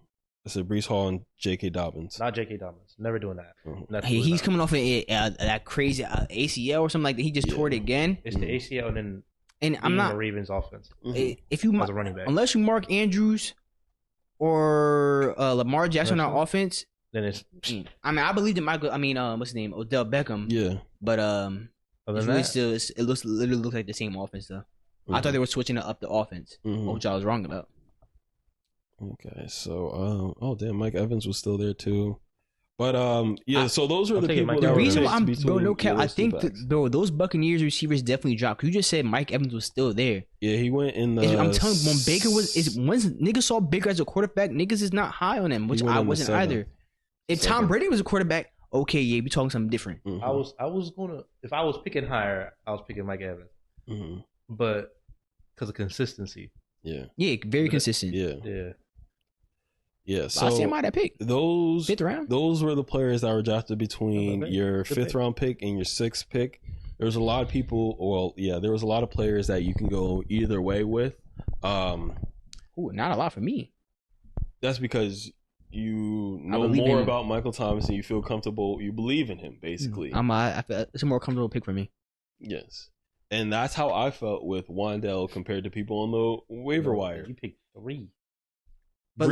said Brees Hall and J.K. Dobbins. Not J.K. Dobbins. Never doing that. Mhm. Never Hey, doing he's that. coming off that crazy ACL or something like that. He just tore it again, It's the ACL and then and I'm being not. the Ravens offense If you as a running back. unless you Mark Andrews or Lamar Jackson on offense, Then it's I mean, I believe in Michael. I mean, what's his name? Odell Beckham. Yeah. But other it's than really that, still it literally looks like the same offense though. I thought they were switching up the offense, Mhm. which I was wrong about. Okay, so oh damn, Mike Evans was still there too, but yeah. So those were I'm the taking people. Mike that The were Evans. reason picked why I'm between no cap, I those two think backs. those Buccaneers receivers definitely dropped. You just said Mike Evans was still there. Yeah, he went in the. I'm telling you, when Baker once niggas saw Baker as a quarterback, niggas is not high on him, which He went I in the wasn't seventh. either. If Tom Seventh. Brady was a quarterback, okay, yeah, we talking something different. Mhm. I was gonna if I was picking higher, I was picking Mike Evans, Mhm. but because of consistency, Yeah, Yeah, very consistent. yeah. yeah. So I stand by that pick. those Fifth round. those were the players that were drafted between Okay. your Good fifth pick. round pick and your sixth pick. There's a lot of people. Well, yeah, there was a lot of players that you can go either way with. Ooh, not a lot for me. That's because you know more about Michael Thomas and you feel comfortable. You believe in him, basically. I feel it's a more comfortable pick for me. Yes. And that's how I felt with Wandell compared to people on the waiver wire. You picked 3. But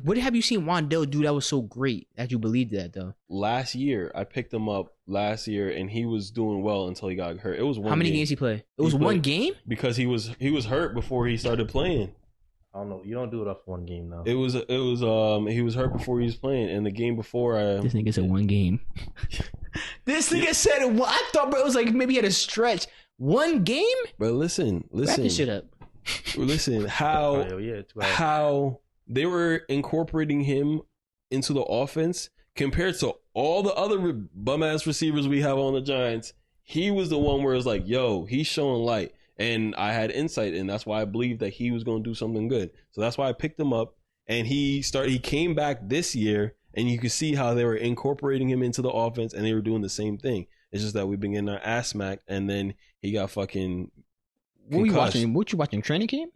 what have you seen Wandell do that was so great that you believed that though? Last year, I picked him up and he was doing well until he got hurt. It was one. How many games he played? It was one game? Because he was hurt before he started playing. I don't know. You don't do it off one game now. He was hurt before he was playing, and the game before this nigga said one game. This nigga said it. I thought it was like maybe he had a stretch. One game? But listen. Wrap this shit up. Listen, how they were incorporating him into the offense compared to all the other bum ass receivers we have on the Giants. He was the one where it's like, yo, he's showing light. And I had insight, and that's why I believed that he was going to do something good. So that's why I picked him up. And he came back this year, and you could see how they were incorporating him into the offense, and they were doing the same thing. It's just that we've been getting our ass smacked, and then he got fucking concussed. What you watching? Training camp?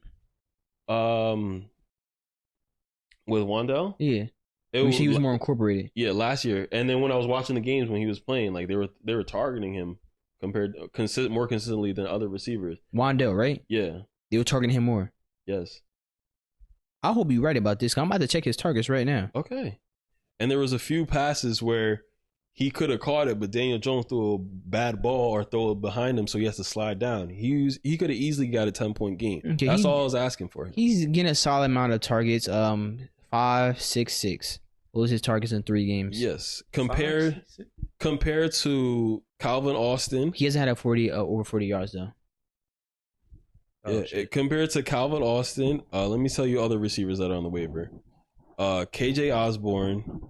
With Wandell? Yeah. He was more incorporated. Yeah, last year. And then when I was watching the games when he was playing, like they were targeting him more consistently than other receivers. Wandell, right? Yeah. They were targeting him more. Yes. I hope you're right about this. I'm about to check his targets right now. Okay. And there was a few passes where he could have caught it, but Daniel Jones threw a bad ball or throw it behind him, so he has to slide down. He could have easily got a 10-point game. Okay, that's all I was asking for. He's getting a solid amount of targets. 5, 6, 6. What was his targets in 3 games? Yes, compared to Calvin Austin, he hasn't had over 40 yards though. Compared to Calvin Austin, let me tell you other receivers that are on the waiver: KJ Osborne,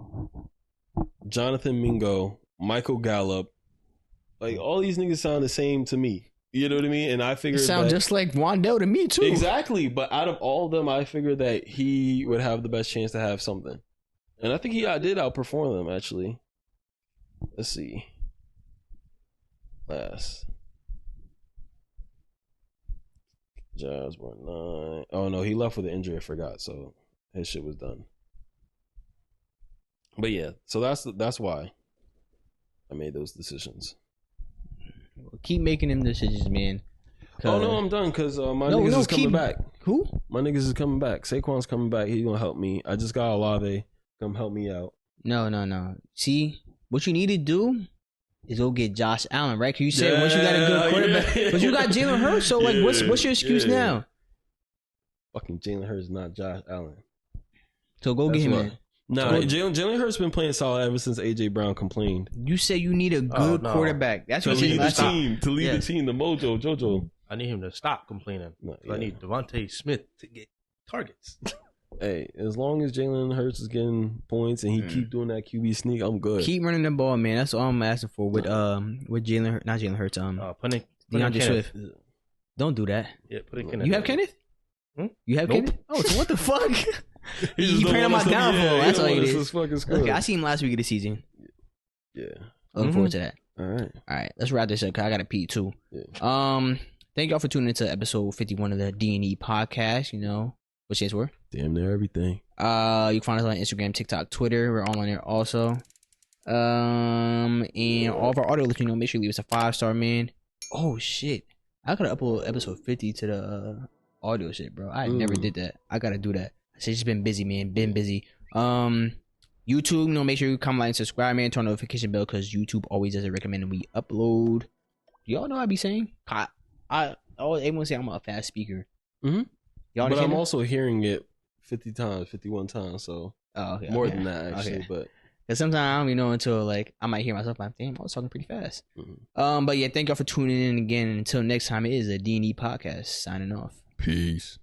Jonathan Mingo, Michael Gallup. Like all these niggas sound the same to me. You know what I mean? And I figured sound just like Wandell to me too. Exactly, but out of all of them, I figured that he would have the best chance to have something. And I think he did outperform them, actually. Let's see. Last. Jobs were 9. Oh, no, he left with an injury. I forgot, so his shit was done. But yeah, so that's why I made those decisions. Keep making them decisions, man. Oh, no, I'm done because my niggas is coming back. Who? My niggas is coming back. Saquon's coming back. He's going to help me. I just got Olave. Come help me out. No. See, what you need to do is go get Josh Allen, right? Because you said once you got a good quarterback, but you got Jalen Hurts. So like, what's your excuse now? Fucking Jalen Hurts, not Josh Allen. So go get him in. No, Jalen Hurts been playing solid ever since AJ Brown complained. You said you need a good quarterback. That's what to lead the team. To lead the team, the mojo, JoJo. I need him to stop complaining. I need Devontae Smith to get targets. Hey, as long as Jalen Hurts is getting points and he keep doing that QB sneak, I'm good. Keep running the ball, man. That's all I'm asking for with Jalen, not Jalen Hurts. DeAndre Swift. Don't do that. Yeah, put in Kenneth. You have Kenneth? You have Kenneth? Oh, so what the fuck? he praying on my downfall. That's all he is. Okay, I seen him last week of the season. Yeah. Looking forward to that. All right. Let's wrap this up because I got to pee too. Yeah. Thank y'all for tuning into episode 51 of the D&E podcast. You know, what chance we're? Damn near everything. You can find us on Instagram, TikTok, Twitter. We're all on there also. And all of our audio listeners, make sure you leave us a 5-star, man. Oh shit, I gotta upload episode 50 to the audio shit, bro. I never did that. I gotta do that. It's just been busy, man. Been busy. YouTube, make sure you come like and subscribe, man. Turn on notification bell because YouTube always does recommend that we upload. Y'all know what I be saying? Everyone say I'm a fast speaker. Y'all, but I'm also hearing it 50 times, 51 times, so more than that actually. Okay. But because sometimes I don't even know until like I might hear myself like, damn, I was talking pretty fast. But yeah, thank y'all for tuning in again. And until next time, it is a D&E podcast signing off. Peace.